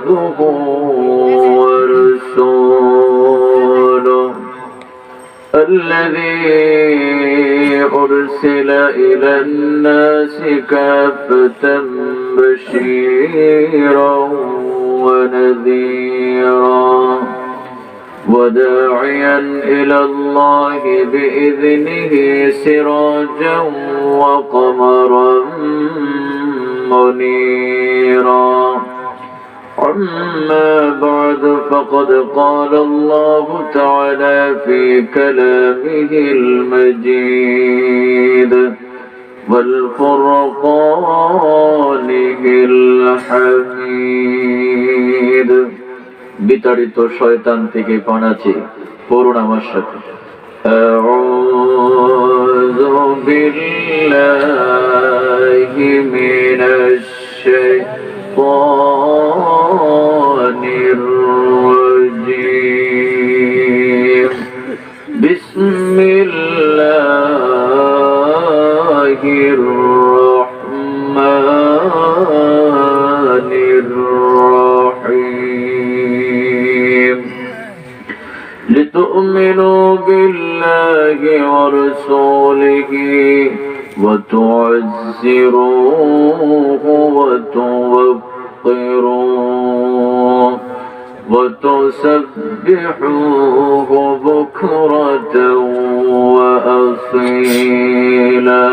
عبده ورسوله الذي أرسل إلى الناس كافة بشيرا ونذيرا وداعيا إلى الله بإذنه سراجا وقمرا منيرا أما بعد فقد قال الله تعالى في كلامه المجيد والفرقانه الحميد বিতাড়িত শয়তান থেকে পানাচি পড়ুন আমার সাথে আউযু বিল্লাহি মিনাশ শাইতানির রাজীম বিসমিল্লাহির রাহমানির রাহিম لتؤمنوا بالله ورسوله وتعزروه وتوقروه وتسبحوه بكرة وأصيلا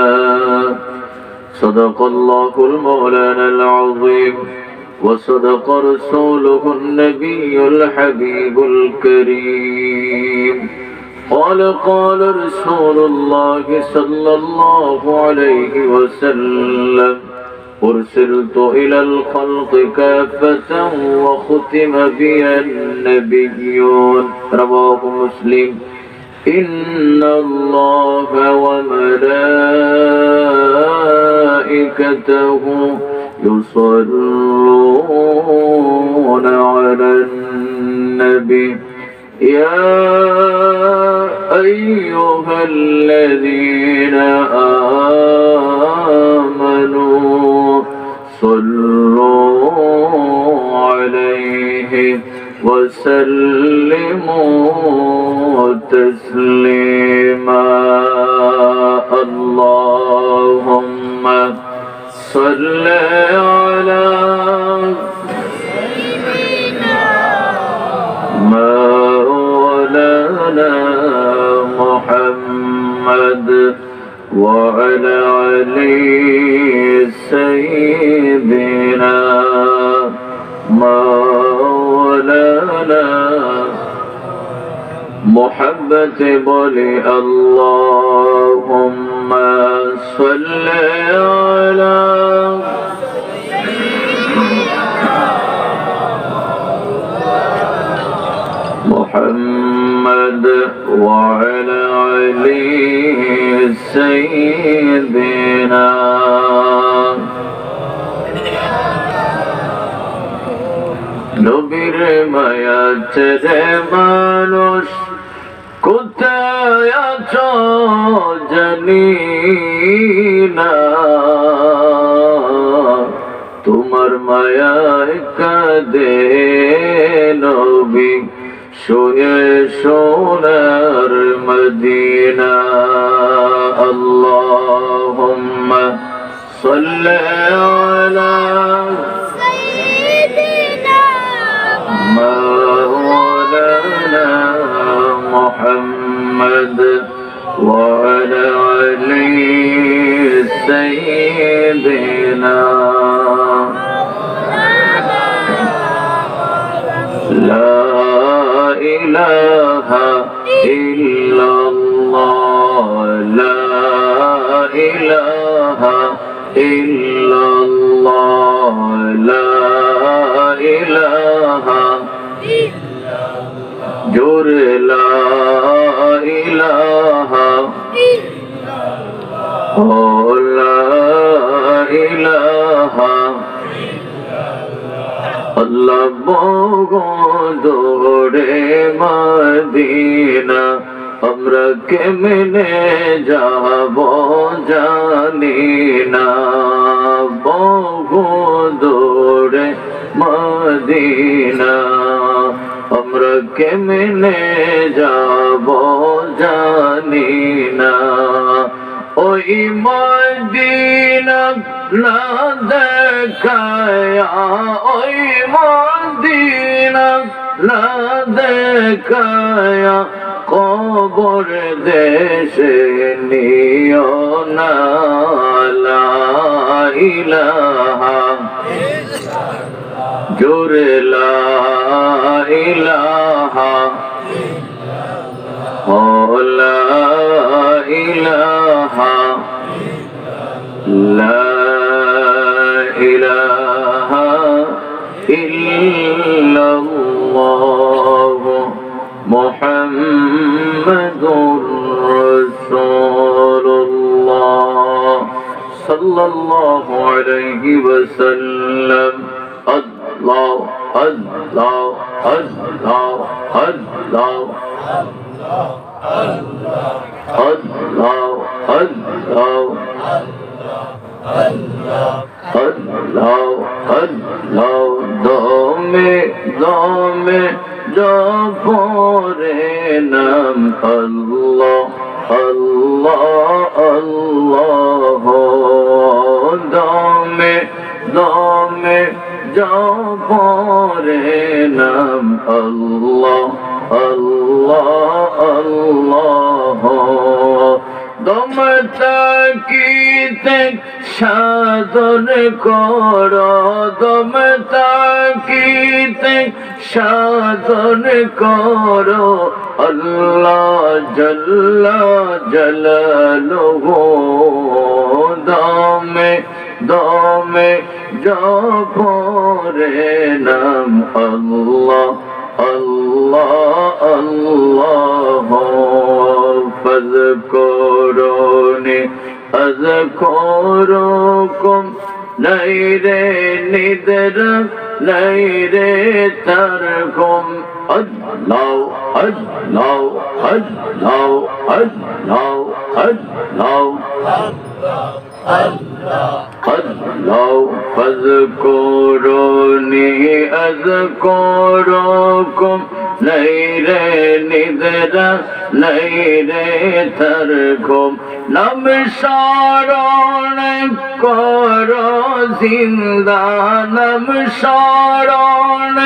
صدق الله المولانا العظيم وصدق رسوله النبي الحبيب الكريم قال رسول الله صلى الله عليه وسلم أرسلت إلى الخلق كافة وختم بي النبيون رواه مسلم إن الله وملائكته يصلون على النبي يا أيها الذين آمنوا صلوا عليه وسلموا تسليما اللهم صل على مولانا محمد وعلى علي سيدنا مولانا محبت بولي اللهم صل على محمد وعلى علي سيدنا নবীর মায়া ছেড়ে মানুষ কোথায় আছো জানি না তোমার মায়ায় কাঁদে নবী শুয়ে সোনার মদিনা আল্লাহুম্মা সাল্লি আলা সাইয়্যিদিনা মাওলানা মুহাম্মদ ওয়া আলা আলি সাইয়্যিদিনা লা ইলাহা ইল্লাল্লাহ লা ইলাহা ইল্লাল্লাহ লা ইলাহা ইল্লাল্লাহ জোরে লা ইলাহা ইল্লাল্লাহ ও লা ইলাহা আল্লাহ বগদরে মদিনা আমরা কেমনে যাব জানি না বগদরে মদিনা আমরা কেমনে যাব জানি না ওই মদিনা না দেখায়া ওই মদিনা না দেখায়া কবর দেশে নিও না লা ইলাহা জোরে লা ইলাহা ও লা ইলাহা লা ইলাহা ইল্লাল্লাহ মুহাম্মাদুর রাসূলুল্লাহ সাল্লাল্লাহু আলাইহি ওয়াসাল্লাম আল্লাহ আল্লাহ আল্লাহ আল্লাহ আল্লাহ আল্লাহ আল্লাহ আল্লাহ দমে দমে জপরে নাম আল্লাহ আল্লাহ আল্লাহ দমে দমে জপরে নাম আল্লাহ আল্লাহ আল্লাহ দম তাকিতে সাধন কর দম তাকিতে সাধন কর আল্লাহ জাল্লা জালালুহু দমে দমে জপরে নাম আল্লাহ আল্লাহ আল্লাহ ফাযকুরুনি আযকুরুকুম নাই রে নিদরা নাই রে তারকুম আল্লাহ আল্লাহ আল্লাহ আল্লাহ আল্লাহ আল্লাহ ফাযকুরুনি আযকুরুকুম নাই রে নিদরা নাই রে তারকুম নাম শরণ কর জিন্দা নাম শরণ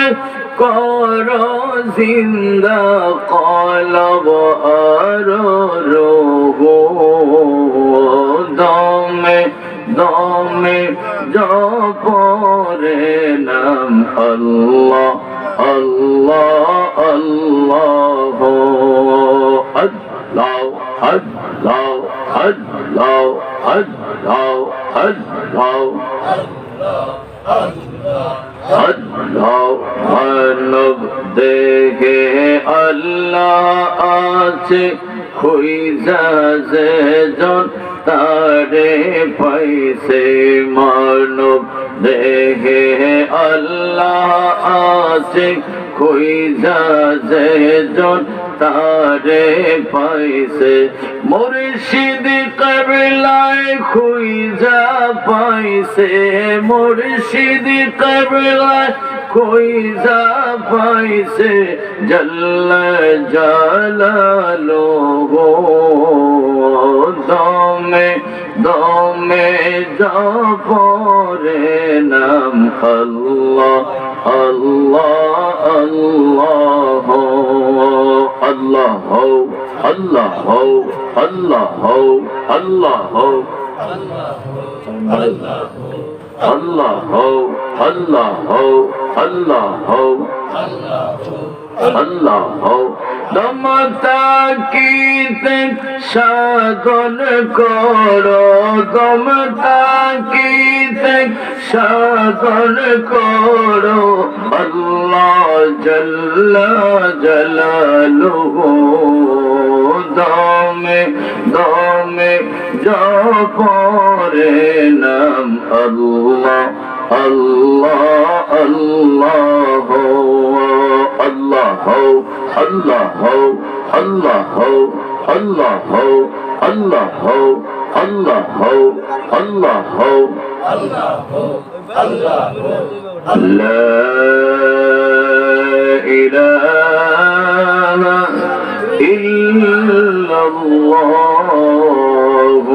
কর জিন্দা কলব আর রূহ দমে দমে জপরে নাম আল্লাহ আল্লাহ আল্লাহ আল্লাহ আল্লাহ আল্লাহ আল্লাহ আল্লাহ আল্লাহ মানব দেহে আল্লাহ আছে খুইজা যে জন তারে পাইছে মানব দেহে আল্লাহ আছে খুইজা যে জন তারে পাইছে মুর্শিদ কবলায় খুইজা পাইছে মুর্শিদ কবলায় খুইজা পাইছে জাল্লা জালালুহু দমে দমে জপরে নাম আল্লাহ আল্লাহ আল্লাহ আল্লাহ আল্লাহ আল্লাহ আল্লাহ আল্লাহ আল্লাহ আল্লাহ আল্লাহ দম তাকিতে সাধন কর দম তাকিতে সাধন কর আল্লাহ জাল্লা জালালুহু দমে দমে জপরে নাম আল্লাহ আল্লাহ আল্লাহ আল্লাহ আল্লাহ আল্লাহ আল্লাহ আল্লাহ আল্লাহ আল্লাহ لا إله إلا الله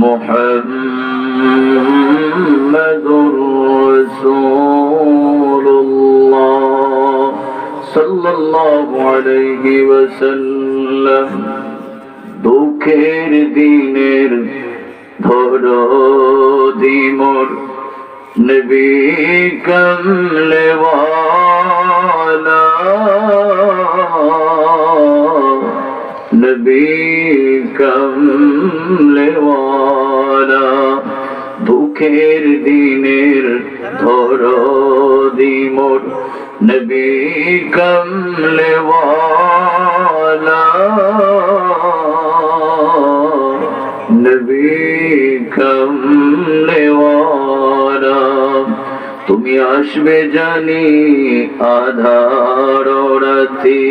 محمد رسول الله صلى الله عليه وسلم দুঃখের দিনের ধরদি মোর নবী কমলে ওয়ালা নবী কমলে ওয়ালা দুঃখের দিনের ধরদি মোর নবী কমলে ওয়ালা নবী কমলে ওয়ালা তুমি আসবে জানি আধার রাতে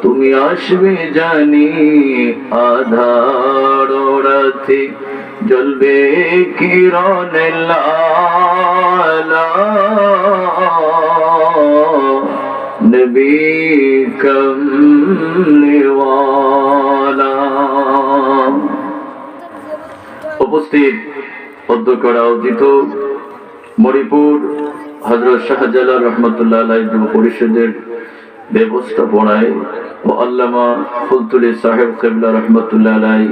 তুমি আসবে জানি আধার রাতে জ্বলবে কিরণে লালা নবী কমলে ওয়ালা। উপস্থিত অধ্যক্ষ আয়োজিত মণিপুর হযরত শাহজালাল রহমতুল্লাহ আলাইহি যুব পরিষদের ব্যবস্থাপনায় ও আল্লামা ফুলতুলি সাহেব কিবলা রহমতুল্লাহ আলাইহি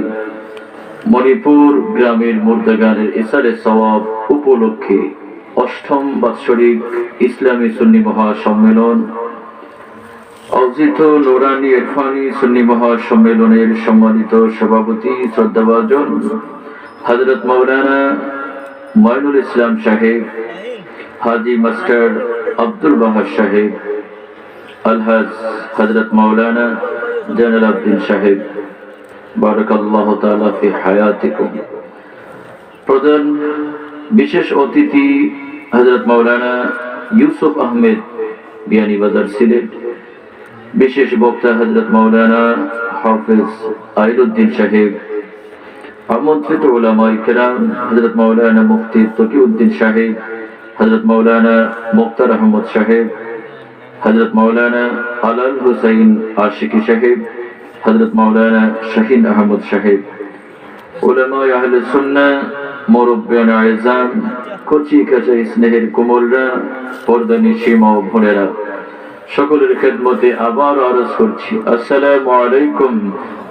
মণিপুর গ্রামের মুর্দাগানের ইসারে সওয়াব উপলক্ষে অষ্টম বাৎসরিক ইসলামী সুন্নি মহাসম্মেলন আয়োজিত নুরানি ইরফানি সুন্নি মহাসম্মেলনের সম্মানিত সভাপতি শ্রদ্ধাভাজন হযরত মাওলানা মঈনুল ইসলাম সাহেব, হাজী মাস্টার আব্দুল বাহার সাহেব, আলহাজ হযরত মাওলানা জয়নুল আবদিন সাহেব, বারাকাল্লাহু তাআলা ফি হায়াতিকুম। প্রধান বিশেষ অতিথি হযরত মাওলানা ইউসুফ আহমেদ, বিয়ানীবাজার, সিলেট। বিশেষ বক্তা হযরত মাওলানা হাফেজ আইলউদ্দিন সাহেব। আমন্ত্রিত উলামায়ে কেরাম হযরত মাওলানা মুফতি তকিউদ্দিন সাহেব, হযরত মাওলানা মুক্তার আহমদ সাহেব, হযরত মাওলানা আলাল হুসাইন আশিকি সাহেব, হযরত মাওলানা শাহিন আহমদ সাহেব, উলামায়ে আহলে সুন্নাহ, মুরব্বিয়ান আযম, কচি কাঁচা স্নেহের কোমলরা, পর্দানিশী মা ও বোনেরা, সকলের খেদমতে আবার আরজ করছি আসসালামু আলাইকুম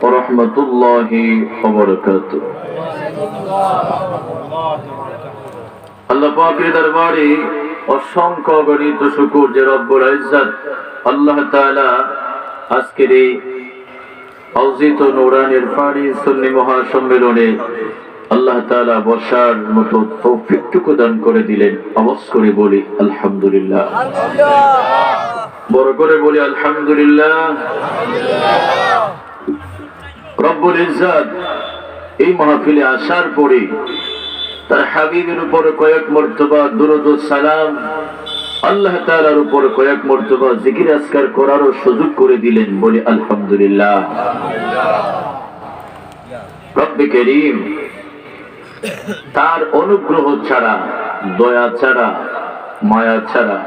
ওয়া রাহমাতুল্লাহি ওয়া বারাকাতুহু। আল্লাহ পাকের দরবারে অসংখ্য অগণিত শুকর যে রব্বুল ইজ্জত আল্লাহ তাআলা আজকের এই আয়োজিত নুরানি ইরফানি সুন্নি মহাসম্মেলনে আল্লাহ তাআলা বসার মতো তৌফিকটুকু দান করে দিলেন। আওয়াজ করে বলি আলহামদুলিল্লাহ, বড় করে বলি আলহামদুলিল্লাহ। রব্বুল ইজ্জত এই মাহফিলে আসার পরে তার হাবিবের উপর কয়েক মর্তবা দুরূদ ও সালাম, আল্লাহ তাআলার উপর কয়েক মর্তবা জিকির আজকার করারও সুযোগ করে দিলেন। বলি আলহামদুলিল্লাহ। রব্বে করিম তার অনুগ্রহ ছাড়া, দয়া ছাড়া, মায়া ছাড়া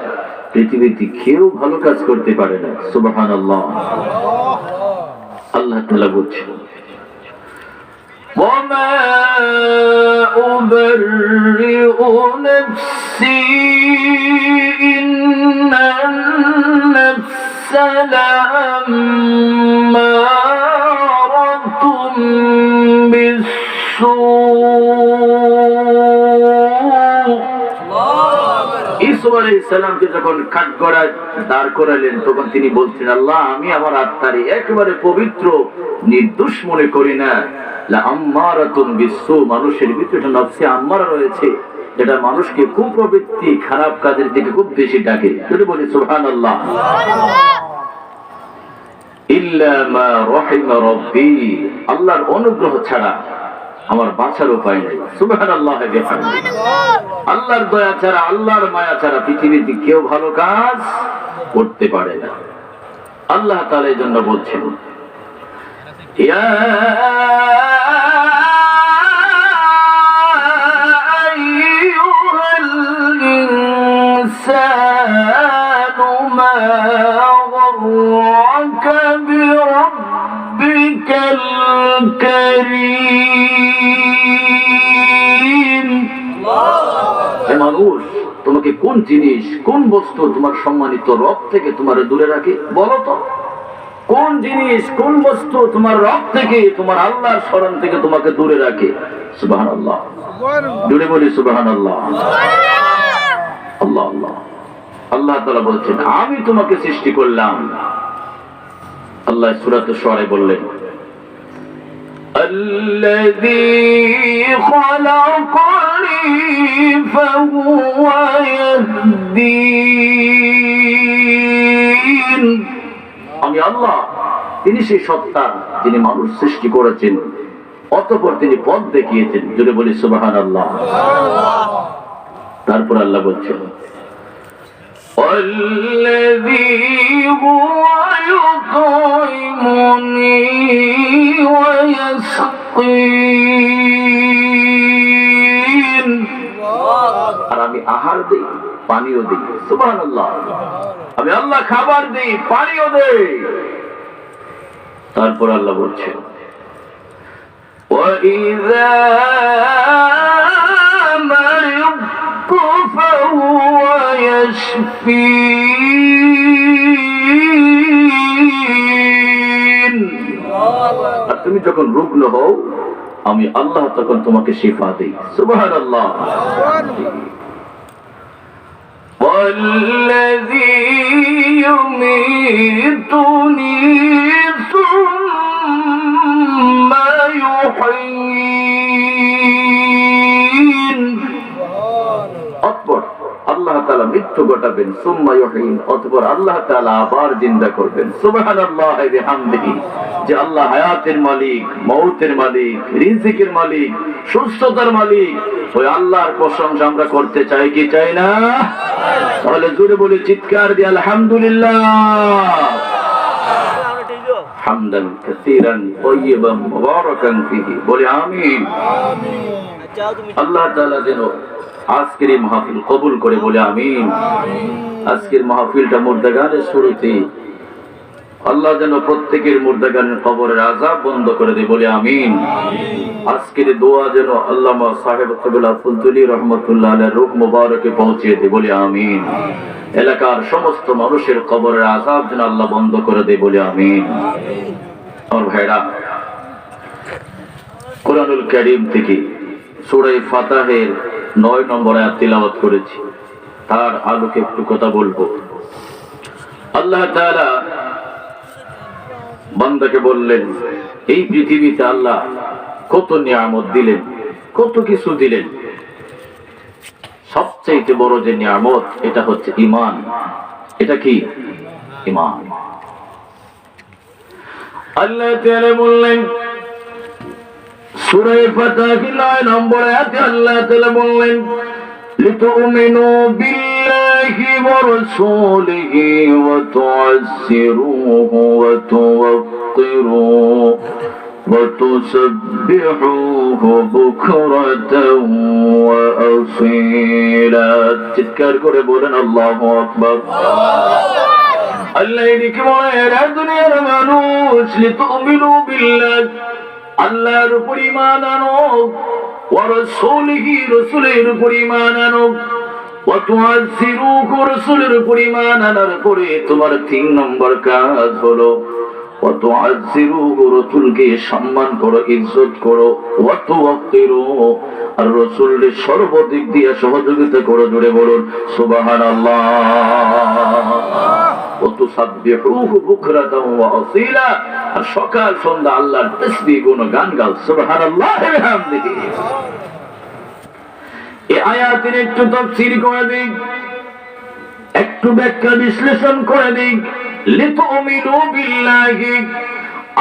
পৃথিবীতে কেউ ভালো কাজ করতে পারে না। সুবহানাল্লাহ। আল্লাহ তাআলা বলছেন وَمَا أُبَرِّئُ نَفْسِي إِنَّ النَّفْسَ لَأَمَّارَةٌ بِالسُّوءِ। ঈসা আলাইহিস সালামকে যখন কাঠগড়ায় দাঁড় করালেন তখন তিনি বলছেন, আল্লাহ আমি আমার আত্মারে একেবারে পবিত্র নির্দোষ মনে করি না। লাআম্মারাতুন বিসসু, মানুষের ভিতরে নফসে আম্মারা রয়েছে যেটা মানুষকে কুপ্রবৃত্তি, খারাপ কাজের দিকে খুব বেশি ডাকে। যদি বলি সুবহানাল্লাহ। ইল্লা মা রাহিমা রাব্বি, আল্লাহর অনুগ্রহ ছাড়া আমার বাঁচার উপায় নেই। সুবহানাল্লাহ। আল্লাহর দয়া ছাড়া, আল্লাহর মায়া ছাড়া পৃথিবীতে কেউ ভালো কাজ করতে পারে না। আল্লাহ তাআলা এই জন্য বলছেন, ইয়া আইয়ুহাল الكريم হে মানুষ, তোমাকে কোন জিনিস, কোন বস্তু তোমার সম্মানিত রব থেকে তোমার দূরে রাখে? বলো তো, কোন জিনিস, কোন বস্তু তোমার রব থেকে, তোমার আল্লাহর স্মরণ থেকে তোমাকে দূরে রাখে? সুবহানাল্লাহ, জুড়ে বলি সুবহানাল্লাহ। আল্লাহ আল্লাহ। আল্লাহ তাআলা বলছেন, আমি তোমাকে সৃষ্টি করলাম। আল্লাহ সূরাতুশ শুআরা বললেন, الذي خلقني فهو يهدين। আমি আল্লাহ, তিনি সেই সত্তা যিনি মানুষ সৃষ্টি করেছেন, অতঃপর তিনি পথ দেখিয়েছেন। জুড়ে বলি সুবহানাল্লাহ। তারপর আল্লাহ বলছেন, الذي هو يطعمني ويسقين। আর আমি আহার দেই, পানিও দেই। সুবহানাল্লাহ। আমি আল্লাহ খাবার দেই, পানিও দেই। তারপর আল্লাহ বলছেন, وَإِذَا مَرِضْتُ فَهُوَ يَشْفِينِ। আর তুমি যখন রুগ্ন হও, আমি আল্লাহ তখন তোমাকে শিফা দেই। সুবহানাল্লাহ। والذي يميتني ثم يحيين। অতঃপর আল্লাহ তাআলা মৃত্যু ঘটাবেন, সুম্মা ইউহয়িন, অতঃপর আল্লাহ তাআলা আবার জিন্দা করবেন। সুবহানাল্লাহ ওয়া বিহামদিহি। যে আল্লাহ হায়াতের মালিক, মউতের মালিক, রিজিকের মালিক, সুস্থতার মালিক, ওই আল্লাহর প্রশংসা আমরা করতে চাই কি চাই না? তাহলে জোরে বলে চিৎকার দিয়ে আলহামদুলিল্লাহ, হামদান কাসীরান তাইয়িবান মুবারাকান ফীহি। বলে আমিন। আল্লাহ তাআলা যেন আজকের এই মাহফিল কবুল করে, বলে আমিন। আজকের মাহফিলটা মুর্দাগানের শুরুতে আল্লাহ যেন প্রত্যেকের মুর্দাগানের কবরের আযাব বন্ধ করে দেয়, বলে আমিন। আজকের দোয়া যেন আল্লামা সাহেব কবিলা ফুলতুলি রহমাতুল্লাহ আলাইহির রূহ মুবারকে পৌঁছে দেয়, বলে আমিন। এলাকার সমস্ত মানুষের কবরের আযাব যেন আল্লাহ বন্ধ করে দেয়, বলে আমিন। আমার ভাইরা, কোরআনুল কারীম থেকে সূরা ফাতিহার 9 নম্বর আয়াত তিলাওয়াত করেছি, তার আলোকে একটু কথা বলবো। আল্লাহ তাআলা বান্দাকে বললেন, এই পৃথিবীতে আল্লাহ কত নিয়ামত দিলেন, কত কিছু দিলেন। সবচেয়ে বড় যে নিয়ামত, এটা হচ্ছে ঈমান। এটা কি? ঈমান। আল্লাহ তাআলা বললেন সূরা ফাতিহার 9 নম্বর আয়াতে, আল্লাহ তাআলা বললেন, লিতুমিনু বিল্লাহি ওয়া রাসূলিহি ওয়া তু'আজ্জিরুহু ওয়া তুওয়াক্কিরুহু ওয়া তুসাব্বিহুহু বুকরাতাও ওয়া আসীলা। চিৎকার করে বলেন আল্লাহু আকবার। আল্লাহ এদিকে বলেন, দুনিয়ার মানুষ, লিতুমিনু বিল্লাহ, আল্লাহর উপর ঈমান আনো, ওয়া রাসূলিহি, রাসূলের উপর ঈমান আনো, ওয়া তুআজ্জিরুহু, রাসূলের উপর ঈমান আনার পরে তোমার 3 নম্বর কাজ হলো ওয়া তুআজ্জিরুহু, রাসূলকে সম্মান করো, ইজ্জত করো, ওয়া তুওয়াক্কিরুহু, আর রাসূলের সর্বদিক দিয়ে সহযোগিতা করো। জুড়ে বলুন সুবহানাল্লাহ। ওয়া তুসাব্বিহুহু বুকরাতাও ওয়া আসীলা, আর সকাল সন্ধ্যা আল্লাহর তাসবিহ গুণগান গাও। সুবহানাল্লাহ ওয়া বিহামদিহি। এই আয়াতের একটু তাফসীর করে দিই, একটু ব্যাখ্যা বিশ্লেষণ করে দিই। লিতুমিনু বিল্লাহি,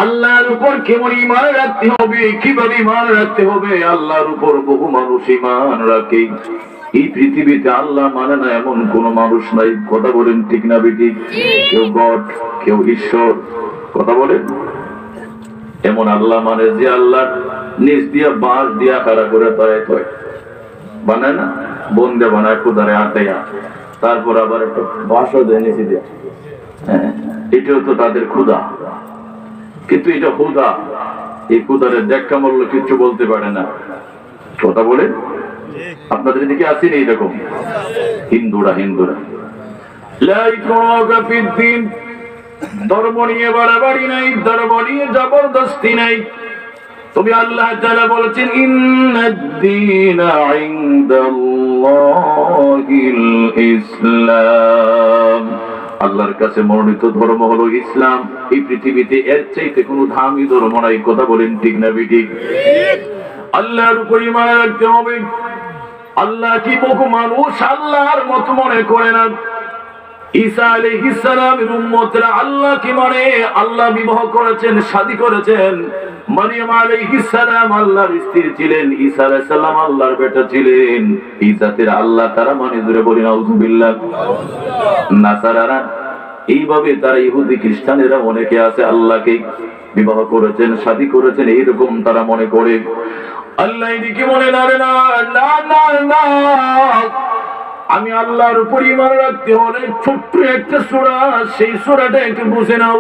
আল্লাহর উপর কেমন ঈমান রাখতে হবে, কিভাবে ঈমান রাখতে হবে? আল্লাহর উপর বহু মানুষ ঈমান রাখে। এই পৃথিবীতে আল্লাহ মানে না এমন কোন মানুষ নাই। কথা বলেন ঠিক না বেঠিক? কেউ গড, কেউ ঈশ্বর, কথা বলেন। এমন আল্লাহ মানে যে আল্লাহ নিজ দিয়া বাঁশ দিয়া খাড়া করে তয় বানায় না, বন্দে বানায় খুদারে আটাইয়া, তারপর আবার একটা বাঁশও দেয় নিচে দিয়া। এটাও তো তাদের ক্ষুধা, কিন্তু এটা হুদা, এই কুদারের দেখা মূল্য কিছু বলতে পারে না, কথা বলে। আপনাদের দিকে আসেনি এরকম হিন্দুরা লা ইকরাহা ফিদ্দীন, ধর্ম নিয়ে বাড়াবাড়ি নাই, ধর্ম নিয়ে জবরদস্তি নাই। তবে আল্লাহ তাআলা বলেছেন ইন্নাদ-দীনা ইনদাল্লাহিল ইসলাম, আল্লাহর কাছে মনোনীত ধর্ম হলো ইসলাম। এই পৃথিবীতে এর চাইতে কোনো দামি ধর্ম নাই, কথা বলেন ঠিক না ঠিক? আল্লাহর উপর ঈমান রাখতে হবে। আল্লাহ কি বহু মানুষ আল্লাহর মত মনে করে না। ঈসা আলাইহিস সালামের উম্মতরা আল্লাহ কি মানে, আল্লাহ বিবাহ করেছেন, শাদী করেছেন। মারিয়াম আলাইহিস সালাম আল্লাহর স্ত্রী ছিলেন, ঈসা আলাইহিস সালাম আল্লাহর বেটা ছিলেন। এই জাতির আল্লাহ তারা মানে, জোরে বলি নাউযুবিল্লাহ। নাসারারা এইভাবে, তারা ইহুদি খ্রিস্টানেরা অনেকে আছে আল্লাহকে বিবাহ করেছেন, শাদী করেছেন, এইরকম তারা মনে করে। আল্লাহ এদিকে মনে না, আমি আল্লাহর উপর ঈমান রাখতে হলে ছোট্ট একটা সূরা, সেই সূরাটা একটু বুঝে নাও।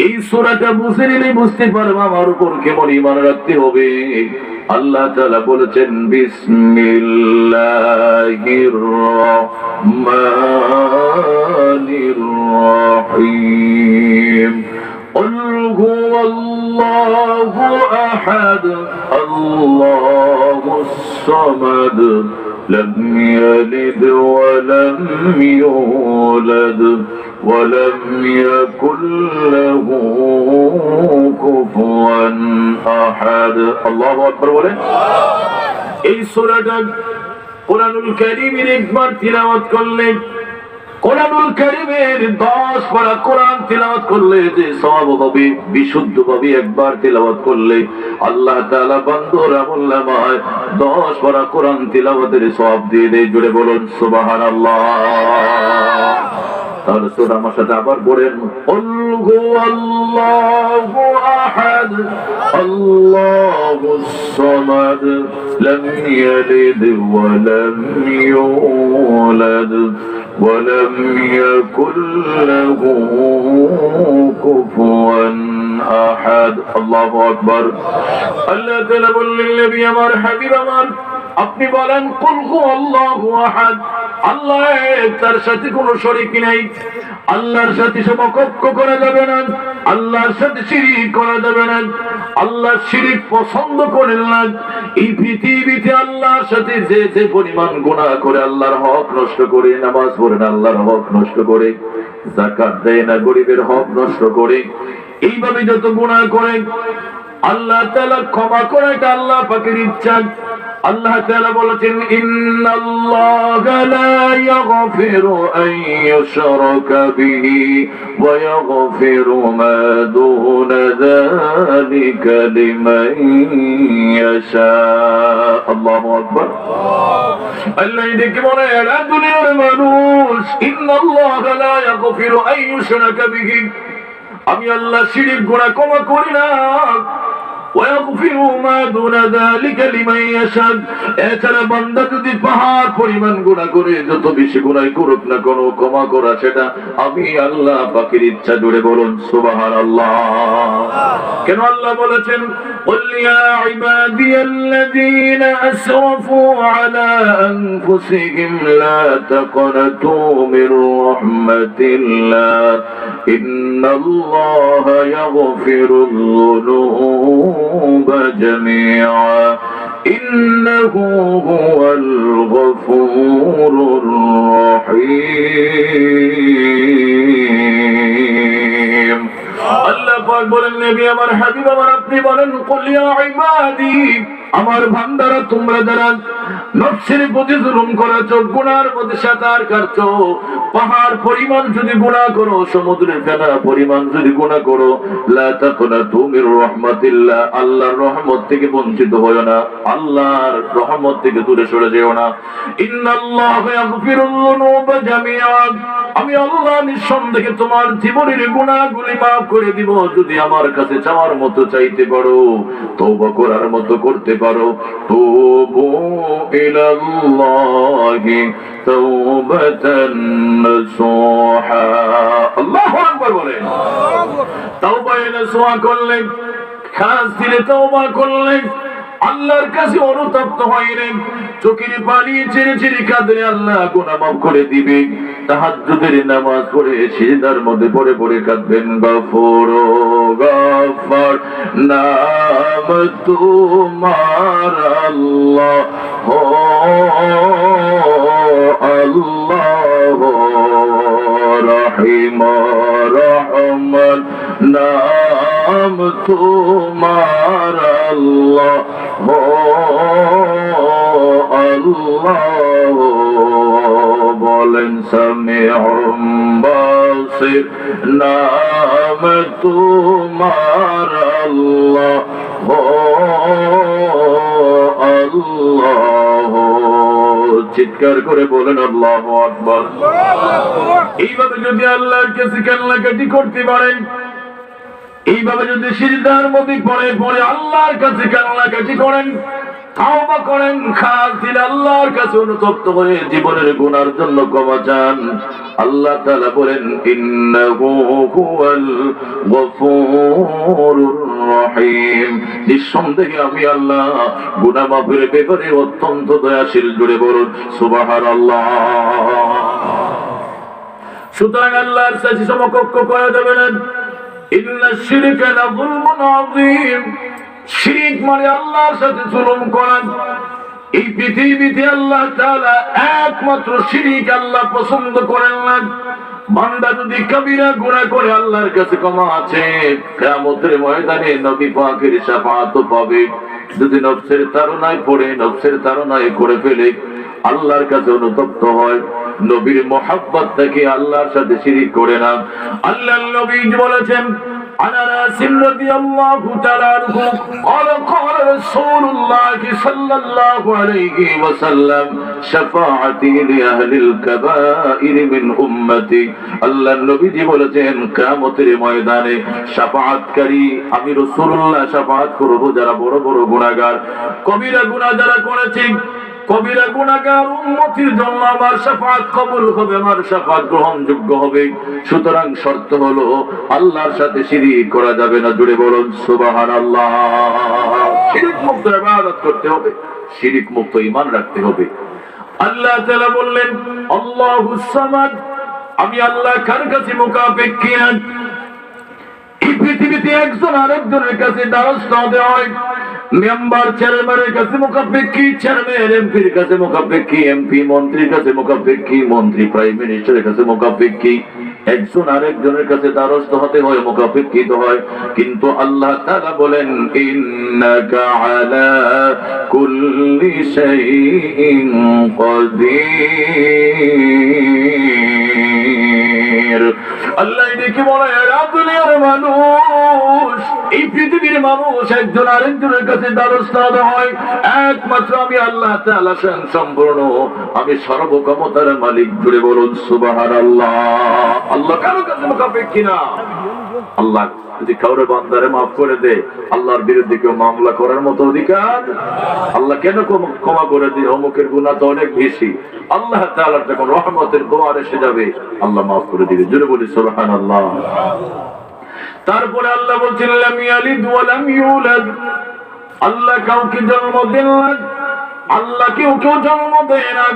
এই সূরাটা বুঝে নিলে বুঝতে পারবে আমার উপর কেমন ঈমান রাখতে হবে। আল্লাহ তাআলা বলেছেন বিসমিল্লাহির রহমানির রহিম, قل هو الله أحد الله الصمد لم يلد ولم يولد ولم يكن له كفوا أحد। الله أكبر বলেন। এই সূরাটা কোরআনুল কারীমের একবার তিলাওয়াত করলে, কোরআনুল কারীমের 10 পারা কোরআন তিলাওয়াত করলে যে সওয়াব হবে, বিশুদ্ধভাবে একবার তিলাওয়াত করলে আল্লাহ তাআলা বান্দার আমলনামায় 10 পারা কোরআন তিলাওয়াতের সওয়াব দিয়ে দেয়। জোরে বলুন সুবহানাল্লাহ। তাহলে সূরা আমার সাথে আবার পড়েন, কুল হুয়াল্লাহু আহাদ আল্লাহুস সামাদ লাম ইয়ালিদ ওয়া লাম ইউলাদ ولم يكن له كفوا أحد। الله أكبر। আল্লাহ তাআলা বললেন, নবী আমার, হাবিব আমার, আপনি বলেন কুল হুয়াল্লাহু আহাদ, আল্লাহ এক, তার সাথে কোনো শরীক নাই। আল্লাহর সাথে সমকক্ষ করা যাবে না, আল্লাহর সাথে শিরিক করা যাবে না। আল্লাহ শিরিক পছন্দ করেন না। এই পৃথিবীতে আল্লাহর সাথে যে যে পরিমাণ গুনাহ করে, আল্লাহর হক নষ্ট করে, নামাজ পড়ে না, আল্লাহর হক নষ্ট করে, যাকাত দেয় না, গরিবের হক নষ্ট করে, এইভাবে যত গুনাহ করে আল্লাহ তাআলা ক্ষমা করে, এটা আল্লাহ পাকের ইচ্ছা। আল্লাহ তাআলা বলেছেন ইন্নাল্লাহা লা ইয়াগফিরু আন ইউশরাকা বিহি ওয়া ইয়াগফিরু মা দুনা যালিকা লিমান ইয়াশা। আল্লাহু আকবার। আল্লাহ দেখে বলে, এরা দুনিয়ার মানুষ, ইন্নাল্লাহা লা ইয়াগফিরু আন ইউশরাকা বিহি, আমি আল্লাহ শিরক গুনাহ ক্ষমা করি না, ওয়াগফিরু মা দুনা যালিকা লিমান ইয়াশা। এছাড়া বান্দা যদি পাহাড় পরিমাণ গুনাহ করে, যত বেশি গুনাহ করুক না কোনো, ক্ষমা করা সেটা আমি আল্লাহ পাকের ইচ্ছা। জুড়ে বলুন সুবহানাল্লাহ। কেন আল্লাহ বলেছেন কুল ইয়া ইবাদিয়াল্লাযীনা আসরাফু আলা আনফুসিহিম লা তাকনাতু মির রাহমাতিল্লাহ ইন্নাল্লাহা ইয়াগফিরুয যুনুবা জামিআ ইন্নাহু হুয়াল গফুরুর রহিম। আল্লাহ পাক বলেন, নবী আমার, হাবিব আমার, আপনি বলেন কুল ইয়া ইবাদি, আমার বান্দারা, তোমরা যারা নফসের প্রতি জুলুম করেছো, গুনার মধ্যে সাঁতার কাটছো, পাহাড় পরিমাণ যদি গুনাহ করো, সমুদ্রের ফেনা পরিমাণ যদি গুনাহ করো, লা তাকনাতু মির রাহমাতিল্লাহ, আল্লাহর রহমত থেকে বঞ্চিত হয়ো না, আল্লাহর রহমত থেকে দূরে সরে যেও না। ইন্নাল্লাহা ইয়াগফিরুয যুনুবা জামিআ, আমি আল্লাহ নিঃসন্দেহে তোমার জীবনের গুনাহগুলি মাফ করে দিব, যদি আমার কাছে চাওয়ার মতো চাইতে পারো, তওবা করার মতো করতে পারো। তুবু ইলাল্লাহি তাওবাতান নাসুহা। আল্লাহু আকবার বলেন। তাওবা নাসুহা করলে খাস দিলে তওবা করলেন, আল্লাহর কাছে অনুতপ্ত হইলেন, চোখের পানি ছেড়ে ছেড়ে কাঁদলে আল্লাহ গুনাহ মাফ করে দিবে। তাহাজ্জুদের নামাজ পড়ে সিজদার মধ্যে পড়ে পড়ে কাঁদবেন, গফুর গফার নাম তোমার আল্লাহ, ও আল্লাহ রহিম রহমান নাম তোমার আল্লাহ, ও আল্লাহ বলেন সামিউম বাসির নাম তোমার আল্লাহ, ও আল্লাহ। চিৎকার করে বলেন আল্লাহু আকবার। এইভাবে যদি আল্লাহর কাছে কান্নাকাটি করতে পারেন, এইভাবে যদি সিজদার মধ্যে পড়ে পড়ে আল্লাহর কাছে কান্নাকাটি করেন, তওবা করেন, খাস দিলে আল্লাহর কাছে অনুতপ্ত হয়ে জীবনের গুনার জন্য ক্ষমা চান, আল্লাহ তাআলা বলেন ইন্নাহু হুয়াল গফুরুর রহিম, নিঃসন্দেহে আমি আল্লাহ গুনাহ মাফের ব্যাপারে অত্যন্ত দয়াশীল। জুড়ে বলুন সুবহানাল্লাহ। সুতরাং আল্লাহর সাথে সমকক্ষ করা যাবে না। ইন্নাশ শিরকা লাযুলমুন আযীম, শিরক মানে আল্লাহর সাথে জুলুম করা। এই পৃথিবীতে আল্লাহ তাআলা একমাত্র শিরক আল্লাহ পছন্দ করেন না। বান্দা যদি কবিরা গুনাহ করে আল্লাহর কাছে ক্ষমা আছে, কিয়ামতের ময়দানে নবী পাকের শাফাআত পাবে। যদি নফসের তাড়নায় পড়ে, নফসের তাড়নায় করে ফেলে, আল্লাহর কাছে অনুতপ্ত হয়, নবীর মুহাব্বত থেকে আল্লাহর সাথে শিরক করে না। আল্লাহর নবী বলেছেন আনা রাসূল রাদিয়াল্লাহু তাআলা আনহু قال رسول الله صلى الله عليه وسلم شفاعتي لأهل الكبائر من أمتي, আল্লাহর নবীজি বলেছেন কিয়ামতের ময়দানে শাফাআতকারী আমি রাসূলুল্লাহ শাফাআত করব যারা বড় বড় গুনাহগার, কবিরা গুনাহ যারা করেছে, কবিরা গুনাহগার উম্মতের জন্য আমার শাফাআত কবুল হবে, আমার শাফাআত গ্রহণযোগ্য হবে। সুতরাং শর্ত হলো আল্লাহর সাথে শিরক করা যাবে না। জুড়ে বলুন সুবহানাল্লাহ। শিরক মুক্ত ইবাদত করতে হবে, শিরক মুক্ত ঈমান রাখতে হবে। আল্লাহ তাআলা বললেন আল্লাহুস সামাদ, আমি আল্লাহ কার কাছে মুখাপেক্ষী না। এই পৃথিবীতে একজন আরেকজনের কাছে দ্বারস্থ হতে হয়। মেম্বার চেয়ারম্যানের কাছে মুখাপেক্ষী, চেয়ারম্যান এমপির কাছে মুখাপেক্ষী, এমপি মন্ত্রীর কাছে মুখাপেক্ষী, মন্ত্রী প্রাইম মিনিস্টারের কাছে মুখাপেক্ষী। একজন আরেকজনের কাছে দ্বারস্থ হতে হয়, মুখাপেক্ষিত হয়। কিন্তু আল্লাহ তাআলা বলেন ইন্নাকা আলা কুল্লি শাইইন কাদির। আল্লাহ দেখি বলে দুনিয়ার মানুষ, এই পৃথিবীর মানুষ একজন আরেকজনের কাছে দ্বারস্থ হয়, একমাত্র আমি আল্লাহ তাআলা সম্পূর্ণ, আমি সর্বক্ষমতার মালিক। জুড়ে বলুন সুবহানাল্লাহ। আল্লাহ কারো কাছে মুখাপেক্ষী না। আল্লাহ যদি কাউরে বান্দারে মাফ করে দে, আল্লাহর বিরুদ্ধে কেউ মামলা করার মতো অধিকার আল্লাহ কেন ক্ষমা করে দিয়ে? অমুকের গুনাহ তো অনেক বেশি। আল্লাহ তাআলার যখন রহমতের দোয়ার এসে যাবে আল্লাহ মাফ করে দিবে। জুড়ে বলি সুবহানাল্লাহ। তারপরে আল্লাহ বলছেন লাম ইয়ালিদ ওয়া লাম ইউলাদ, আল্লাহ কাউকে জন্ম দেন না, আল্লাহ কেউ জন্ম দেয় না।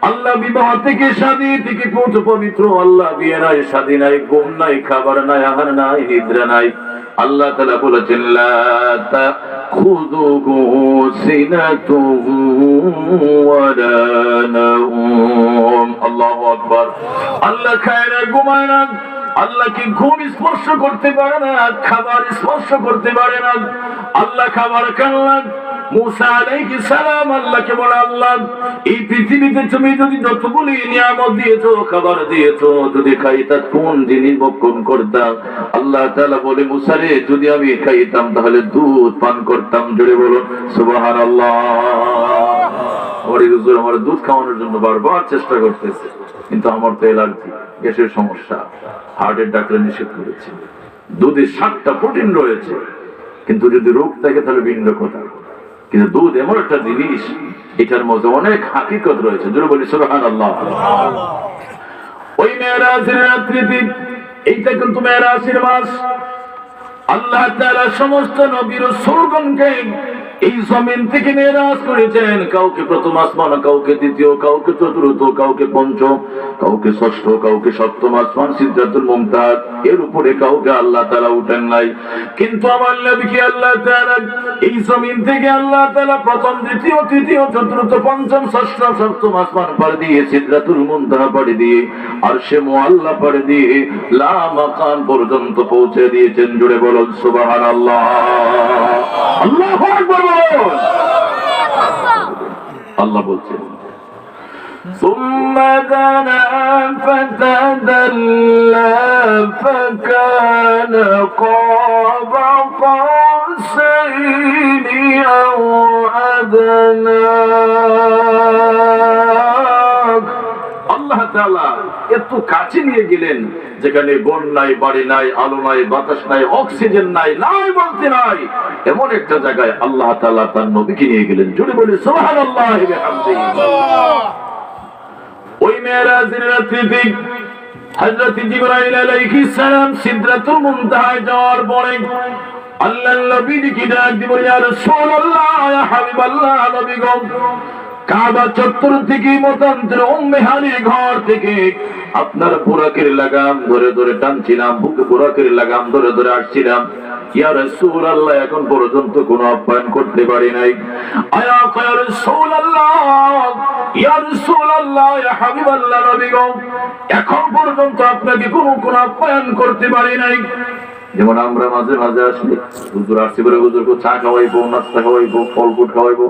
আল্লাহ বিবাহ থেকে শাদী থেকে পবিত্র, আল্লাহ বিয়ে নাই, শাদী নাই, ঘুম নাই, খাবার নাই, আহার নাই, নিদ্রা নাই। আল্লাহ তাআলা বলেছেন লা তাখুযুহু সিনাতুন ওয়া লা নাওম। আল্লাহু আকবার। আল্লাহ খায় না, ঘুমায় না। আল্লাহ কি ঘুম স্পর্শ করতে পারে না, খাবার স্পর্শ করতে পারে না। আল্লাহ খাবার খান না। মুসা আলাইহিস সালাম আল্লাহকে বলে আল্লাহ এই পৃথিবীতে তুমি যদি যতগুলি নিয়ামত দিয়েছো, খাবার দিয়েছো, যদি খাইতা কোন জিনিস ভক্ষণ করতাম? আল্লাহ তাআলা বলে মুসা রে, যদি আমি খাইতাম তাহলে দুধ পান করতাম। জুড়ে বলুন সুবহানাল্লাহ। আমার দুধ খাওয়ানোর জন্য বারবার চেষ্টা করতেছে, কিন্তু আমার তো অ্যালার্জি, গ্যাসের সমস্যা, হার্টের ডাক্তার নিষেধ করেছে। দুধে 7টা প্রোটিন রয়েছে, কিন্তু যদি রোগ থাকে তাহলে ভিন্ন কথা। কিন্তু দুধ এমন একটা জিনিস, এটার মধ্যে অনেক হাকিকত রয়েছে। জোরে বলি সুবহানাল্লাহ। ওই মেরাজের রাত্রিতে, এইটা কিন্তু মেরাজের মাস, আল্লাহ তাআলা সমস্ত নবী রাসূলগণকে এই জমিন থেকে মেরাজ করেছেন, কাউকে প্রথম আসমান, কাউকে দ্বিতীয়, কাউকে চতুর্থ, কাউকে পঞ্চম, কাউকে ষষ্ঠ, কাউকে সপ্তম আসমান সিদরাতুল মুনতাহা, এর উপরে কাউকে আল্লাহ তাআলা উঠেন নাই। কিন্তু আমার নবীকে আল্লাহ তাআলা এই জমিন থেকে আল্লাহ তাআলা প্রথম, দ্বিতীয়, তৃতীয়, চতুর্থ, পঞ্চম, ষষ্ঠ, সপ্তম আসমান পাড়ি দিয়ে, সিদরাতুল মুনতাহা পাড়ি দিয়ে, আরশে মুআল্লা পাড়ি দিয়ে লা মাকান পর্যন্ত পৌঁছে দিয়েছেন। জুড়ে বলুন সুবহানাল্লাহ। আল্লাহু আকবার। আল্লাহ বলছেন ثم دنا فتدلى فكان قاب قوسين أو أدنى। আল্লাহ তাআলা এত কাছে নিয়ে গেলেন যেখানে বন নাই, বাড়ি নাই, আলো নাই, বাতাস নাই, অক্সিজেন নাই, নাই বলতে নাই, এমন একটা জায়গায় আল্লাহ তাআলা তার নবীকে নিয়ে গেলেন। জোরে বলি সুবহানাল্লাহি ওয়া বিহামদিহি। ওই মেরাজের রাত্রিতে হযরত জিবরাইল আলাইহিস সালাম সিদরাতুল মুনতাহায় যাওয়ার পরে আল্লাহর নবীকে ডাক দিয়ে বলে, ইয়া রাসূলুল্লাহ, ইয়া হাবিবাল্লাহ, নবী গো, কাবা চত্বর থেকে মতান্তরে উম্মে হানির ঘর থেকে আপনার বুরাকের লাগাম ধরে ধরে টানছিলাম, বুকে বুরাকের লাগাম ধরে ধরে আসছিলাম। ইয়া রাসূলুল্লাহ, এখন পর্যন্ত কোনো আপ্যায়ন করতে পারি নাই। আয়া রাসূলুল্লাহ, ইয়া রাসূলুল্লাহ, ইয়া হাবিবাল্লাহ, নবী গো, এখন পর্যন্ত আপনাকে কোনো আপ্যায়ন করতে পারি নাই। যেমন আমরা মাঝে মাঝে আসলে হুজুর আসছি বলে হুজুরকে চা খাওয়াইবো, নাস্তা খাওয়াইবো, ফল ফুট খাওয়াইবো,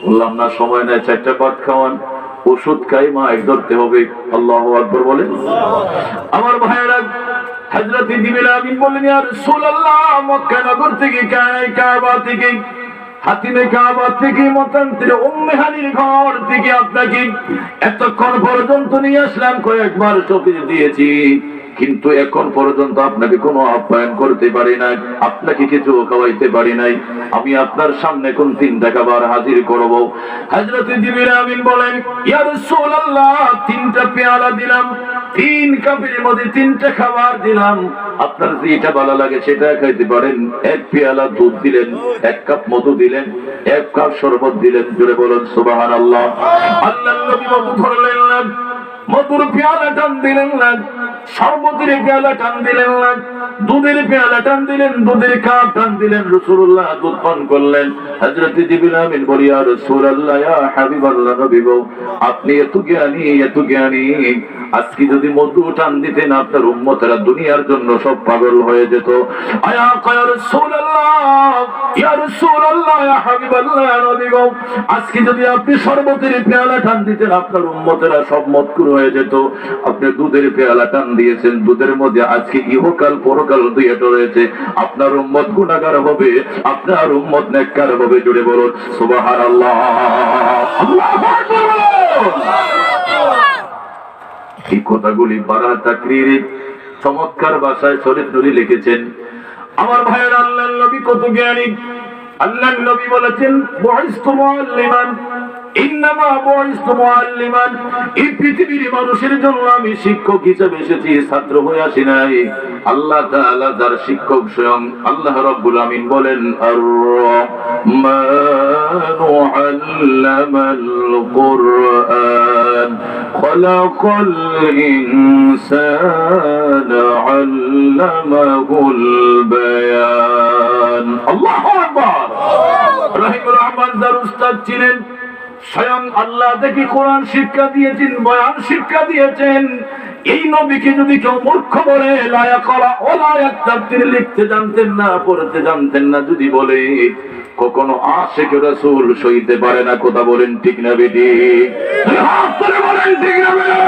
বললাম না সময় নেই, 4টা পাত খাওয়ান, ওষুধ খাই মা এক ধরতে হবে। আল্লাহু আকবার বলেন। আমার ভাইয়েরা, হযরত জিবরিল আমিন বললেন, ইয়া রাসূলুল্লাহ, মক্কা নগর থেকে কাবা থেকে, হাতিমে কাবা থেকে মতান্তরে উম্মে হানির ঘর থেকে আপনাকে এতক্ষণ পর্যন্ত নিয়ে আসলাম, কয়েকবার চোখে দিয়েছি, কিন্তু এখন পর্যন্ত আপনাকে কোনো আপ্যায়ন করতে পারি নাই, আপনাকে কিছু খাওয়াইতে পারি নাই। আমি আপনার সামনে কোন 3টা খাবার হাজির করব। হযরত জিবরিল আমিন বলেন, ইয়া রাসূলুল্লাহ, 3টা পেয়ালা দিলাম, 3 কাপের মধ্যে 3টা খাবার দিলাম, আপনার যেটা ভালো লাগে সেটা খাইতে পারেন। 1 পেয়ালা দুধ দিলেন, 1 কাপ মধু দিলেন, 1 কাপ শরবত দিলেন। জোরে বলুন সুবহানাল্লাহ। আল্লাহর নবী মধু ধরলেন না, মধুর পেয়ালা টান দিলেন না, শরবতের পেয়ালা টান দিলেন না, দুধের পেয়ালা টান দিলেন, দুধের কাপ টান দিলেন। রাসূলুল্লাহ দুধ পান করলেন। হযরত জিবরিল আমিন বলি, ইয়া রাসূলুল্লাহ, ইয়া হাবিবাল্লাহ, নবী গো, আপনি এত জ্ঞানী, এত জ্ঞানী, আজকে যদি মধু টান দিতেন আপনার উম্মতেরা দুনিয়ার জন্য সব পাগল হয়ে যেত। আয়া রাসূলুল্লাহ, ইয়া রাসূলুল্লাহ, ইয়া হাবিবাল্লাহ, নবী গো, আজকে যদি আপনি শরবতের পেয়ালা টান দিতেন আপনার উম্মতেরা সব মতকুর হয়ে যেত। আপনি দুধের পেয়ালা টান দিয়েছেন, দুধের মধ্যে আজকে ইহকাল পরকাল দুইটা রয়েছে, আপনার উম্মত গুনাহগার হবে, আপনার উম্মত নেককার হবে। জুড়ে বলুন সুবহানাল্লাহ। আল্লাহু আকবার। এই কথাগুলি বারা তাকরীরে চমৎকার ভাষায় শরীফ নুরি লিখেছেন। আমার ভাইয়ের, আল্লাহর নবী কত জ্ঞানী। আল্লাহর নবী বলেছেন, বুইস্তু মুআল্লিমান, ইন্নামা বুইস্তু মুআল্লিমান, এই পৃথিবীর মানুষের জন্য আমি শিক্ষক হিসেবে এসেছি, ছাত্র হয়ে আসি নাই। আল্লাহ তাআলা যার শিক্ষক স্বয়ং আল্লাহ রাব্বুল আমিন বলেন, আর-রাহমানু আল্লামাল কুরআন খালাকাল ইনসানা আল্লামাহুল বায়ান। আল্লাহু আকবার। রহিমুর রহমান যার উস্তাদ ছিলেন, স্বয়ং আল্লাহ থেকে কোরআন শিক্ষা দিয়েছেন, বয়ান শিক্ষা দিয়েছেন। এই নবীকে যদি কেউ মূর্খ বলে, লা ইয়াকরা ওয়া লা ইয়াকতাব, তিনি লিখতে জানতেন না, পড়তে জানতেন না যদি বলে, কখনো আশিক রাসূল সইতে পারে না। কথা বলেন ঠিক না বেটি? হাত তুলে বলেন ঠিক না বেটি?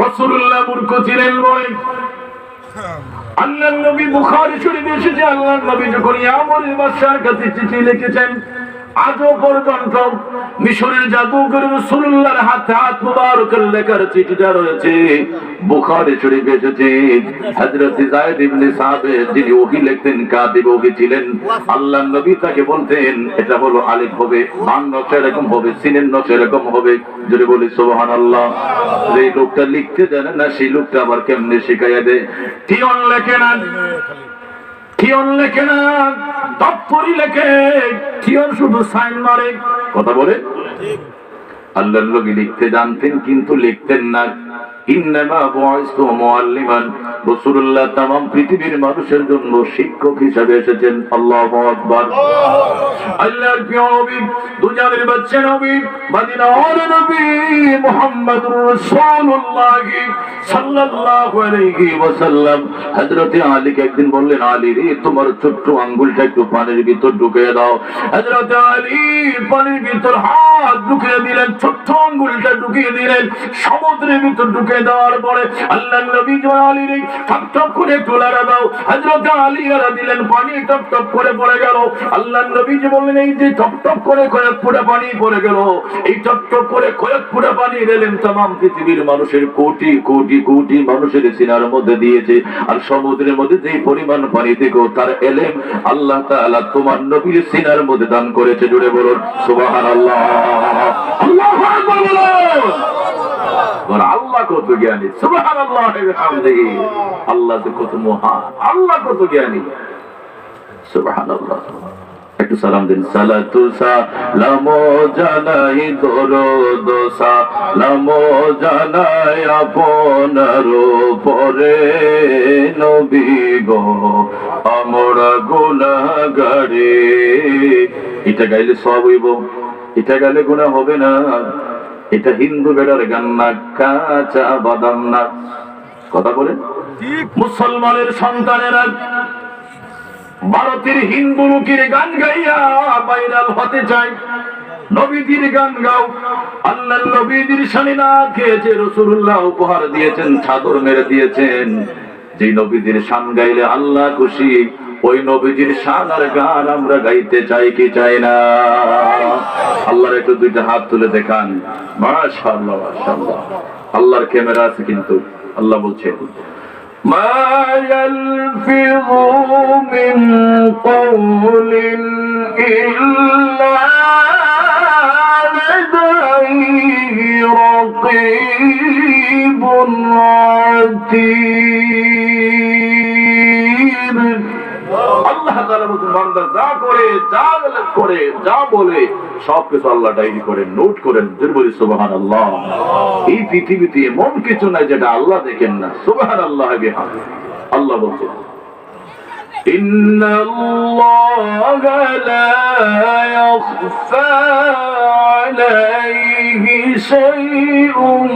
রাসূলুল্লাহ মূর্খ ছিলেন বলে আল্লাহর নবী বুখারী শরীফে এসেছে, আল্লাহর নবী যখন ইয়ামুরের বাদশার কাছে চিঠি লিখেছেন, আজও পর্যন্ত মিশরের জাদুকর রাসূলুল্লাহর হাতে হাত মুবারকের লেখার চিঠিটা রয়েছে, বুখারী শরীফে এসেছে। হযরত যায়েদ ইবনে সাবিত যিনি ওহী লিখতেন, কাতিব ওহী ছিলেন, আল্লাহর নবী তাকে বলতেন এটা হলো আলিফ হবে, বান নকশা এরকম হবে, সিনের নকশা এরকম হবে। যদি বলি সুবহানাল্লাহ। যে লোকটা লিখতে জানে না সেই লোকটা আবার কেমনে শিখাইয়া দেয়। টিয়ন লেখে না, টিয়ন লেখে না, দপ্তরি লেখে, টিয়ন শুধু সাইন মারে, কথা বলে। আল্লাহর নবী লিখতে জানতেন কিন্তু লিখতেন না। ইন্নামা বুইসতু মুআল্লিমান, রাসূলুল্লাহ तमाम পৃথিবীর মানুষের জন্য শিক্ষক হিসেবে এসেছেন। আল্লাহু আকবার। আল্লাহর প্রিয় নবী, দুনিয়ার বাদশা নবী, মদিনার নবী মুহাম্মদুর রাসূলুল্লাহ সাল্লাল্লাহু আলাইহি ওয়াসাল্লাম হযরত আলীকে একদিন বললেন, আলী রে তোমার ছোট্ট আঙ্গুলটা একটু পানির ভিতর ঢুকিয়ে দাও। হযরত আলী পানির ভিতর হাত ঢুকিয়ে দিলেন, ছোট্ট আঙ্গুলটা ঢুকিয়ে দিলেন। সমুদ্রের ভিতর ঢুকিয়ে দেওয়ার পরে আল্লাহর নবী আলী রে টপ টপ করে তোলারা দাও। হযরত আলী আর দিলেন, পানি টপ টপ করে পড়ে গেল। আল্লাহর নবী বললেন, এই যে টপ টপ করে কয়েক ফোঁটা পানি পড়ে গেল, এই টপ টপ করে কয়েক ফোঁটা পানি দিলেন तमाम পৃথিবীর মানুষের কোটি কোটি কোটি মানুষের সিনার মধ্যে দিয়েছে। আর সমুদ্রের মধ্যে যে পরিমাণ পানি থেকে তার এলেম আল্লাহ তাআলা তোমার নবীর সিনার মধ্যে দান করেছে। জুড়ে বলুন সুবহানাল্লাহ। আল্লাহু আকবার বলুন। আল্লাহ কত জ্ঞানী, সুবহানাল্লাহ ওয়া বিহামদিহি। আল্লাহ কত মহান, আল্লাহ কত জ্ঞানী, সুবহানাল্লাহ। একটু সালাম দিন। সালাতু সালাম জানাই দরুদ সালাম জানাই আপনার উপরে নবী গো আমরা গুনাহগারে। এটা গাইলে সওয়াব হইব, এটা গাইলে গুনাহ হবে না। এটা হিন্দু বেড়ার গান না, কাঁচা বাদাম না, কথা বলেন। মুসলমানের সন্তানেরা ভারতের হিন্দু লোকের গান গাইয়া ভাইরাল হতে চায়। নবীজির গান গাও। আল্লাহর নবীজির শানে না খেয়েছে, রাসূলুল্লাহ উপহার দিয়েছেন, চাদর মেরে দিয়েছেন। যে নবীজির শান গাইলে আল্লাহ খুশি, ওই নবীজির শান আর গান আমরা গাইতে চাই কি চাই না? আল্লাহর একটু দুইটা হাত তুলে দেখান। মাশাআল্লাহ মাশাআল্লাহ। আল্লাহর ক্যামেরা আছে কিন্তু। আল্লাহ বলছেন, মা ইয়ালফিযু মিন কওলিন ইল্লা লাদাইহি রাকীবুন আতীদ। আল্লাহ তাআলা বলেন, বান্দা যা করে, যা বলে সবকিছু আল্লাহ ডায়েরি করেন, নোট করেন। বলি সুবহানাল্লাহ। এই পৃথিবীতে এমন কিছু নাই যেটা আল্লাহ দেখেন না। সুবহানাল্লাহ বিহামদিহি। আল্লাহ বলছেন, ইন্নাল্লাহা লা ইয়াখফা আলাইহি শাইউন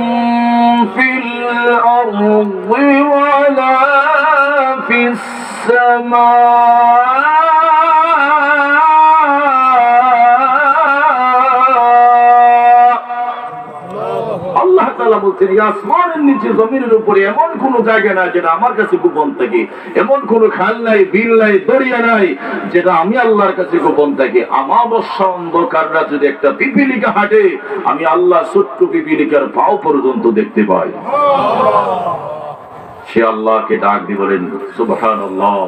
ফিল আরদি ওয়ালা ফিস সামা। আল্লাহ তাআলা বলছেন, আসমানের নিচে জমিনের উপরে এমন কোন জায়গা নাই যেটা আমার কাছে গোপন থাকে। এমন কোন খাল নাই, বিল নাই, দরিয়া নাই যেটা আমি আল্লাহর কাছে গোপন থাকে। আমাবস্যা অন্ধকার রাতে যদি একটা পিপিলিকা হাঁটে, আমি আল্লাহ ছোট্ট পিপিলিকার পাও পর্যন্ত দেখতে পাই। সে আল্লাহকে ডাক দিয়ে বলেন সুবহানাল্লাহ।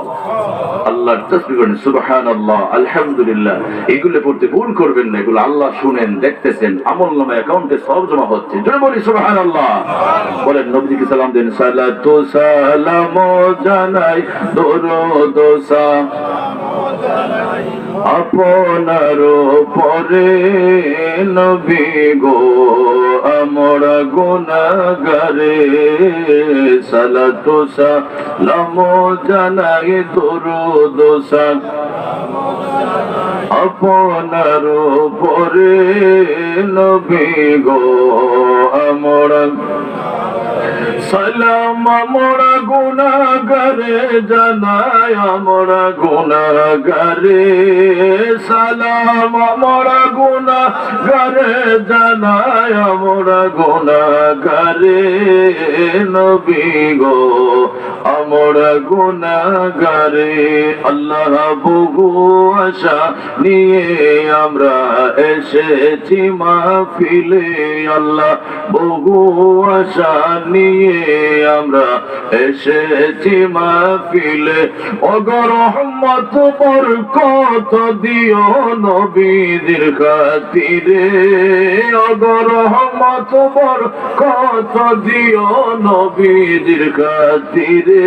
আল্লাহর তাসবিহ করেন সুবহানাল্লাহ, আলহামদুলিল্লাহ। এগুলো পড়তে ভুল করবেন না, এগুলো আল্লাহ শুনেন, দেখতেছেন। আমলনামা অ্যাকাউন্টে সব জমা হচ্ছে। জোরে বলি সুবহানাল্লাহ। বলেন নবীজিকে সালাম দেন। সালাতু সালাম জানাই দরুদ সালাম আপনার উপরে নবী গো আমরা গুনাহগারে। সালাতু সালাম জানাই দরুদ সালাম আপনার উপরে নবী গো আমরা সালাম আমরা গুনাহগারে জানাই আমরা গুনাহগারে। সালাম আমরা গুনাহগারে জানাই আমরা গুনাহগারে। নবী গো আমরা গুনাহগারে আল্লাহ বহু আশা নিয়ে আমরা এসেছি মাহফিলে আল্লাহ বহু আশা নিয়ে আমরা এসেছি মাহফিলে ওগো রহমত বরকত দিও নবীদের খাতিরে ওগো রহমত বরকত দিও নবীদের খাতিরে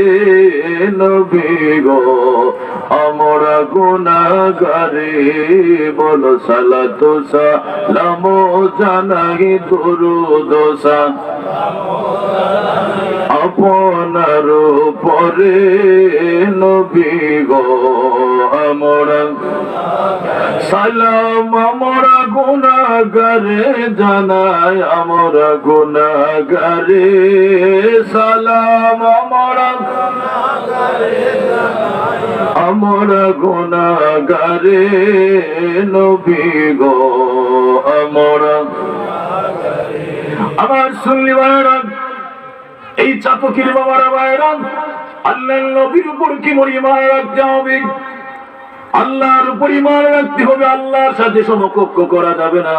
নবী গো আমরা গুনাহগারে বলো সালাতু সালাম জানাই দরুদ আপনার উপরে নবী গো আমরা সালাম আমরা গুনাহগারে জানাই আমরা গুনাহগারে সালাম আমরা গুনাহগারে নবী গো আমরা আমার সুন্নি ভাইরা এই চাতকির বাবারা ভাইরা আল্লাহর নবীর উপর কি মরিমা রাখতে হবে আল্লাহর উপর ঈমান রাখতে হবে আল্লাহর সাথে সমকক্ষ করা যাবে না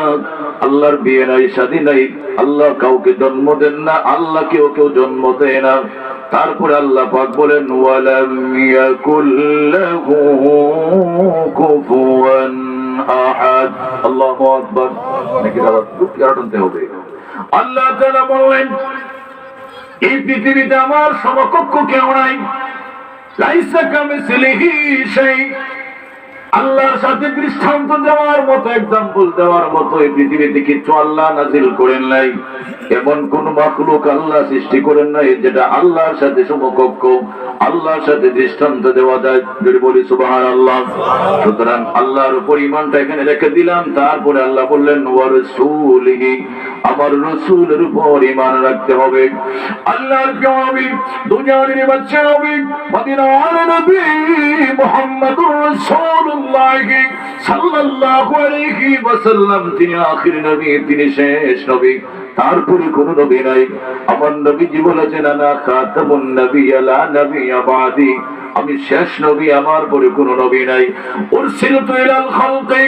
আল্লাহর বিয়ে নাই শাদী নাই আল্লাহ কাউকে জন্ম দেন না আল্লাহ কেউ জন্ম দেয় না তারপরে আল্লাহ পাক বলেন ওয়ালাম ইয়াকুল লাহু কুফুয়ান আহাদ আল্লাহু আকবার নাকি আওয়াজ খুব কাটতে হবে আল্লাহ তাআলা বলেন এই পৃথিবীতে আমার সমকক্ষ কেউ নাই লাইসা কামিসলিহি শাই আল্লাহর সাথে দৃষ্টান্ত দেওয়ার মতো এক্সাম্পল দেওয়ার মতো এই পৃথিবীতে কিছু আল্লাহ নাজিল করেন নাই এমন কোন মাখলুক আল্লাহ সৃষ্টি করেন নাই যেটা আল্লাহর সাথে সমকক্ষ আল্লাহর সাথে দৃষ্টান্ত দেওয়া যায় যদি বলি সুবহানাল্লাহ সুতরাং আল্লাহর উপর ঈমানটা এখানে রেখে দিলাম তারপরে আল্লাহ বললেন ওয়া রাসূলিহি আমার রাসূলের উপর ঈমান রাখতে হবে আল্লাহর নবী দুনিয়ার বাদশা নবী মদিনার নবী মুহাম্মদুর রাসূলুল্লাহ সাল্লাল্লাহু আলাইহি ওয়াসাল্লাম তিনি আখির নবী তিনি শেষ নবী তারপরে কোন নবী নাই আমার নবীজি বলেছেন আনা খাতামুন নবিয়্যা লা নবিয়্যা বাদি আমি শেষ নবী আমার পরে কোন নবী নাই উরসিলতু ইলাল খালকি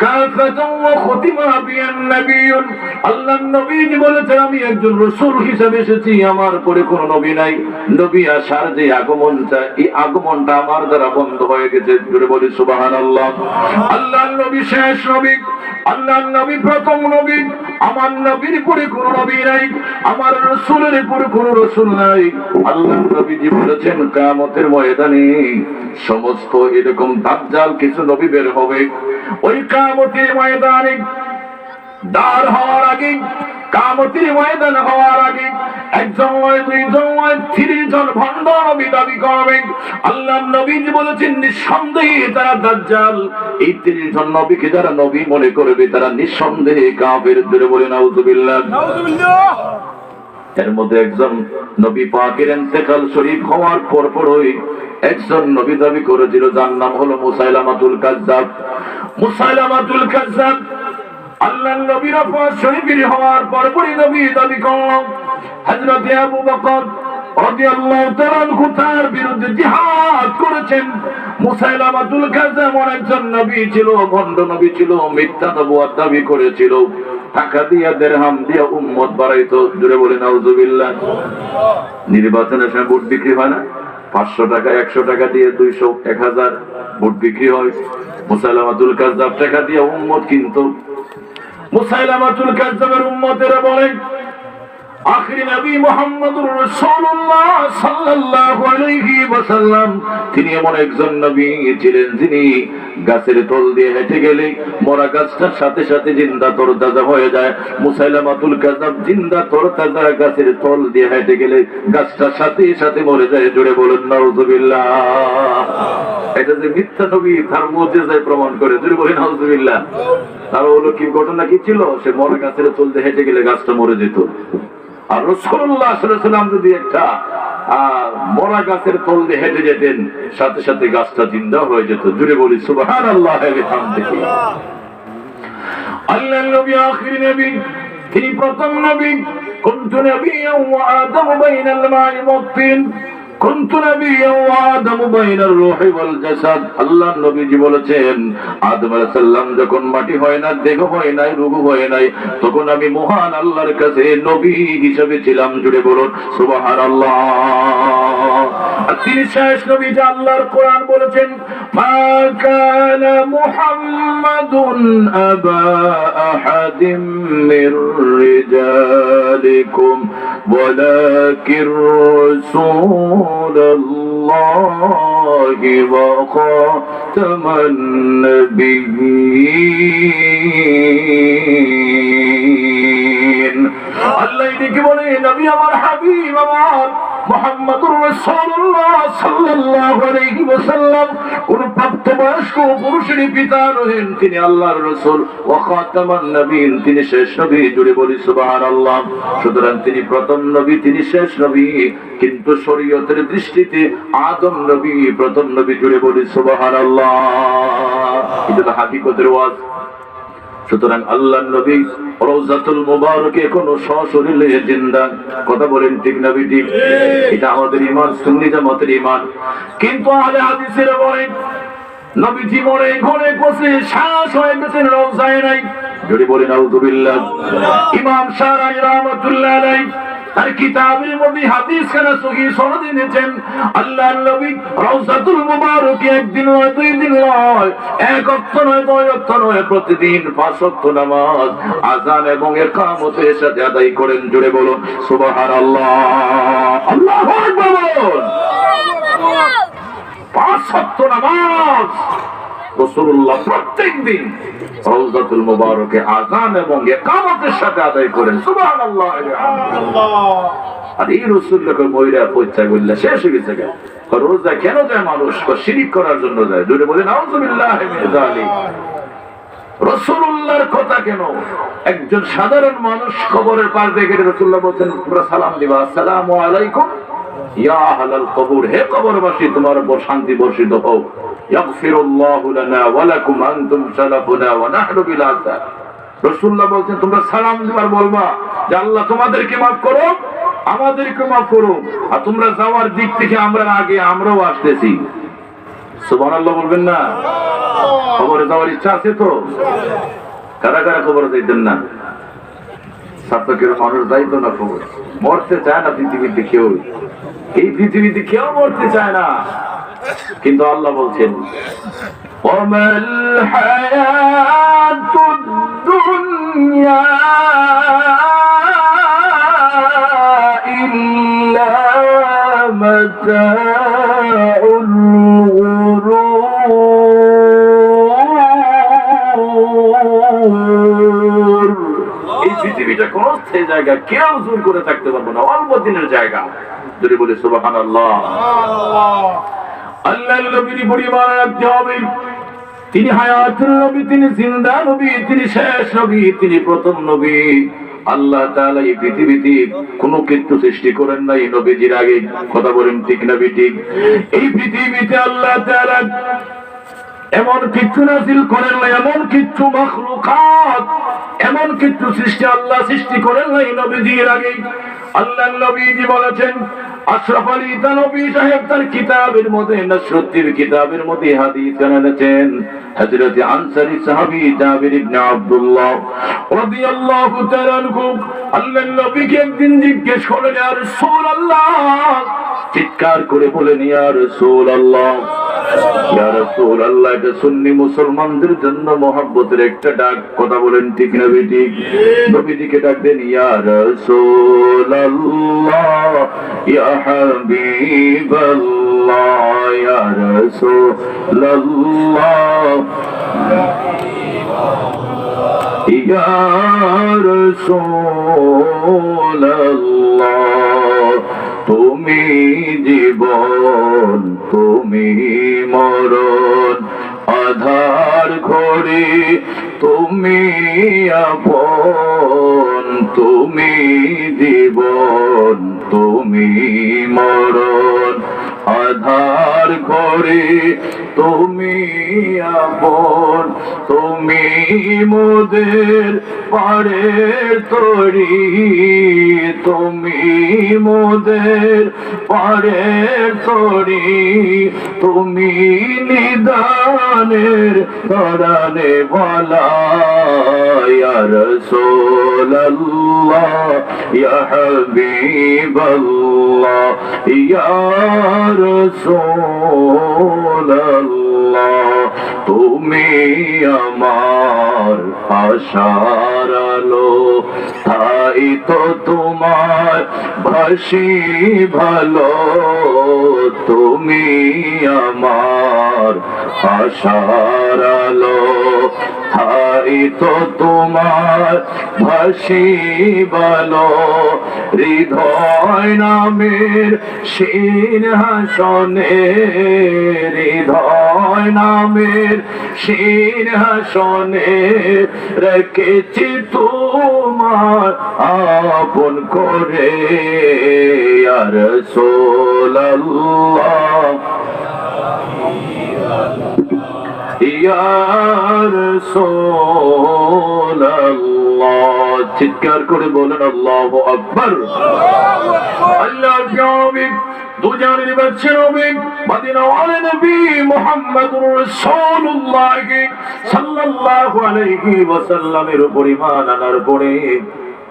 কাফাতান ওয়া খুতিমা বিয়ান নাবিয়্যুন আল্লাহর নবীজি বলেছেন আমি একজন রাসূল হিসেবে এসেছি আমার পরে কোন নবী নাই নবী আসার যে আগমনটা এই আগমনটা আমার দ্বারা বন্ধ হয়ে গেছে জোরে বলি সুবহানাল্লাহ আল্লাহর নবী শেষ নবী আল্লাহর নবী প্রথম নবী আমার নবীর পরে কোন নবী নাই আমার রাসূলের পরে কোন রাসূল নাই আল্লাহর নবীজি বলেছেন কিয়ামতের ময়দানে সমস্ত এরকম দাজ্জাল কিছু নবী বের হবে ওই কিয়ামতের ময়দানে দাঁড় হওয়ার আগে কিয়ামতের ময়দান হওয়ার আগে একজন নয় দুইজন নয় 30 জন ভণ্ড নবী দাবি করবেন আল্লাহর নবীজি বলেছেন নিঃসন্দেহে তারা দাজ্জাল এই 30 জন নবীকে যারা নবী মনে করবে তারা নিঃসন্দেহে কাফের ধরে বলে নাউযুবিল্লাহ নাউযুবিল্লাহ এর মধ্যে একজন নবী পাকের ইন্তেকাল শরীফ হওয়ার পরপরই একজন নবী দাবি করেছিল যার নাম হলো মুসাইলামাতুল কাজ্জাব মুসাইলামাতুল কাজ্জাব আল্লাহর নবীর ওপর শহীদ হওয়ার পরপরই নবী দাবি করলেন হযরত আবু বকর রাদিয়াল্লাহু তাআলা আনহু তার বিরুদ্ধে জিহাদ করেছেন মুসাইলামাতুল কাজ্জাব একজন নবী ছিল ভণ্ড নবী ছিল মিথ্যা নবুয়ত দাবি করেছিল টাকা দিয়া দিরহাম দিয়া উম্মত বাড়াইতো জোরে বলে নাউযুবিল্লাহ নির্বাচনের সময় ভোট বিক্রি হয় না 500 টাকা 100 টাকা দিয়ে 200 1000 ভোট বিক্রি হয় মুসাইলামাতুল কাজ্জাব টাকা দিয়ে উম্মত কিন্তু মুসাইলামাতুল কাজ্জাবের উম্মতেরা বলেন আখির নবী মুহাম্মদুর রাসূলুল্লাহ সাল্লাল্লাহু আলাইহি ওয়াসাল্লাম তিনি এমন একজন নবী ছিলেন যিনি গাছের তল দিয়ে হেঁটে গেলে মরা গাছটার সাথে সাথে জিন্দা তরতাজা হয়ে যায় মুসাইলামাতুল কাজ্জাব জিন্দা তরতাজা গাছের তল দিয়ে হেঁটে গেলে গাছটার সাথে সাথে মরে যায় জোরে বলুন নাউযুবিল্লাহ এটা যে মিথ্যা নবী তার মুজিজায় প্রমাণ করে জোরে বলুন নাউযুবিল্লাহ তার অলৌকিক ঘটনা কি ছিল সে মরা গাছের তল দিয়ে হেঁটে গেলে গাছটা মরে যেত আর রাসূলুল্লাহ সাল্লাল্লাহু আলাইহি ওয়াসাল্লাম যদি একটা মরা গাছের তল দিয়ে হেঁটে যেতেন সাথে সাথে গাছটা জিন্দা হয়ে যেত জুড়ে বলি সুবহানাল্লাহ ওয়া বিহামদিহি আল্লাহর নবী আখির নবী তিনি প্রথম নবী কুনতু নাবিয়্যান ওয়া আদামু বাইনাল মা'i ওয়াত-তিন কুনতু নাবিয়্যান ওয়া আদামু বাইনার রূহি ওয়াল জাসাদ। আল্লাহর নবীজি বলেছেন আদম আলাইহিস সালাম যখন মাটি হয় না, দেহ হয় নাই, রূহ হয় নাই, তখন আমি মহান আল্লাহর কাছে নবী হিসেবে ছিলাম। জুড়ে বলুন সুবহানাল্লাহ। আর তিনি শেষ নবী, যা আল্লাহর কোরআন বলেছেন মা কানা মুহাম্মাদুন আবা আহাদিম মির রিজালিকুম ওয়ালাকির রাসূলুল্লাহি ওয়া খাতামান নাবিয়্যিন। আল্লাহ এদিকে বলে নবী আমার, হাবিব আমার মুহাম্মাদুর রাসূলুল্লাহ সাল্লাল্লাহু আলাইহি ওয়াসাল্লাম কোন প্রাপ্তবয়স্ক পুরুষের পিতা নহেন, তিনি আল্লাহর রাসূল ওয়া খাতামান নবিয়্যিন, তিনি শেষ নবী। জুড়ে বলি সুবহানাল্লাহ। সুতরাং তিনি প্রথম নবী, তিনি শেষ নবী, কিন্তু শরীয়তের দৃষ্টিতে আদম নবী প্রথম নবী। জুড়ে বলি সুবহানাল্লাহ। এটা তো হাকিকতের ওয়াজ। সুতরাং আল্লাহর নবী রওজাতুল মুবারকে এখনো সশরীরে জিন্দা। কথা বলেন ঠিক না ঠিক? এটা আমাদের ঈমান, সুন্নি জামাতের ঈমান। কিন্তু আহলে হাদিসেরা বলেন নবীজি মরে ঘরে বসে শ্বাস হয়ে গেছেন, রওজায় নাই। যদি বলেন আউযুবিল্লাহ। ইমাম শারাই রাহমাতুল্লাহ আলাইহি তার কিতাবের মধ্যে হাদিস খানা সহিহ সনদে এনেছেন আল্লাহর নবী রওজাতুল মুবারকে একদিন নয়, দুই দিন নয়, এক ওয়াক্ত নয়, দুই ওয়াক্ত নয়, প্রতিদিন 5 ওয়াক্ত নামাজ আযান এবং ইকামতের সাথে আদায় করেন। জুড়ে বলুন সুবহানাল্লাহ। আল্লাহু আকবার বলুন। 5 ওয়াক্ত নামাজ রাসূলুল্লাহ প্রত্যেকদিন রওজাতুল মুবারকে আযান এবং ইকামতের সাথে আদায় করেন। সুবহানাল্লাহ। আর এই রাসূলকে মইরা পয়সা গল্লা শেষ হয়ে গেছে। রোজা কেন যায় মানুষ? শিরক করার জন্য যায়। জোরে বলেন আউযুবিল্লাহি মিন যালিক। রাসূলুল্লাহর কথা কেন? একজন সাধারণ মানুষ কবরের পাশ দিয়ে গেলে রাসূলুল্লাহ বলেন তোমরা সালাম দিবা, আসসালামু আলাইকুম ইয়া আহলাল কবর, হে কবরবাসী তোমার উপর শান্তি বর্ষিত হোক। ইয়াগফিরুল্লাহু লানা ওয়া লাকুম আনতুম সালাফুনা ওয়া নাহনু বিল আযাব। রাসূলুল্লাহ বলেন তোমরা সালাম দিবার বলবা যে আল্লাহ তোমাদেরকে maaf করো, আমাদেরকে maaf করো, আর তোমরা যাওয়ার দিক থেকে আমরা আগে আমরাও আসতেছি। সুবহানাল্লাহ বলবেন না? কবরে যাওয়ার ইচ্ছা আছে তো? কারা কারা কবরে যাইতেন না? সাতকের মানুষ যাইতো না কবরে, মরতে চায় না পৃথিবীতে কেউ, এই পৃথিবীতে কেউ মরতে চায় না। কিন্তু আল্লাহ বলছেন ওয়ামাল হায়াতুদ দুনিয়া ইল্লা মাতাউল গুরুর। এই পৃথিবীটা কোন স্থায়ী জায়গা, কেউ জোর করে থাকতে পারবে না, অল্প দিনের জায়গা। যদি বলি সুবহানাল্লাহ। আল্লাহর নবীর পরিবার রাখতে হবে। তিনি হায়াতুল নবী, তিনি জিন্দা নবী, তিনি শেষ নবী, তিনি প্রথম নবী। আল্লাহ তাআলা এই পৃথিবীতে কোনো কিছু সৃষ্টি করেন নাই নবীজির আগে। কথা বলেন ঠিক না ঠিক? এই পৃথিবীতে আল্লাহ তাআলা এমন কিছু নাযিল করেন নাই, এমন কিছু মাখলুকাত, এমন কিছু সৃষ্টি আল্লাহ সৃষ্টি করেন নাই নবীজির আগে। আল্লাহর নবীজি বলেছেন, আশরাফ আলী থানভী সাহেব তার কিতাবের মধ্যে, নসরুদ্দিন কিতাবের মধ্যে হাদিস এনেছেন। হযরত আনসারী সাহাবী জাবির ইবনে আব্দুল্লাহ রাদিয়াল্লাহু তাআলা আনহু আল্লাহর নবীকে একদিন জিজ্ঞেস করলেন, ইয়া রাসূলুল্লাহ, চিৎকার করে বলেন ইয়া রাসূলুল্লাহ, ইয়া রাসূলুল্লাহ। এটা সুন্নি মুসলমানদের জন্য মহব্বতের একটা ডাক। কথা বলেন ঠিক না ঠিক? নবীজিকে ডাক দেন ইয়া রাসূলুল্লাহ, ইয়া হাবিবাল্লাহ, ইয়া রাসূলুল্লাহ, ইয়া রাসূলুল্লাহ। তুমি জীবন, তুমি মরণ, আধার ঘরে তুমি আপন, তুমি জীবন, তুমি মরণ, আধার ঘরে তুমি আপন, তুমি মোদের পারের তরি, তুমি মোদের পারের তরি, তুমি নিদানের ধরানে বলা, ইয়া রাসূলুল্লাহ ইয়া হাবিবাল্লাহ ইয়া রাসূলুল্লাহ, তুমি আমার আশার আলো, তাই তো তোমার ভাসি ভালো, তুমি আমার আশার আলো, তাই তো তোমার ভাসি ভালো, হৃদয় নামের সিংহাসনে, হৃদয় নামের সিংহাসনে রেখেছি তোমার আপন করে, ইয়া রাসূলুল্লাহ ইয়া রাসূলুল্লাহ। চিৎকার করে বলেন আল্লাহু আকবার। আল্লাহর নবী দুজানের বাদশা নবী মদিনা ওয়ালা নবী মুহাম্মদুর রাসূলুল্লাহ সাল্লাল্লাহু আলাইহি ওয়াসাল্লামের উপর ঈমান আনার পরে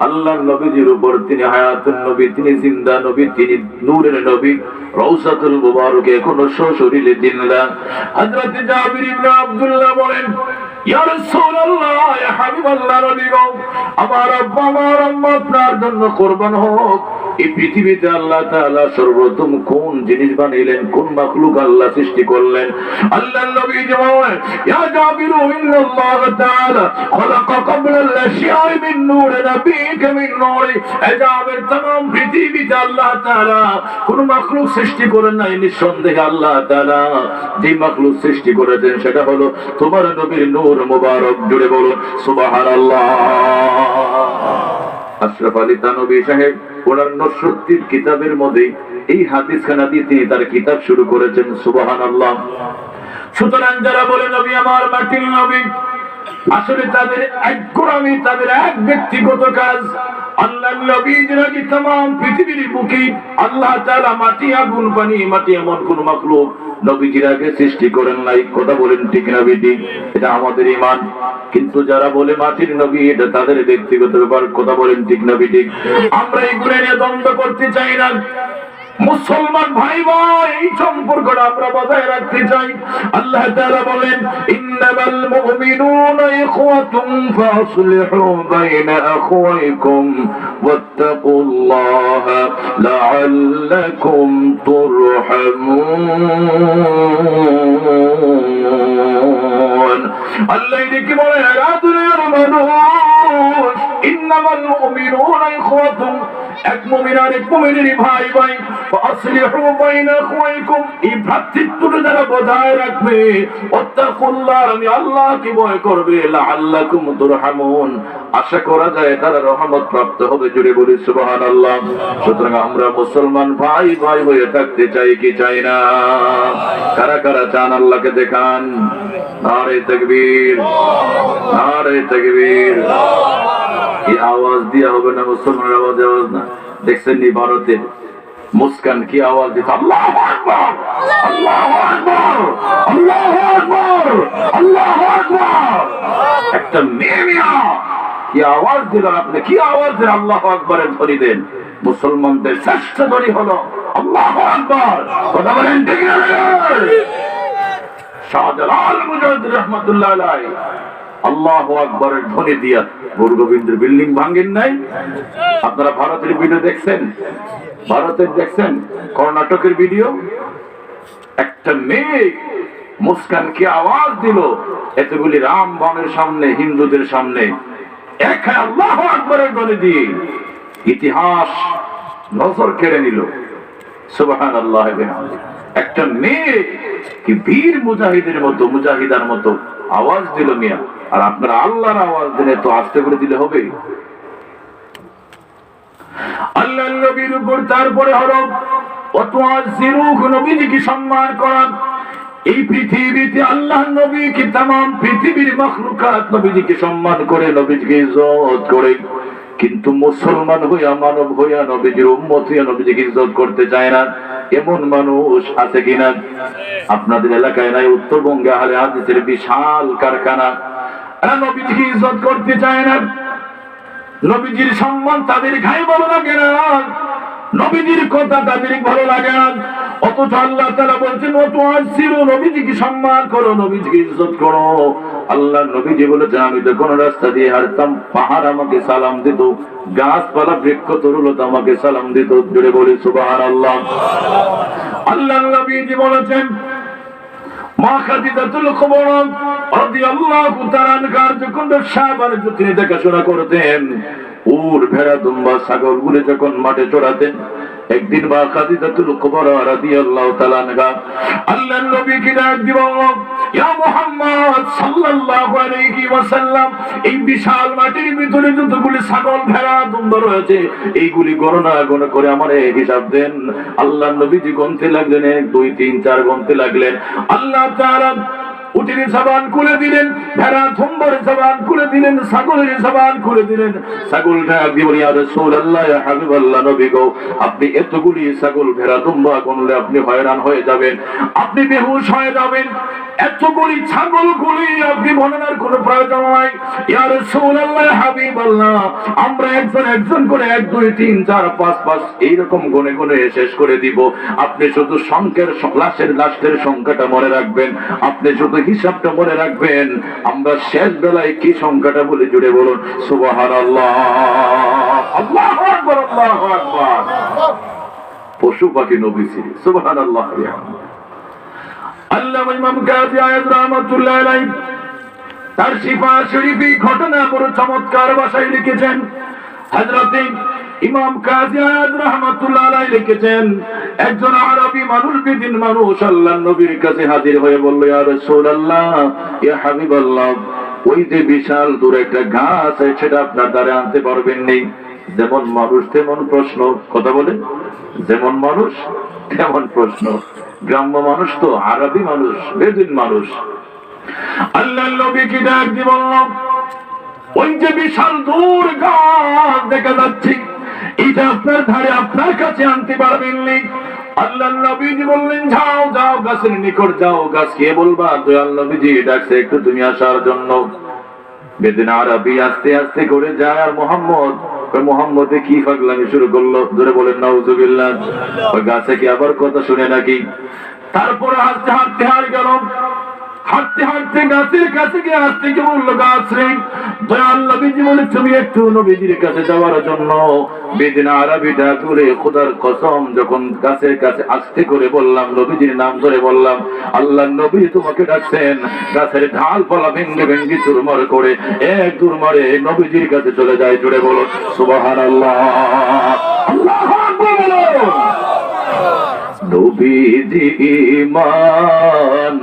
আল্লাহর নবীজির উপর তিনি হায়াতুন নবী, তিনি জিন্দা নবী, তিনি নূরের নবী, রওসাতুল মুবারকে এখনো সশরীরে জিন্দা। হযরত জাবির ইবনে আব্দুল্লাহ বলেন, ইয়া রাসূলুল্লাহ ইয়া হাবিবাল্লাহ নবী গো, আমার আব্বা আমার আম্মা আপনার জন্য কুরবান হোক। এই পৃথিবীতে আল্লাহ তাআলা সর্বপ্রথম কোন জিনিস বানাইলেন, কোন মাখলুক আল্লাহ সৃষ্টি করলেন? আল্লাহর নবী বলেন, ইয়া জাবির ইন্নাল্লাহ তাআলা খলাকা ক্বাবলাল আশিয়া'i মিন নূরি নবিয়্যিকা মিন নূরি। এই জাবির तमाम পৃথিবীতে আল্লাহ তাআলা কোন মাখলুক সৃষ্টি করেন নাই, নিঃসন্দেহে আল্লাহ তাআলা যে মাখলুক সৃষ্টি করেছেন সেটা হলো তোমার নবীর নূর মুবারক। জুড়ে বলুন সুবহানাল্লাহ। আশরাফ আলী থানভী সাহেব ওনার নসরুদ্দিন কিতাবের মধ্যে এই হাদিস খানা দিয়ে তিনি তার কিতাব শুরু করেছেন। সুবহানাল্লাহ। সুতরাং যারা বলে নবী আমার মাটির নবী, আসলে তাদের এক গোলামি, তাদের এক ব্যক্তিগত কাজ। আল্লাহর নবী যিনি तमाम পৃথিবীর বুকে আল্লাহ তাআলা মাটি, আগুন, পানি, মাটি এমন কোন মাখলুক নবীজির আগে সৃষ্টি করেন নাই। কথা বলেন ঠিক না বেঠিক? এটা আমাদের ঈমান। কিন্তু যারা বলে মাটির নবী, এটা তাদের ব্যক্তিগত ব্যাপার। কথা বলেন ঠিক না বেঠিক? আমরা এগুলো নিয়ে দ্বন্দ্ব করতে চাই না। মুসলমান ভাই ভাই এই সম্পর্কটা আমরা বজায় রাখতে চাই। আল্লাহ তাআলা বলেন, ইন্নামাল মুমিনুনা ইখওয়াতুন ফাসলিহু বাইনা আখওয়াইকুম ওয়াত্তাকুল্লাহা লাআল্লাকুম তুরহামুন। আল্লাহ কি বলে, রাদুলের মানুষ, ইন্নামাল মুমিনুনা ইখওয়াতুন, এক মুমিন আর এক মুমিনের ভাই ভাই, ফাসলিহু বাইনা আখওয়াইকুম, এই ভ্রাতৃত্বটা যারা বজায় রাখবে, ওয়াত্তাকুল্লাহ, আমি আল্লাহকে ভয় করবে, লাআল্লাকুম তুরহামুন, আশা করা যায় তারা রহমত প্রাপ্ত হবে। জুড়ে বলি সুবহানাল্লাহ। সুতরাং আমরা মুসলমান ভাই ভাই হয়ে থাকতে চাই কি চাই না? কারা কারা চান আল্লাহকে দেখান? নারে তাকবীর, নারে তাকবীর। এই আওয়াজ দিয়ে হবে না, মুসলমানের আওয়াজ না। দেখছেন নি ভারতে মুস্কান কি আওয়াজ দিত, আল্লাহু আকবার, আল্লাহু আকবার, আল্লাহু আকবার, আল্লাহু আকবার। একটা মেয়ে কি আওয়াজ দিল, আপনি কি আওয়াজ দিলেন? আল্লাহু আকবারের ধ্বনি দেন। মুসলমানদের শ্রেষ্ঠ ধ্বনি হলো আল্লাহু আকবার। কথা বলেন ঠিক না? শাহজালাল মুজাহিদ রহমাতুল্লাহ আলাইহি আল্লাহু আকবারের ধ্বনি দিয়া গুরু গোবিন্দের বিল্ডিং ভাঙেন নাই। আপনারা ভারতের ভিডিও দেখছেন, ভারতের দেখছেন, কর্ণাটকের ভিডিও। একটা মেয়ে মুস্কানকে আওয়াজ দিল এতগুলি রাম বনের সামনে, হিন্দুদের সামনে, এক আল্লাহু আকবারের ধ্বনি দিয়ে ইতিহাস নজর কেড়ে নিল। সুবহানাল্লাহ। একটা মেয়ে কি বীর মুজাহিদের মতো, মুজাহিদার মতো আওয়াজ দিল মিয়া। আর আপনারা আল্লাহর আওয়াজ দিলে তো আস্তে করে দিলে হবে? আল্লাহর নবীর উপর তারপরে হলো নবীজিকে সম্মান করা। এই পৃথিবীতে আল্লাহ নবী কি তাম পৃথিবীর মাখলুকাত নবীজিকে সম্মান করে, নবীজিকে ইজ্জত করে, কিন্তু মুসলমান হইয়া, মানব হইয়া, নবীজির উম্মত হইয়া নবীজিকে ইজ্জত করতে চায় না, এমন মানুষ আছে কিনা? আপনাদের এলাকায় নাই? উত্তরবঙ্গে আহলে হাদিসের বিশাল কারখানা, এরা নবীজিকে ইজ্জত করতে চায় না, নবীজির সম্মান তাদের গায়ে ভালো লাগে না, নবীজির কথা তাদের ভালো লাগে না। অথচ আল্লাহ তাআলা বলছেন ওয়াতুআসিরু, নবীজিকে সম্মান করো, নবীজিকে ইজ্জত করো। আল্লাহ নবীজি বলেছেন আমি তো কোন রাস্তা দিয়ে হাঁটতাম, পাহাড় আমাকে সালাম দিত, গাছপালা বৃক্ষ তরুলতা আমাকে সালাম দিত। জোরে বলি সুবহানাল্লাহ। আল্লাহ নবীজি বলেছেন মা খাদিজাতুল কুবরা রাদিয়াল্লাহু তাআলা আনহা যখন ব্যবসা বাণিজ্য তিনি দেখাশোনা করতেন, উট ভেড়া দুম্বা ছাগলগুলো যখন মাঠে চড়াতেন, একদিন মা খাদিজাতুল কুবরা রাদিয়াল্লাহু তাআলা আনহা আল্লাহর নবীকে ডাক দিল, ইয়া মুহাম্মদ সাল্লাল্লাহু আলাইহি ওয়াসাল্লাম, এই বিশাল মাটির ভিতরে যতগুলি ছাগল ভেড়া দুম্বা রয়েছে এইগুলি গণনা করে আমারে হিসাব দেন। আল্লাহর নবীজি গুনতে লাগলেন, 1 2 3 4 গুনতে লাগলেন। আল্লাহ তাআলা উটের জবান খুলে দিলেন, ভেড়া দুম্বার জবান খুলে দিলেন, ছাগলের জবান খুলে দিলেন। ছাগলটা একদিন ইয়া রাসূলুল্লাহ, ইয়া হাবিবাল্লাহ, নবী গো, আপনি এতগুলি ছাগল ভেড়া দুম্বা গুনলে আপনি হয়রান হয়ে যাবেন, আপনি বেহুশ হয়ে যাবেন, এতগুলি ছাগলগুলি আপনি গণনার কোনো প্রয়োজন নাই। ইয়া রাসূলুল্লাহ, ইয়া হাবিবাল্লাহ, আমরা একজন একজন করে 1 2 3 4 5 5 এইরকম গুনে গুনে শেষ করে দিব, আপনি শুধু সংখ্যার লাশের সংখ্যাটা মনে রাখবেন, আপনি শুধু হিসাবটা মনে রাখবেন। আমরা শেষ বেলায় কি সংখ্যাটা বলে জুড়ে বলুন সুবহানাল্লাহ, আল্লাহু আকবার, আল্লাহু আকবার। পশু পাখি নবী ছিলেন, সুবহানাল্লাহ। আল্লামা ইমাম গাজী আয়াত রাহমাতুল্লাহ আলাইহি তার শিফা শরীফে ঘটনা বড় চমৎকার ভাষায় লিখেছেন। হযরত ইমাম গাজী আয়াত রাহমাতুল্লাহ আলাইহি লিখেছেন, একজন আরবি মানুষ, বেদিন মানুষ আল্লাহর নবীর কাছে হাজির হয়ে বলল, ইয়া রাসূলুল্লাহ, ইয়া হাবিবাল্লাহ, ওই যে বিশাল দূর একটা গাছ আছে সেটা আপনার দ্বারা আনতে পারবেন নি? যেমন মানুষ তেমন প্রশ্ন, কথা বলে, যেমন মানুষ তেমন প্রশ্ন। গ্রাম্য মানুষ তো, আরবি মানুষ, বেদিন মানুষ। আল্লাহর নবী কি ডাক দিয়ে বলল, ওই যে বিশাল দূর গাছ দেখা যাচ্ছে এটা আপনার ধারে আপনার কাছে আনতে পারবেন নি? আল্লাহর নবীজি বললেন, যাও যাও গাছের নিকট যাও, গাছকে বলবা দয়াল নবীজি ডাকছে একটু তুমি আসার জন্য। বেদিন আরবি আস্তে আস্তে করে যায়, আর মোহাম্মদে কি পাগলামি শুরু করলো, ধরে বলেন নাউজুবিল্লাহ। ওই গাছে কি আবার কথা শুনে নাকি? তারপরে হাঁটতে হাঁটতে হারিয়ে গেল, হাঁটতে হাঁটতে গাছের কাছে গিয়ে আসতে কি বললো, গাছ রে দয়াল নবীজি বলে তুমি একটু নবীজির কাছে যাওয়ার জন্য। বেদিন আরবিটা করে খোদার কসম যখন গাছের কাছে আসতে করে বললাম, নবীজির নাম ধরে বললাম, আল্লাহর নবী তোমাকে ডাকছেন, গাছের ঢালপালা ভেঙ্গে ভেঙ্গে চুরমার করে এক দূর মারে নবীজির কাছে চলে যায়। জুড়ে বলো সুবহানাল্লাহ, আল্লাহু আকবার। নবীজি ঈমান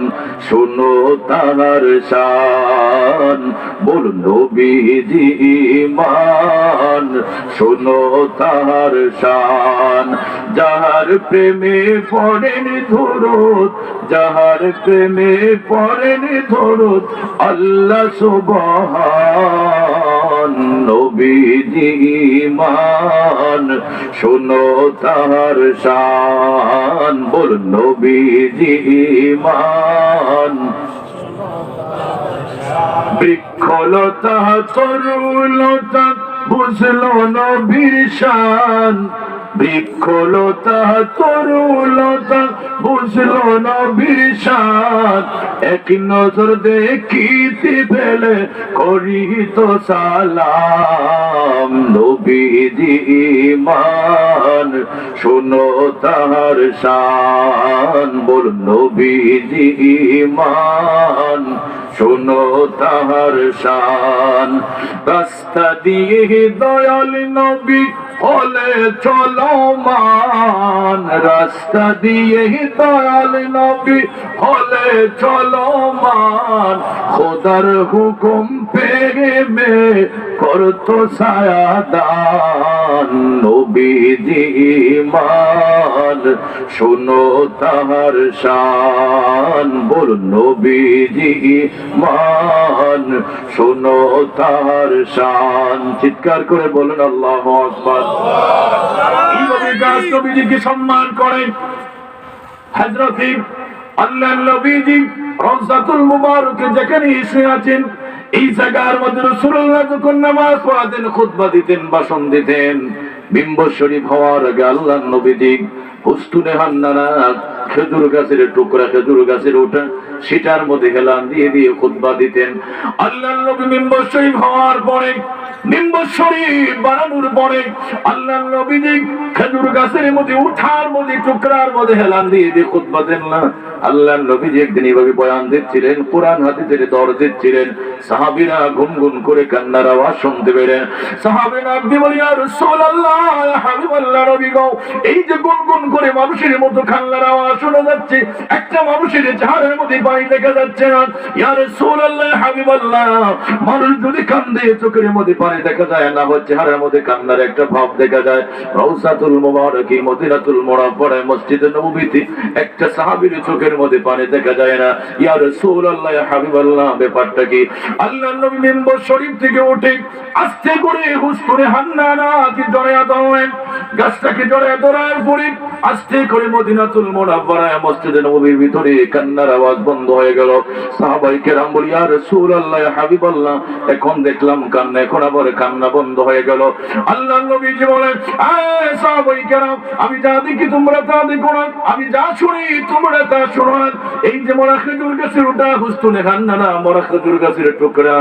শোনো তার শান, বল নবীজি ঈমান শোনো তার শান। যাহার প্রেমে পড়েন দরুদ, যাহার প্রেমে পড়েন দরুদ, আল্লাহ সুবহান। নবীজি ঈমান শোনো তার শান, বল নবীজি ঈমান। বৃক্ষলতা তরুলতা বুঝলো নবীর শান, বৃক্ষলতা তরুলতা বুঝলো নবীর শান। এক নজর দেখিতে পেলে করিত সালাম। নবীজি ঈমান শোনো তার শান, বল নবীজি ঈমান শোনো তার শান। রাস্তা দিয়ে দয়াল নবী হলে চলমান, রাস্তা দিয়ে দয়াল নবী হলে চলমান। খোদার হুকুম পেয়ে মে করতো ছায়া দান। নবীজি মান শোনো তাহার শান, বলুন নবীজি মান শোনো তাহার শান। চিৎকার করে বলুন আল্লাহু আকবার। এইভাবে গাছ নবীজিকে সম্মান করেন। হযরত আল্লাহর নবীজি রওজাতুল মুবারকে যেখানে এসে আছেন, এই জায়গার মধ্যে রাসূলুল্লাহ যখন নামাজ পড়াতেন, খুতবা দিতেন, ভাষণ দিতেন, মিম্বর শরীফ হওয়ার আগে আল্লাহর নবীজি উস্তুনে হান্নানা খেজুর গাছের টুকরা, খেজুর গাছের ওঠা, সেটার মধ্যে হেলান দিয়ে দিয়ে খুতবা দিতেন। আল্লাহর নবী মিম্বর শরীফ হওয়ার পরে, মিম্বর শরীফ বানানোর পরে আল্লাহর নবীজি খেজুর গাছের মধ্যে উঠার মধ্যে টুকরার মধ্যে হেলান দিয়ে দিয়ে খুতবা দেন না। আল্লাহর নবীজি একদিন এইভাবে বয়ান দিচ্ছিলেন, কোরআন হাদিসের দর দিচ্ছিলেন, সাহাবীরা গুনগুন করে কান্নার আওয়াজ শুনতে পেলেন। সাহাবীরা আপনি বলি ইয়া রাসূলুল্লাহ, ইয়া হাবিবাল্লাহ, নবী গো, এই যে গুনগুন করে মানুষের মতো কান্নার আওয়াজ শোনা যাচ্ছে, একটা মানুষের চেহারার মধ্যে পানি দেখা যাচ্ছে না। ইয়া রাসূলুল্লাহ, ইয়া হাবিবাল্লাহ, মানুষ যদি কান্দে চোখের মধ্যে পানি দেখা যায় না, হয় চেহারার মধ্যে কান্নার একটা ভাব দেখা যায়। রওজাতুল মুবারকি মদিনাতুল মুনাওয়ারায় মসজিদে নববীতে একটা সাহাবীর চোখের মধ্যে পানি দেখা যায় না। ইয়া রাসূলুল্লাহ, ইয়া হাবিবাল্লাহ, ব্যাপারটা কি? আল্লাহর নবী মিম্বর শরীফ থেকে উঠে আস্তে করে হুজুরে হান্নানাকে জড়ায়া ধরলেন। গাছটাকে জড়ায়া ধরার পরে আস্তে করে মদিনাতুল মুনাওয়ারায় মসজিদে নববীর ভিতরে কান্নার আওয়াজ বন্ধ হয়ে গেল। সাহাবায়ে কেরাম বলি ইয়া রাসূলুল্লাহ, ইয়া হাবিবাল্লাহ, এখন দেখলাম কান্না, এখন আবার কান্না বন্ধ হয়ে গেল। আল্লাহর নবীজি বলেন, সাহাবায়ে কেরাম, আমি যা দেখি তোমরা তা দেখো না, আমি যা শুনি তোমরা তা শোনো না। এই যে মরা খেজুর গাছের ওটা হুস্তুনে হান্নানা, মরা খেজুর গাছের টুকরা,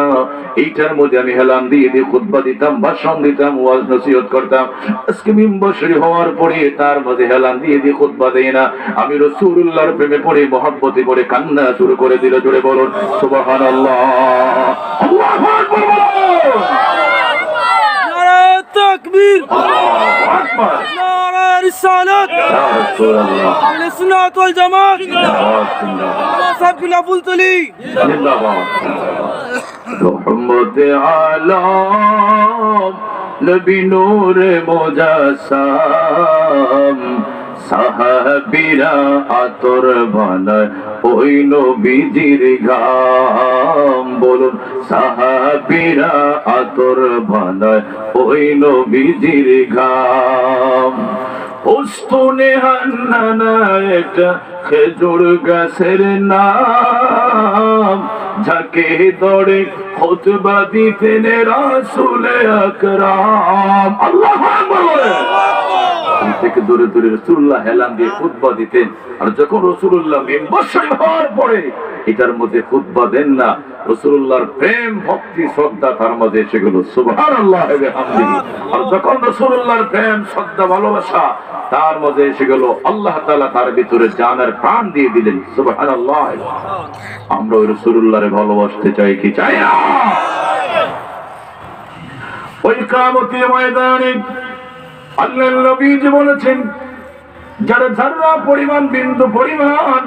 এইটার মধ্যে আমি হেলান দিয়ে দিয়ে খুতবা দিতাম, ভাষণ দিতাম, ওয়াজ নসিহত করতাম। আজকে মিম্বর শরীফ হওয়ার পরে তার মধ্যে হেলান দিয়ে দিয়ে খুতবা দেই না, আমি রাসূলুল্লাহর প্রেমে পড়ে মহব্বতে পড়ে কান্না শুরু করে দিল। জোরে বলুন সুবহানাল্লাহ, আল্লাহু আকবার। নারে তাকবীর, আল্লাহু আকবার, নারে রিসালাত, ইয়া রাসূলুল্লাহ, আহলে সুন্নাত ওয়াল জামাত, জিন্দাবাদ, জিন্দাবাদ, সাবকুল ফুলতলি, জিন্দাবাদ। রহমতে আলম নবী নূরে মুজাসসাম, সাহাবীরা আতর বানায় ওই নবীজির ঘাম, বলুন সাহাবীরা আতর বানায় ওই নবীজির ঘাম। উস্তুনে হান্নানা একটা খেজুর গাছের নাম, যাকে দড়ে খুতবা দিতেন রাসূল আকরাম। আল্লাহু আকবার। থেকে দূরে দূরে রাসূলুল্লাহ হেলান দিয়ে খুতবা দিতেন। আর যখন রাসূলুল্লাহ মিম্বর শরীফ হওয়ার পরে এটার মধ্যে খুতবা দেন না, রাসূলুল্লাহর প্রেম ভক্তি শ্রদ্ধা তার মধ্যে এসে গেল। সুবহানাল্লাহ ওয়া বিহামদিহি। আর যখন রাসূলুল্লাহর প্রেম শ্রদ্ধা ভালোবাসা তার মধ্যে এসে গেল, আল্লাহ তাআলা তার ভিতরে জানের প্রাণ দিয়ে দিলেন। সুবহানাল্লাহ। আমরা ওই রাসূলুল্লাহরে ভালোবাসতে চাই কি চাই না? ওই কিয়ামতের ময়দানে আল্লাহর নবীজি বলেছেন, যারা যারা পরিমাণ বিন্দু পরিমাণ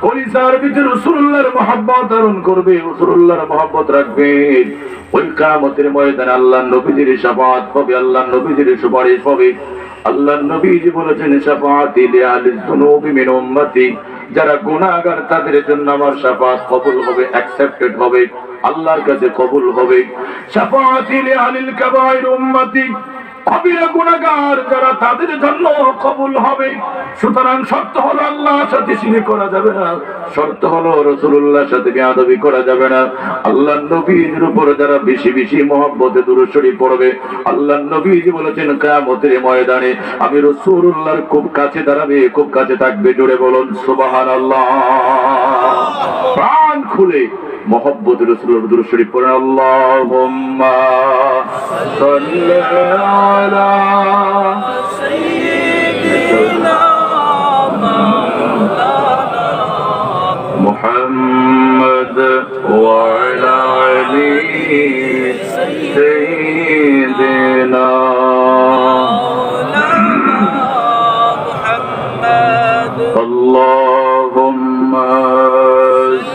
কলিজার ভিতরে রাসূলুল্লাহর মহব্বত ধারণ করবে, রাসূলুল্লাহর মহব্বত রাখবে, ওই কিয়ামতের ময়দানে আল্লাহর নবীজির শাফাআত পাবে, আল্লাহর নবীজির সুপারিশ পাবে। আল্লাহর নবীজি বলেছেন, শাফাআতি লিআহলিজ যুনুবি মিন উম্মতি, যারা গুনাহগার তাদের জন্য আমার শাফাআত কবুল হবে, অ্যাকসেপ্টেড হবে, আল্লাহর কাছে কবুল হবে। শাফাআতি লিআহলিল কাবাইর উম্মতি, কবিরা গুনাহগার যারা তাদের জন্য কবুল হবে। সুতরাং শর্ত হলো আল্লাহর সাথে শিরক করা যাবে না, শর্ত হলো রাসূলুল্লাহর সাথে বেয়াদবি করা যাবে না। আল্লাহর নবীর উপর যারা বেশি বেশি মহব্বতে দুরূদ শরীফ পড়বে, আল্লাহর নবীজি বলেছেন কিয়ামতের ময়দানে আমি রাসূলুল্লাহর খুব কাছে দাঁড়াবে, খুব কাছে থাকবে। জোরে বলুন সুবহানাল্লাহ। প্রাণ খুলে মহব্বতে রাসূলুল্লাহর দুরূদ শরীফ পড়েন। আল্লাহুম্মা সাল্লি আলা সাইয়্যিদিনা মুহাম্মদ ওয়া আলা আলি সাইয়্যিদিনা মুহাম্মদ। আল্লাহুম্মা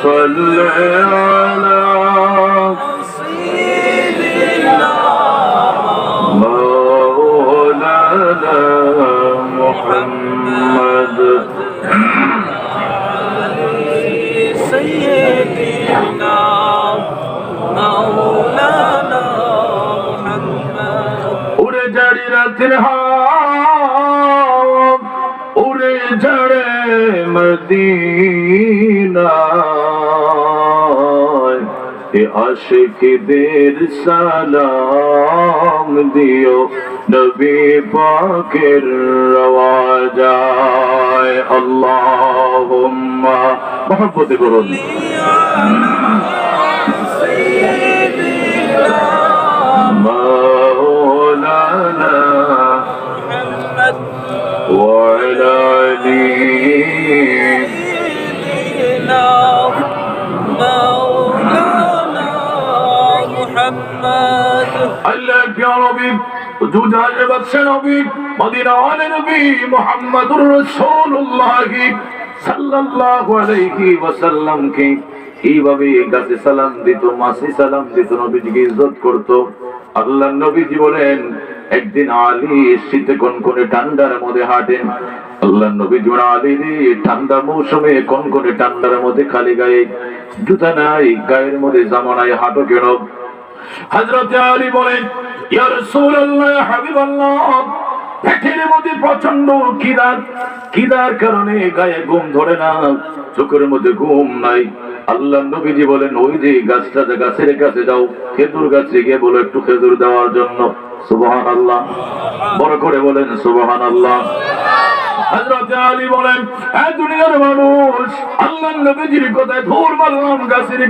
সাল্লি আলা সাইয়্যিদিনা জান্নাতের হাওয়া উড়ে ঝরে মদিনা এ আশিকদের সালাম দিও নবী পাকের রওজায় আল্লাহুম্মা মুহাব্বতে করুন মাওলানা মুহাম্মদ ওয়া আলা আলিনা আল্লাহ ইয়া রাব্বি দুজাল বাদশা নবী মদিনা ওয়ালা নবী মুহাম্মদুর রাসূলুল্লাহ সাল্লাল্লাহু আলাইহি ওয়াসাল্লাম কে এইভাবে গাছে সালাম দিত মাসি সালাম দিত নবীজিকে ইজ্জত করত আল্লাহর নবীজি বলেন একদিন আলী শীতে কনকনে ঠান্ডার মধ্যে হাঁটেন আল্লাহর নবীজি বলেন আলী রে ঠান্ডা মৌসুমে কনকনে ঠান্ডার মধ্যে খালি গায়ে জুতা নাই গায়ের মধ্যে জামা নাই হাঁটো কেন হযরত আলী বলেন ইয়া রাসূলুল্লাহ ইয়া হাবিবাল্লাহ পেটের মধ্যে প্রচন্ড খিদার কারণে গায়ে ঘুম ধরে না চোখের মধ্যে ঘুম নাই আল্লাহ নবীজি বলেন ওই যে গাছের কাছে যাও খেজুর গাছে গিয়ে বলো একটু খেজুর দেওয়ার জন্য সুবহানাল্লাহ বড় করে বলেন সুবহানাল্লাহ হযরত আলী বলেন এই দুনিয়ার মানুষ আল্লাহর নবীজির কথায় ধুর মারলাম গাছের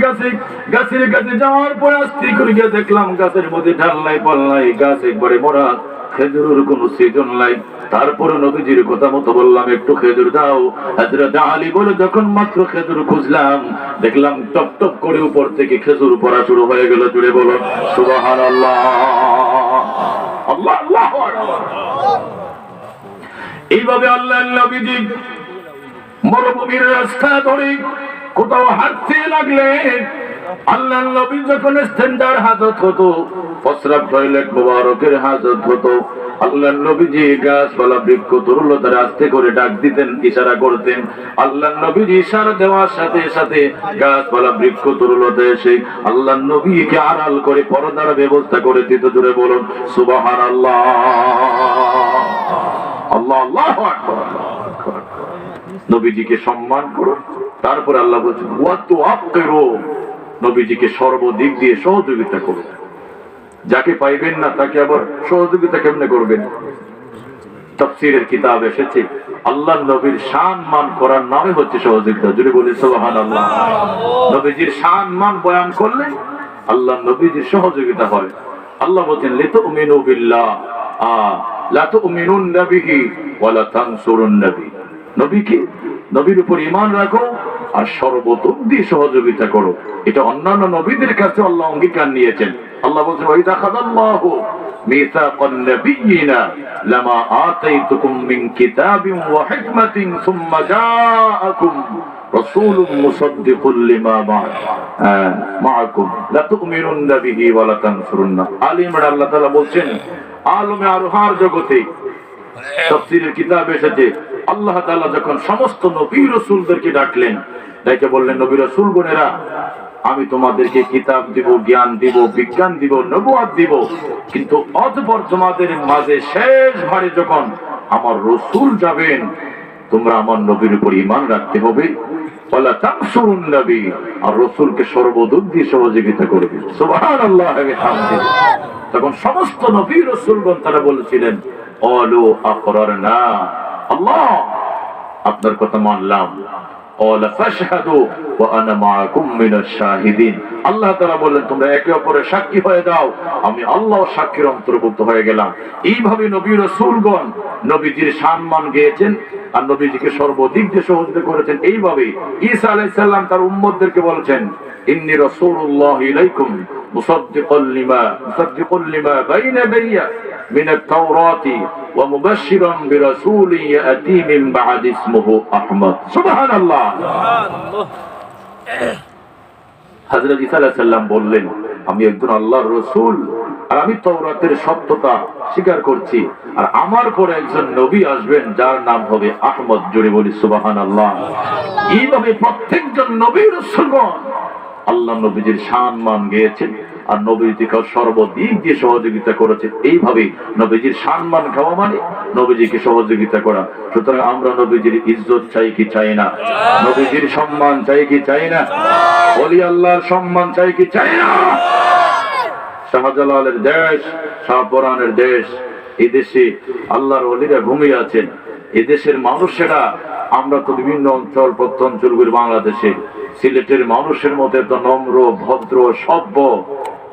কাছে যাওয়ার পর আস্তে করে গিয়ে দেখলাম গাছের মধ্যে ঢাললাই পাল্লাই গাছ একবারে মরা খেজুরের কোনো সিজন নাই তারপরে নবীজির কথা মতো বললাম একটু খেজুর দাও হযরত আলী বলে যখন মাত্র খেজুর খুঁজলাম দেখলাম টপ টপ করে উপর থেকে খেজুর পড়া শুরু হয়ে গেল জুড়ে বলো সুবহানাল্লাহ আল্লাহু আকবার এইভাবে আল্লাহর নবীজি মরুভূমির রাস্তা ধরে কোথাও হাঁটতে লাগলেন আল্লাহর নবী যখন স্ট্যান্ডার্ড হাজত হতো প্রস্রাব টয়লেট মুবারকের হাজত হতো আল্লাহর নবীজি গাছপালা বৃক্ষ তরুলতার আস্তে করে ডাক দিতেন ইশারা করতেন আল্লাহর নবীজি ইশারা দেওয়ার সাথে সাথে গাছপালা বৃক্ষ তরুলতা এসে আল্লাহর নবীকে আড়াল করে পর্দার ব্যবস্থা করে দিত জুড়ে বলুন সুবহানাল্লাহ আল্লাহ আল্লাহু আকবার নবীজিকে সম্মান করো তারপর আল্লাহ বলছেন ওয়া তুআক্কিরু নবীজিকে সর্বদিক দিয়ে সহযোগিতা করো যাকে পাইবেন না তাকে আবার সহযোগিতা কেমনে করবেন তাফসীরের কিতাব এসেছে আল্লাহর নবীর শান মান করার নামে হচ্ছে সহযোগিতা জুড়ে বলি সুবহানাল্লাহ নবীজির শান মান বয়ান করলে আল্লাহর নবীজির সহযোগিতা হয় আল্লাহ বলেন লিতুমিনু বিল্লাহ লা তুমিনুন বিহি ওয়া লা তানসুরুন নবী নবীকে নবীর উপর ঈমান রাখো আর সর্বতোক দিয়ে সহযোগিতা করো এটা অন্যান্য নবীদের কাছে আল্লাহ অঙ্গীকার নিয়েছেন আল্লাহ বলেন ওয়াইদা খাদাল্লাহু মিসাকান নাবিয়িনা লামা আতাইতুকুম মিন কিতাবিন ওয়া হিকমাতিন সুম্মা জাআকুম রাসূলুম মুসাদ্দিকুল লিমা মাআকুম লা তুমিনুন বিহি ওয়া লা তানসুরুন আলী ইমরান আল্লাহ তাআলা বলেন আলমে আরহার জগতে তাফসীরের কিতাবে এসেছে আল্লাহ তাআলা যখন সমস্ত নবী রাসূলদেরকে ডাকলেন ডেকে বললেন নবী রাসূলগণেরা আমি তোমাদেরকে কিতাব দিব জ্ঞান দিব বিজ্ঞান দিব নবুয়ত দিব কিন্তু অতঃপর তোমাদের মাঝে শেষ ভারে যখন আমার রাসূল যাবেন তোমরা আমার নবীর উপর ঈমান রাখতে হবে ওয়ালা তানসুরুন নবী আর রাসূলকে সর্বদিক দিয়ে সহযোগিতা করবে সুবহানাল্লাহ ওয়া বিহামদিহি তখন সমস্ত নবী রাসূলগণ তারা বলেছিলেন ক্বালু আকরারনা আল্লাহ আপনার কথা মানলাম ক্বালা ফাশহাদু ওয়া আনা মাআকুম মিনাশ শাহিদিন আল্লাহ তাআলা বলেন তোমরা একে অপরের সাক্ষী হয়ে দাও আমি আল্লাহ সাক্ষীর অন্তর্ভুক্ত হয়ে গেলাম এইভাবে নবী রাসূলগণ নবীজির সম্মান গেয়েছেন আর নবীজিকে সর্বদিক দিয়ে সহযোগিতা করেছেন এইভাবে ঈসা আলাইহিস সালাম তার উম্মতদেরকে বলেছেন ইন্নী রাসূলুল্লাহ ইলাইকুম মুসাদ্দিকাল লিমা বাইনা ইয়াদাইয়া من التوراة ومبشرا برسول يأتي من بعد اسمه أحمد سبحان الله হযরত ঈসা আলাইহিস সালাম বললেন আমি একজন আল্লাহর রাসূল আর আমি তাওরাতের সত্যতা স্বীকার করছি আর আমার পরে একজন নবী আসবেন যার নাম হবে আহমদ জুড়ে বলি সুবহানাল্লাহ এইভাবে প্রত্যেকজন নবী রাসূলগণ আল্লাহ নবীজির সম্মান গেয়েছেন আর নবীজিকে সর্বদিক দিয়ে সহযোগিতা করেছেন। এইভাবে নবীজির সম্মান খাওয়া মানে নবীজিকে সহযোগিতা করা। সুতরাং আমরা নবীজির ইজ্জত চাই কি চাই না? নবীজির সম্মান চাই কি চাই না? ওলি আল্লাহর সম্মান চাই কি চাই না? শাহজালালের দেশ, শাহপরানের দেশ, এই দেশে আল্লাহর ওলিরা ঘুমিয়ে আছেন। এদেশের মানুষেরা, আমরা তো বিভিন্ন অঞ্চল প্রত্যঞ্চল করি বাংলাদেশে, সিলেটের মানুষের মতো এত নম্র ভদ্র সভ্য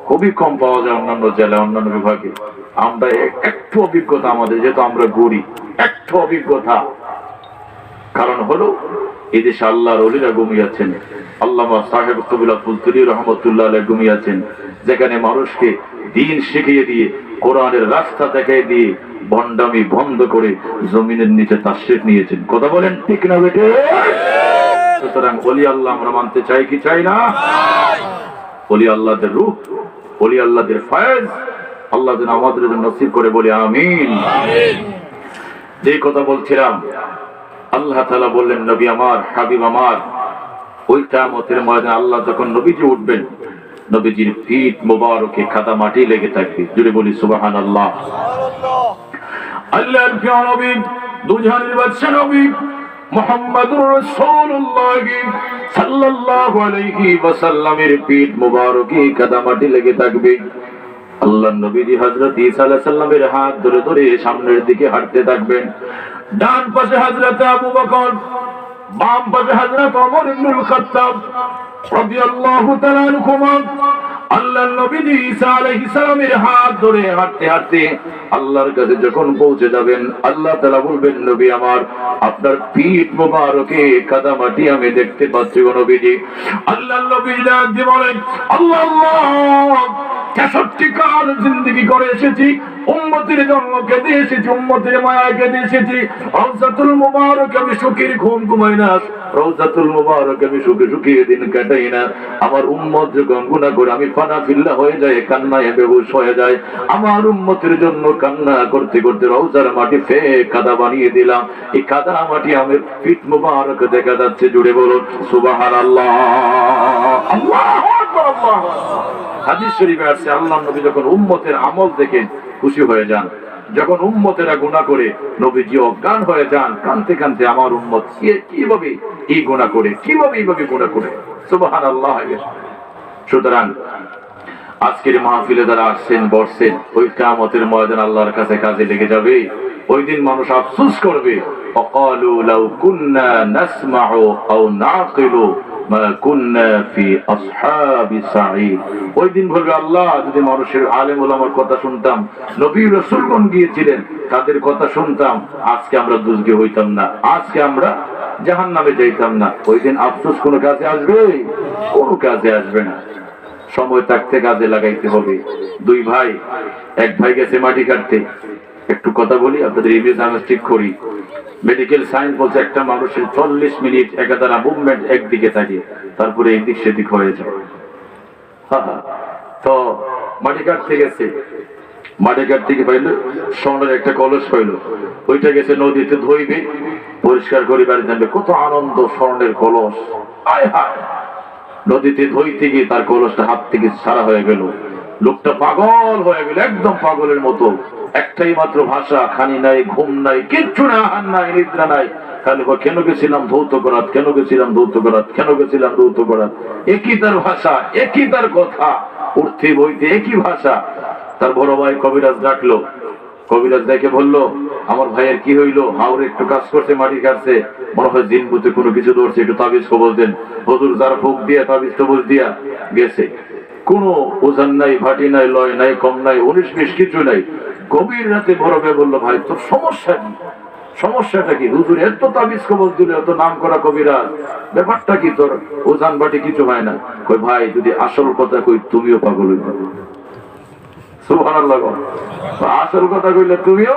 খুবই কম পাওয়া যায় অন্যান্য জেলায়, অন্যান্য বিভাগে। আমরা একটু অভিজ্ঞতা আমাদের, যেহেতু আমরা গড়ি, একটু অভিজ্ঞতা। কারণ হলো এদেশে আল্লাহর ওলিরা ঘুমিয়েছেন। আল্লামা সাহেব কবিলা ফুলতুরি রহমতুল্লাহ আলাইহি ঘুমিয়েছেন, যেখানে মানুষকে দ্বীন শিখিয়ে দিয়ে, কোরআনের রাস্তা দেখাই দিয়ে ভণ্ডামি বন্ধ করে জমিনের নিচে তাশরিফ নিয়েছেন। কথা বলেন ঠিক না বেটে? সুতরাং ওলি আল্লাহ আমরা মানতে চাই কি চাই না? ওলি আল্লাহদের রূহ, ওলি আল্লাহদের ফয়েজ আল্লাহ যেন আমাদের নসিব করে, বলি আমিন। যে কথা বলছিলাম, আল্লাহ তাআলা বললেন নবী আমার, হাবিব আমার, ওই কিয়ামতের ময়দানে আল্লাহ যখন নবীজি উঠবেন, নবীজির পিঠ মোবারকে কাদা মাটি লেগে থাকবে। জুড়ে বলি সুবহানাল্লাহ। আল্লাহর প্রিয় নবী, দুজাহানের বাদশা নবী মুহাম্মদুর রাসূলুল্লাহ সাল্লাল্লাহু আলাইহি ওয়াসাল্লামের পিঠ মোবারকে কাদা মাটি লেগে থাকবে। আল্লাহর নবীজি হযরত ঈসা আলাইহিস সালামের হাত ধরে ধরে সামনের দিকে হাঁটতে থাকবেন। ডান পাশে হযরত আবু বকর, বাম পাশে হযরত ওমর ইবনুল খাত্তাব রাদিয়াল্লাহু তাআলা আনহুমা। আল্লাহর নবীজি ঈসা আলাইহিস সালামের হাত ধরে হাঁটতে হাঁটতে আল্লাহর কাছে যখন পৌঁছে যাবেন, আল্লাহ তাআলা বলবেন নবী আমার, আপনার পিঠ মোবারকে কাদা মাটি আমি দেখতে পাচ্ছি গো নবীজি। আল্লাহর নবী ডাক দিয়ে বলেন, আল্লাহ আল্লাহ, ৬৩ কাল জিন্দেগি করে এসেছি, উম্মতের জন্য কেঁদে এসেছি, উম্মতের মায়া কেঁদে এসেছি। রওজাতুল মুবারক আমি সুখের ঘুম ঘুমাই না, রওজাতুল মুবারক আমি সুখে সুখে দিন কাটাই না। আমার উম্মত যখন গুনাহ করে আমি ফানা ফিল্লা হয়ে যায়, কান্নায় বেহুশ হয়ে যায়, আমার উম্মতের জন্য কান্না করতে করতে রওজার মাটি কাদা বানিয়ে দিলাম। এই কাদা মাটি আমার পিঠ মুবারক দেখা যাচ্ছে। জুড়ে বলুন সুবহানাল্লাহ। আল্লাহু আকবার। আল্লাহু হাদিস শরীফে আছে, আল্লাহর নবী যখন উম্মতের আমল দেখে খুশি হয়ে যান, যখন উম্মতেরা গুনাহ করে নবীজি অজ্ঞান হয়ে যান, কাঁদতে কাঁদতে আমার উম্মত কিভাবে এই গুনাহ করে, কিভাবে এইভাবে গুনাহ করে, সুবহানাল্লাহ। সুতরাং আজকের মাহফিলে যারা আসছেন বসছেন, ওই কিয়ামতের ময়দান আল্লাহর কাছে কাজে লেগে যাবে। ওই দিন মানুষ আফসোস করবে, অকালু লাউ কুন্না নাসমাউ আও নাকিলু মা কুন্না ফি আসহাবি সাঈদ। ওই দিন বলবে, আল্লাহ যদি মানুষের আলেম ওলামার কথা শুনতাম, নবী রাসূলগণ গিয়েছিলেন তাদের কথা শুনতাম, আজকে আমরা দুজকে হইতাম না, আজকে আমরা জাহান্নামে যাইতাম না। ওই দিন আফসোস কোনো কাজে আসবে? কোনো কাজে আসবে না। সময় থাকতে কাজে লাগাইতে হবে। দুই ভাই, এক ভাই গেছে মাটি কাটতে। একটু কথা বলি, আপনাদের ইমেজ আমি ঠিক করি। মেডিকেল সায়েন্স বলছে একটা মানুষের 40 মিনিট একাধারা মুভমেন্ট একদিকে থাকে, তারপরে এদিক সেদিক হয়ে যায়। তো মাটি কাটতে গেছে, মাটি কাটতে গিয়ে পাইলো স্বর্ণের একটা কলস পাইলো, ওইটা গেছে নদীতে ধুইবে, পরিষ্কার করে বাড়ি জানবে। কত আনন্দ, স্বর্ণের কলস। আয় হায়, নদীতে ধুইতে গিয়ে তার কলসটা হাত থেকে সারা হয়ে গেল। লোকটা পাগল হয়ে গেল, একদম পাগলের মতো। একটাই মাত্র ভাষা, খানি নাই, ঘুম নাই, কিচ্ছু না, আহার নাই, নিদ্রা নাই। খালি কেন গেছিলাম ধৌত করাত, কেন গেছিলাম ধৌত করাত, কেন গেছিলাম ধৌত করাত। একই তার ভাষা, একই তার কথা, উঠতে বইতে একই ভাষা। তার বড় ভাই কবিরাজ ডাকলো, কবিরাজ দেখে বললো, আমার ভাইয়ের কি হইলো? হাওড়ে একটু কাজ করছে, মাটি কাটছে, মনে হয় জিন ভূতে কোনো কিছু ধরছে, একটু তাবিজ কবজ দেন। হুজুর যারা ফুক দিয়া তাবিজ কবজ দিয়া গেছে, কোনো ওজন নাই, ভাটি নাই, লয় নাই, কম নাই, 19-20 কিছু নাই। গভীর রাতে বড় ভাই বললো, ভাই তোর সমস্যা কি? সমস্যাটা কি? হুজুর এত তাবিজ কবজ দিলে, এত নাম করা কবিরাজ, ব্যাপারটা কি? তোর ওজন ভাটি কিছু হয় না। কই ভাই, যদি আসল কথা কই তুমিও পাগল হইবে। সুবহানাল্লাহ। আসল কথা কইলে তুমিও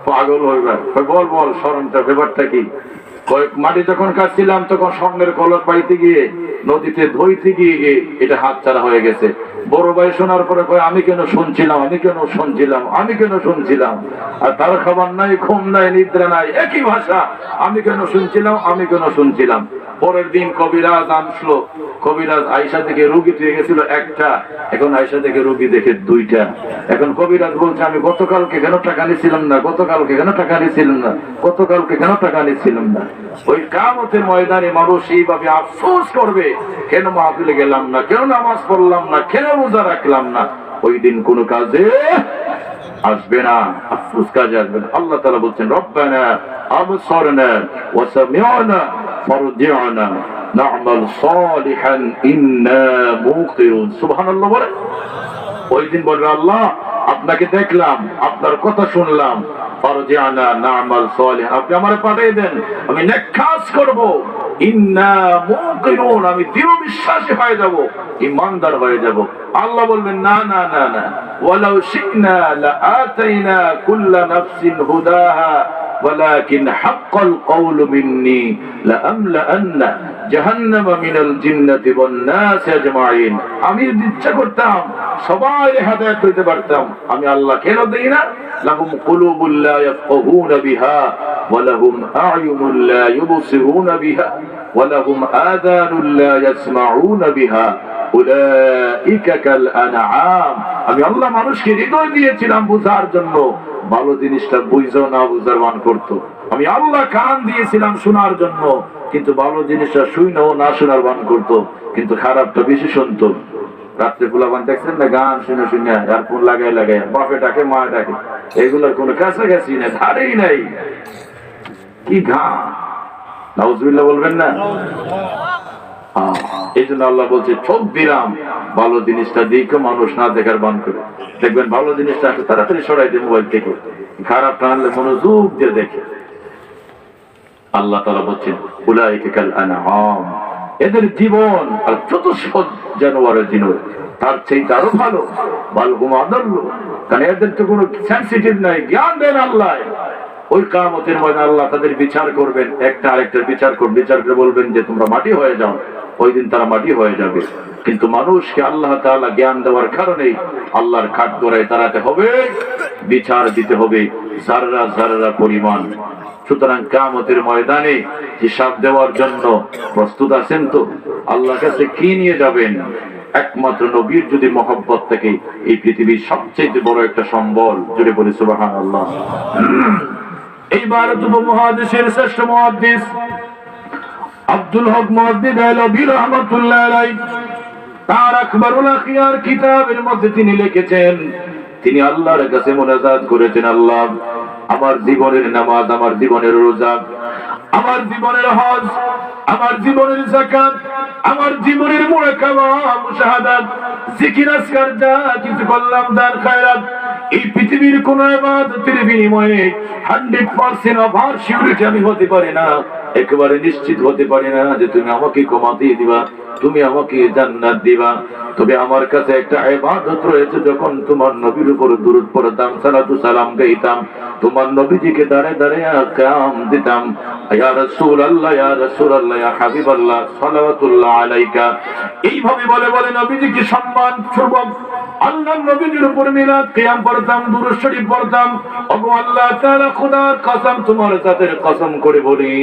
পাগল হইবে। বল বল শরণটা, ব্যাপারটা কি? কয়েক মাটি যখন কাটছিলাম তখন স্বর্ণের কলস পাইতে গিয়ে নদীতে ধুইতে গিয়ে এটা হাত ছাড়া হয়ে গেছে। বড় ভাই শোনার পরে কয়, আমি কেন শুনছিলাম, আমি কেন শুনছিলাম, আমি কেন শুনছিলাম। আর তার খাবার নাই, ঘুম নাই, নিদ্রা নাই, একই ভাষা, আমি কেন শুনছিলাম, আমি কেন শুনছিলাম। পরের দিন কবিরাজ আসলো, কবিরাজ আয়েশা থেকে রোগী পেয়ে গেছিল একটা, এখন আয়েশা থেকে রোগী দেখে দুইটা। এখন কবিরাজ বলছে আমি গতকালকে কেন টাকা নিছিলাম না, গতকালকে কেন টাকা নিছিলাম না, গতকালকে কেন টাকা নিছিলাম না। ওই কিয়ামতের ময়দানে মানুষ এইভাবে আফসোস করবে, কেন মাহফিলে গেলাম না, কেন নামাজ পড়লাম না, কেন রোজা রাখলাম না। ওই দিন কোনো কাজে আসবে না, আফসোস কাজে আসবে না। আল্লাহ তাআলা বলছেন রব্বানা আবসারনা ওয়া সামি'না ফারজি'না না'মাল সালিহান ইন্না মুকিরুন। সুবহানাল্লাহ বলে। ওই দিন বলবে আল্লাহ আপনাকে দেখলাম, আপনার কথা শুনলাম, ফারজি'না না'মাল সালিহান, আপনি আমারে পাঠিয়ে দেন, আমি নেক কাজ করব। ইন্না মুকিরুন, আমি দৃঢ় বিশ্বাসী হয়ে যাব, ঈমানদার হয়ে যাব। আল্লাহ বলবেন না না না না, ওয়ালাউ শি'না লাআতাইনা কুল্লা নাফসিন হুদাহা ওয়ালাকিন হাক্কাল কওলু মিন্নি লাআমলাআন্না জাহান্নামা মিনাল জিন্নাতি ওয়ান নাস আজমাইন। আমি যদি ইচ্ছা করতাম সবাই হেদায়েত পেতে পারতাম, আমি আল্লাহ কেন দেই না? লাহুম কুলুবুল লা ইয়াফকাহুনা বিহা ওয়া লাহুম আ'য়ুনুল লা ইউবসিরুনা বিহা ওয়া লাহুম আযানুল লা ইয়াসমাউনা বিহা উলাইকা কাল আনআম। আমি আল্লাহ মানুষকে হৃদয় দিয়েছিলাম বুঝার জন্য, ভালো জিনিসটা বুঝাও না বুঝার মান করতো। আমি আল্লাহ কান দিয়েছিলাম শোনার জন্য, কিন্তু ভালো জিনিসটা শুনেও না শোনার মান করতো, কিন্তু খারাপটা বেশি শুনতো। রাত্রে পোলাপান দেখছেন না, গান শুনে শুনে আর ফোন লাগাই লাগাই বাপে ডাকে মা ডাকে, এগুলোর কোনো কাছাকাছি নেই, ধারেই নাই। কি গান, নাউজুবিল্লাহ বলবেন না? এই জন্য আল্লাহ বলছে চোখ দিলাম, ভালো জিনিসটা দেখে মানুষ না দেখার বান করে। দেখবেন ভালো জিনিসটা আসলে তাড়াতাড়ি সরাই দিয়ে মোবাইল থেকে, খারাপটা আনলে মনোযোগ দিয়ে দেখে। আল্লাহ তাআলা বলছেন উলাইকা কাল আনআম, এদের জীবন আর চতুষ্পদ জানোয়ারের জীবন তার চেয়ে আরো ভালো। বাল হুম আদাল্লু, কারণ এদের তো কোনো সেনসিটিভ নাই, জ্ঞান দেন আল্লাহ। ওই কিয়ামতের ময়দানে আল্লাহ তাদের বিচার করবেন, একটা আরেকটার বিচার করবেন, বিচার করে বলবেন যে তোমরা মাটি হয়ে যাও। ওই দিন তারা মাটি হয়ে যাবে। কিন্তু মানুষকে আল্লাহ তাআলা জ্ঞান দেওয়ার কারণে আল্লাহর কাঠগড়ায় দাঁড়াতে হবে, বিচার দিতে হবে যাররা যাররা পরিমাণ। সুতরাং কিয়ামতের ময়দানে হিসাব দেওয়ার জন্য প্রস্তুত আছেন তো? আল্লাহর কাছে কি নিয়ে যাবেন? একমাত্র নবীর যদি মহব্বত থাকে, এই পৃথিবীর সবচেয়ে বড় একটা সম্বল। জুড়ে বলি সুবহানাল্লাহ। এই ভারত উপমহাদেশের শ্রেষ্ঠ মুহাদ্দিস আব্দুল হক মুহাদ্দিস আলাবী রাহমাতুল্লাহ আলাইহি তার আকবরুল আখিয়ার কিতাবের মধ্যে তিনি লিখেছেন, তিনি আল্লাহর কাছে মুনাজাত করেছেন, আল্লাহ আমার জীবনের নামাজ, আমার জীবনের রোজা, আমার জীবনের হজ, আমার জীবনের যাকাত, আমার জীবনের মুরাকাবা মুশাহাদাত জিকির আজকার যা কিছু করলাম দান খায়রাত, এই পৃথিবীর কোন ইবাদতের বিনিময়ে 100% অভার সিউরিটি আমি হতে পারি না, একেবারে নিশ্চিত হতে পারি না যে তুমি আমাকে ক্ষমা দিয়ে দিবা, তুমি আমাকে জান্নাত দিবা। তবে আমার কাছে একটা ইবাদত রয়েছে, যখন তোমার নবীর উপর দুরূদ পড়তাম, সালাতু সালাম গাইতাম, তোমার নবীজিকে দাঁড়ে দাঁড়ে কাম দিতাম, ইয়া রাসূলুল্লাহ ইয়া রাসূলুল্লাহ ইয়া হাবিবাল্লাহ সালাওয়াতুল্লাহ আলাইকা। এইভাবে বলে বলে নবীজিকে সম্মান পূর্বক আল্লাহর নবীর উপর মিলাদ কিয়াম পড়তাম, দুরূদ শরীফ পড়তাম। ওগো আল্লাহ তাআলা, খোদার কসম, তোমার জাতের কসম করে বলি,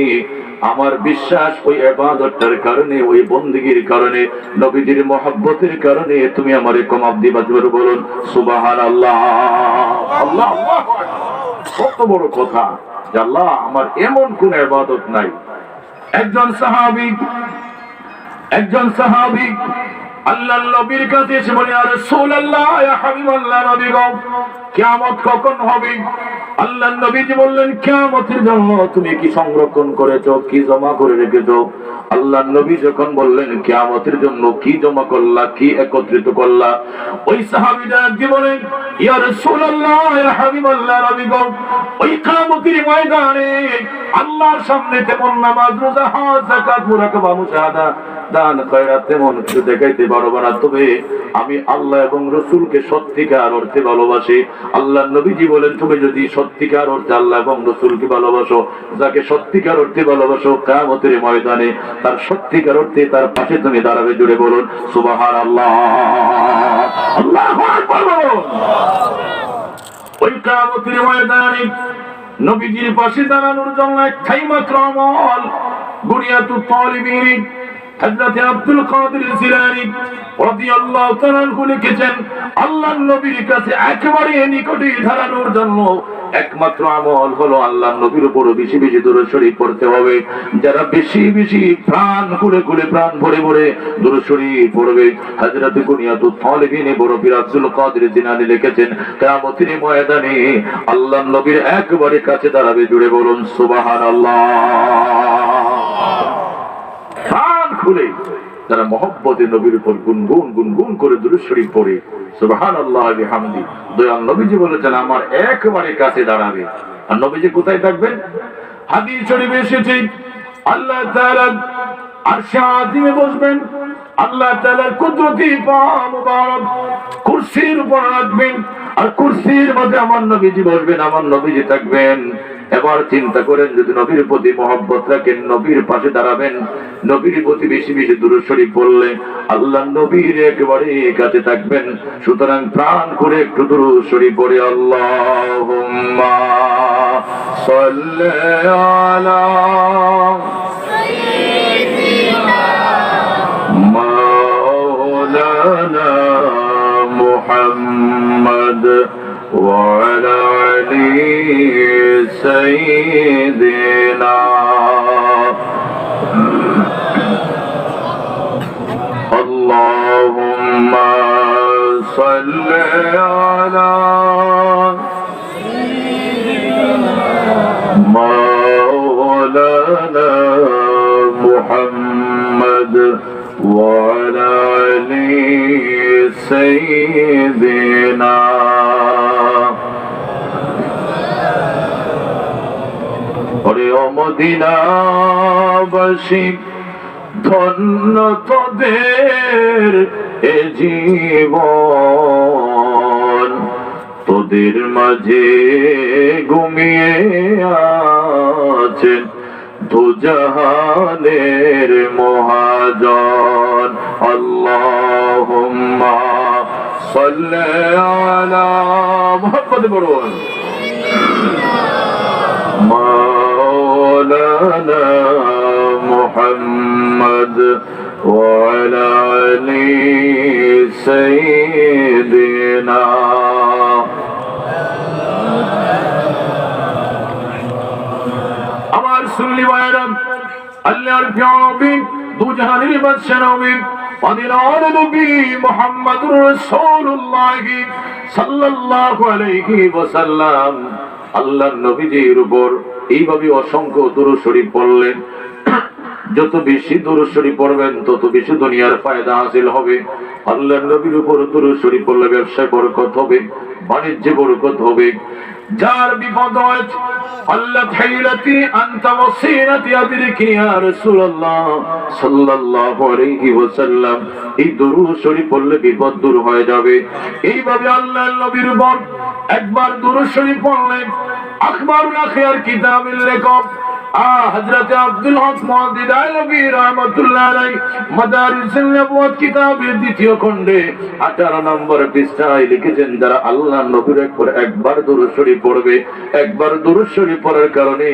আমার বিশ্বাস ওই ইবাদতটার কারণে, ওই বندگির কারণে, নবীজির মহব্বতের কারণে তুমি আমারে ক্ষমা দিবা। জোরে বলুন সুবহানাল্লাহ। আল্লাহ কত বড় কথা যে আল্লাহ আমার এমন কোন ইবাদত নাই। একজন সাহাবী আল্লাহর নবীর কাছে এসে বলে, ইয়া রাসূলুল্লাহ ইয়া হাবিবাল্লাহ, নবী গো কিয়ামত কখন হবে? আল্লাহর নবীজি বললেন, কিয়ামতের জন্য তুমি কি সংরক্ষণ করেছো, কি জমা করে রেখেছো? আল্লাহর নবী যখন বললেন কিয়ামতের জন্য কি জমা করলা, কি একত্রিত করলা, ওই সাহাবীরা বলেন, ইয়া রাসূলুল্লাহ ইয়া হাবিবাল্লাহ, নবী গো ওই কিয়ামতের ময়দানে আল্লাহর সামনে তেমন নামাজ, রোজা, হজ, যাকাত, মুরাকাবা, মুশাহাদা, দান খয়রাত তেমন কিছু দেখাইতে পারবো না, তবে আমি আল্লাহ এবং রাসূলকে সত্যিকার অর্থে ভালোবাসি। আল্লাহর নবীজি বলেন, তুমি যদি সত্যিকার অর্থে আল্লাহ এবং রাসূলকে ভালোবাসো, যাকে সত্যিকার অর্থে ভালোবাসো, কিয়ামতের ময়দানে তার সত্যিকার অর্থে তার পাশে তুমি দাঁড়াবে। জুড়ে বলুন সুবহানাল্লাহ। আল্লাহু আকবার বলুন। ওই কিয়ামতের ময়দানে নবীজির পাশে দাঁড়ানোর জন্য একটাই মাত্র আমল, গুনিয়াতুত তালিবিন হযরত আব্দুল কাদের জিলানী রাদিয়াল্লাহু তাআলা আনহু লিখেছেন, আল্লাহর নবীর কাছে একেবারে নিকটে ধারানোর জন্য একমাত্র আমল হলো আল্লাহর নবীর উপর বেশি বেশি দরুদ শরীফ পড়তে হবে। যারা বেশি বেশি প্রাণ খুলে খুলে প্রাণ ভরে ভরে দরুদ শরীফ পড়বে, হযরত গুনিয়াতুত তালিবিন বড় পীর আব্দুল কাদের জিলানী লিখেছেন, কিয়ামতের ময়দানে আল্লাহর নবীর একেবারে কাছে দাঁড়াবে। জুড়ে বলুন সুবহানাল্লাহ। প্রাণ খুলে যারা মহব্বতে নবীর উপর গুনগুন গুনগুন করে দুরূদ শরীফ পড়ে, সুবহানাল্লাহ ওয়া বিহামদি, দয়াল নবীজি বলেছেন আমার একেবারে কাছে দাঁড়াবে। আর নবীজি কোথায় থাকবেন? হাদিস শরীফে এসেছে আল্লাহ তাআলা আরশে আযিমে বসবেন, আল্লাহ তাআলার কুদরতি পা মুবারক কুরসির উপর রাখবেন, আর কুরসির মধ্যে আমার নবীজি বসবেন, আমার নবীজি থাকবেন। এবার চিন্তা করেন, যদি নবীর প্রতি মহব্বত রাখেন, নবীর পাশে দাঁড়াবেন, নবীর প্রতি বেশি বেশি দুরূদ শরীফ পড়লে আল্লাহ নবীর একেবারে কাছে থাকবেন। সুতরাং প্রাণ করে একটু দুরূদ শরীফ পড়ে আল্লাহুম্মা সাল্লি আলা মাওলানা মুহাম্মদ ওয়া আলা আলি সাইয়্যিদিনা আল্লাহুম্মা সাল্লি আলা মাওলানা মুহাম্মদ ওয়া আলা আলি সাইয়্যিদিনা। ওরে ও মদিনাবাসী, ধন্য তোদের এ জীবন, তোদের মাঝে ঘুমিয়ে আছেন দুজাহানের মহাজন। আল্লাহুম্মা সাল্লি আলা মুহাম্মদ বলুন মাওলানা মুহাম্মদ ওয়া আলা আলি সাইয়্যিদিনা। আমার সুন্নি ভাইরা, আল্লাহর নবী দুজাহানের বাদশা নবী মদিনার নবী মুহাম্মদুর রাসূলুল্লাহ সাল্লাল্লাহু আলাইহি ওয়াসাল্লাম আল্লাহর নবীজির উপর এইভাবে অসংখ্য দুরূদ শরীফ পড়লেন। যত বেশি দুরূদ শরীফ পড়বেন তত বেশি দুনিয়ার ফায়দা হাসিল হবে। আল্লাহর নবীর উপর দুরূদ শরীফ পড়লে ব্যবসায় বরকত হবে, বাণিজ্যে বরকত হবে। যার বিপদ হয় আল্লাহ হাইলাতি আনতা ওয়াসিলাতি আদরিকি ইয়া রাসূলুল্লাহ সাল্লাল্লাহু আলাইহি ওয়াসাল্লাম, এই দুরূদ শরীফ পড়লে বিপদ দূর হয়ে যাবে। এইভাবে আল্লাহর নবীর উপর একবার দুরূদ শরীফ পড়লেন। আখবারুল আখিয়ার কিতাবের লেখক হযরত আব্দুল হক মুহাদ্দিদ আলবী রাহমাতুল্লাহ আলাইহি মাদারিসুন নবুওয়াত কিতাবের দ্বিতীয় খণ্ডে 18 নম্বর পৃষ্ঠায় লিখেছেন, যারা আল্লাহর নবীর উপর একবার দুরূদ শরীফ পড়বে, একবার দুরূদ শরীফ পড়ার কারণে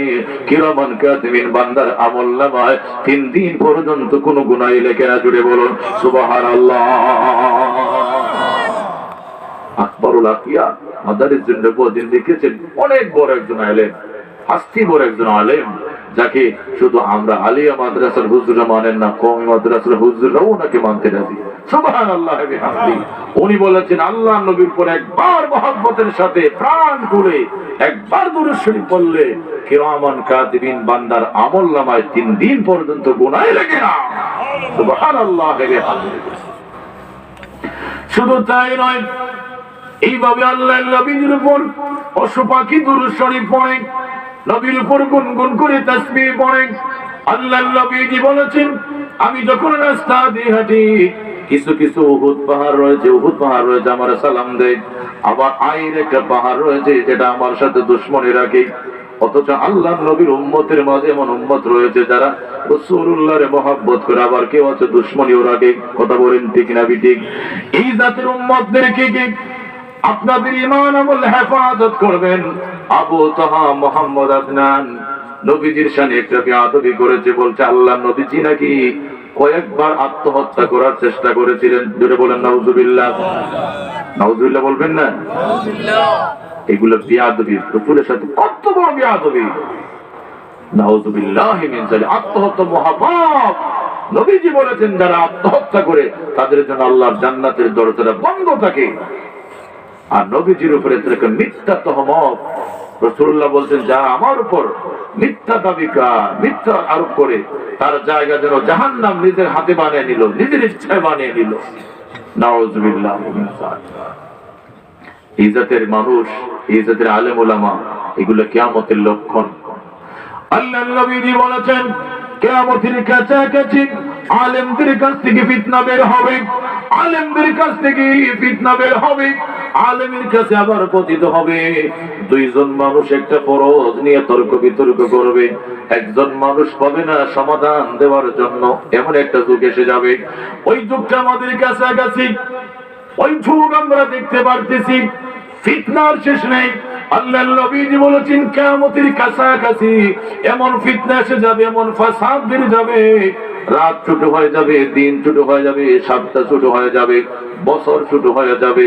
কিরামান কাতিবিন বান্দার আমলনামায় 3 দিন পর্যন্ত কোনো গুনাহ লেখে না। জুড়ে বলুন সুবহানাল্লাহ। আখবারুল আখিয়া মাদারিসুন নবুওয়াত লিখেছেন অনেক বড় একজন আলেম, হাস্তি বড় একজন আলেম, যাকে শুধু আমরা আলিয়া মাদ্রাসার হুজুররা মানেন না, কওমি মাদ্রাসার হুজুররাও ওনাকে মানতে রাজি। সুবহানাল্লাহ ওয়া বিহামদিহি। উনি বলেছেন আল্লাহর নবীর উপর একবার মহব্বতের সাথে প্রাণ খুলে একবার দুরূদ শরীফ পড়লে কিরামান কাতিবিন বান্দার আমলনামায় 3 দিন পর্যন্ত গুনাহ লাগে না। সুবহানাল্লাহ ওয়া বিহামদিহি। শুধু তাই নয়, এইভাবে আল্লাহর নবীর উপর পশু পাখি দুরূদ শরীফ পড়ে, নবীর উপর গুনগুন করে তাসবিহ পড়েন। আল্লাহর নবীজি বলেছেন, আমি যখন রাস্তা দিয়ে হাঁটি, কিছু কিছু উহুদ পাহাড় রয়েছে, উহুদ পাহাড় রয়েছে আমার সালাম দেয়, আবার আয়ের একটা পাহাড় রয়েছে যেটা আমার সাথে দুশমনি রাখে। অথচ আল্লাহর নবীর উম্মতের মাঝে এমন উম্মত রয়েছে যারা রাসূলুল্লাহর মহব্বত করে, আবার কেউ আছে দুশমনিও রাখে। কথা বলেন ঠিক না ঠিক? এই জাতির উম্মতদেরকে কি আপনাদের ঈমান আমল হেফাজত করবেন? আবু তাহা মুহাম্মদ আদনান নবীজির শানে একটা বেয়াদবি করেছে, বলছে আল্লাহ নবীজি নাকি কয়েকবার আত্মহত্যা করার চেষ্টা করেছিলেন। জোরে বলেন নাউজুবিল্লাহ। নাউজুবিল্লাহ বলবেন না? এগুলো বেয়াদবি, রসূলের সাথে কত বড় বেয়াদবি। নাউজুবিল্লাহ মিন যালিক। আত্মহত্যা মহাপাপ। নবীজি বলেছেন যারা আত্মহত্যা করে তাদের জন্য আল্লাহর জান্নাতের দরজা বন্ধ থাকে। আর নবীজির উপরে মিথ্যা তহমত, রাসূলুল্লাহ বলছেন যারা আমার উপর মিথ্যা দাবিকা মিথ্যা আরোপ করে তার জায়গা যেন জাহান্নাম নিজের হাতে বানিয়ে নিল, নিজের ইচ্ছায় বানিয়ে নিল। নাউজুবিল্লাহ মিন যালিক। এই জাতের মানুষ, এই জাতের আলেম ওলামা, এগুলো কিয়ামতের লক্ষণ। আল্লাহর নবীজি বলেছেন কিয়ামতের কাছাকাছি আলেমদের কাছ থেকে ফিতনা বের হবে, আলেমদের কাছ থেকে ফিতনা বের হবে। আলেমের কাছে আবার পতিত হবে দুইজন মানুষ একটা ফরজ নিয়ে তর্ক বিতর্ক করবে, একজন মানুষ পাবে না সমাধান দেওয়ার জন্য। এমন একটা যুগ এসে যাবে, ওই যুগটা আমাদের কাছাকাছি, ওই যুগ আমরা দেখতে পারতেছি। ফিতনার শেষ নেই। আল্লাহর নবীজি বলেছেন কিয়ামতের কাছাকাছি এমন ফিতনা এসে যাবে, এমন ফাসাদ বেড়ে যাবে, রাত ছোট হয়ে যাবে, দিন ছোট হয়ে যাবে, সপ্তাহ ছোট হয়ে যাবে, বছর ছোট হয়ে যাবে।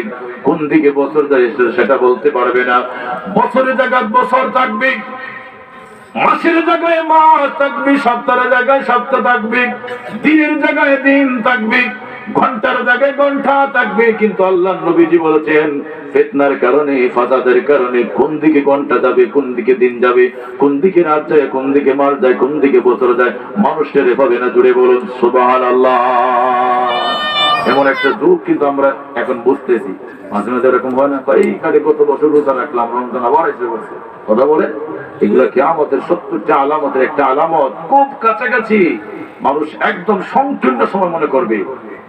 কোন দিকে বছর যায় সেটা বলতে পারবে না। বছরের জায়গায় বছর থাকবে, মাসের জায়গায় মাস থাকবে, সপ্তাহের জায়গায় সপ্তাহ থাকবে, দিনের জায়গায় দিন থাকবে, ঘন্টার জায়গায় ঘন্টা থাকবে। কিন্তু আল্লাহর নবীজি বলেছেন ফিতনার কারণে, ফাসাদের কারণে কোন দিকে ঘন্টা যাবে, কোন দিকে দিন যাবে, কোন দিকে রাত যায়, কোন দিকে মাস যায়, কোন দিকে বছর যায়, মানুষ টের পাবে না। জুড়ে বলুন সুবহানাল্লাহ। এমন একটা যুগ কিন্তু আমরা এখন বুঝতেছি। মাঝে মাঝে এরকম হয় না, এই কালে কত বছর রোজা রাখলাম, রমজান আবার এসে বসে কথা বলে। এগুলো কিয়ামতের 70টা আলামতের একটা আলামত। খুব কাছাকাছি মানুষ একদম সংকীর্ণ সময় মনে করবে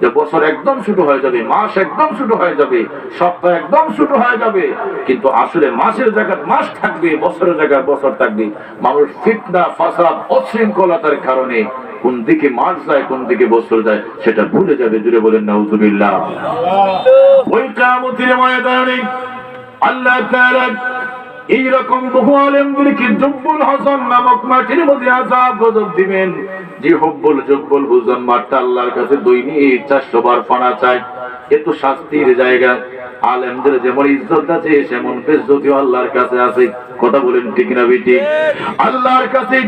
যে বছর একদম ছোট হয়ে যাবে, মাস একদম ছোট হয়ে যাবে, সপ্তাহ একদম ছোট হয়ে যাবে। কিন্তু আসলে মাসের জায়গায় মাস থাকবে, বছরের জায়গায় বছর থাকবে। মানুষ ফিতনা, ফাসাদ, অশৃঙ্খলতার কারণে কোন দিকে মাস যায়, কোন দিকে বছর যায় সেটা ভুলে যাবে। জুড়ে বলেন নাউজুবিল্লাহ। ওই কিয়ামতের ময়দানে আল্লাহ তাআলা এইরকম বহু আলেমদেরকে জব্বুল হাসান নামক মাটির মধ্যে আযাব গজব দিবেন। যে জব্বুল হুসান মাঠটা আল্লাহর কাছে দৈনিক 400 বার পানা চায়। এত শাস্তির জায়গা। আলেমদের যেমন ইজ্জত আছে সেমন বেইজ্জতিও আল্লাহর কাছে আছে। কথা বলেন ঠিক না বেঠিক? আল্লাহর কাছে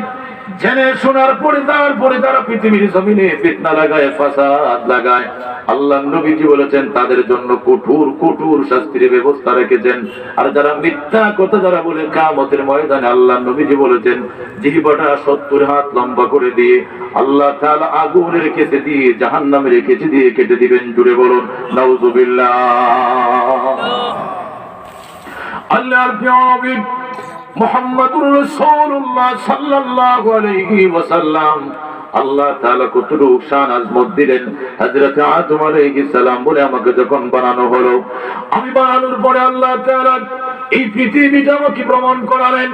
জেনে শোনার পরে তারপরে তারা পৃথিবীর জমিনে ফিতনা লাগায়, ফাসাদ লাগায়। আল্লাহর নবীজি বলেছেন তাদের জন্য কঠোর কঠোর শাস্তির ব্যবস্থা রেখেছেন। আর যারা মিথ্যা কথা যারা বলে কিয়ামতের ময়দানে আল্লাহর নবীজি বলেছেন জিহ্বাটা 70 হাত লম্বা করে দিয়ে আল্লাহ তাআলা আগুনের কেচে দিয়ে, জাহান্নামের কেচে দিয়ে কেটে দিবেন। জুড়ে বলুন নাউজুবিল্লাহ। আল্লাহর নবী মুহাম্মদুর রাসূলুল্লাহ সাল্লাল্লাহু আলাইহি ওয়াসাল্লাম আল্লাহ তাআলা কতটুকু শান আজমত দিলেন। হযরত আদম আলাইহিস সালাম বলে আমাকে যখন বানানো হলো, আমি বানানোর পরে আল্লাহ তাআলা এই পৃথিবীটা আমাকে ভ্রমণ করালেন,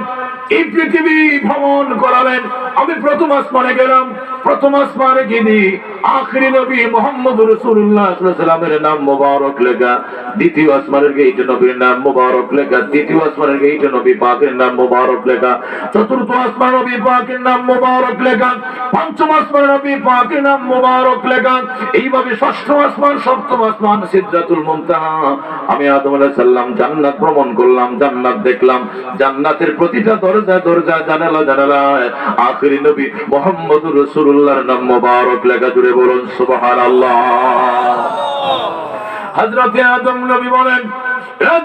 এই পৃথিবী ভ্রমণ করালেন। আমি প্রথম আসমানে গেলাম, প্রথম আসমানে গিয়ে আখিরি নবী মুহাম্মদুর রাসূলুল্লাহ সাল্লাল্লাহু আলাইহি ওয়াসাল্লামের নাম মোবারক লেখা, দ্বিতীয় আসমানের গেইটে নবীর নাম মোবারক লেখা, তৃতীয় আসমানের গেইটে নবী পাকের নাম মোবারক লেখা, চতুর্থ আসমানে নবী পাকের নাম মোবারক লেখা, পঞ্চম আসমানে নবী পাকের নাম মোবারক লেখা। এইভাবে ষষ্ঠ আসমান, সপ্তম আসমান, সিদরাতুল মুনতাহা। আমি আদম আলাইহিস সালাম জান্নাত ভ্রমণ করলাম, জান্নাত দেখলাম। জান্নাতের প্রতিটা দরজা দরজা, জানালা জানালায় আখিরি নবী মুহাম্মদুর রাসূলুল্লাহর নাম মোবারক লেখা। জুড়ে বলুন সুবহানাল্লাহ। হযরত আদম নবী বলেন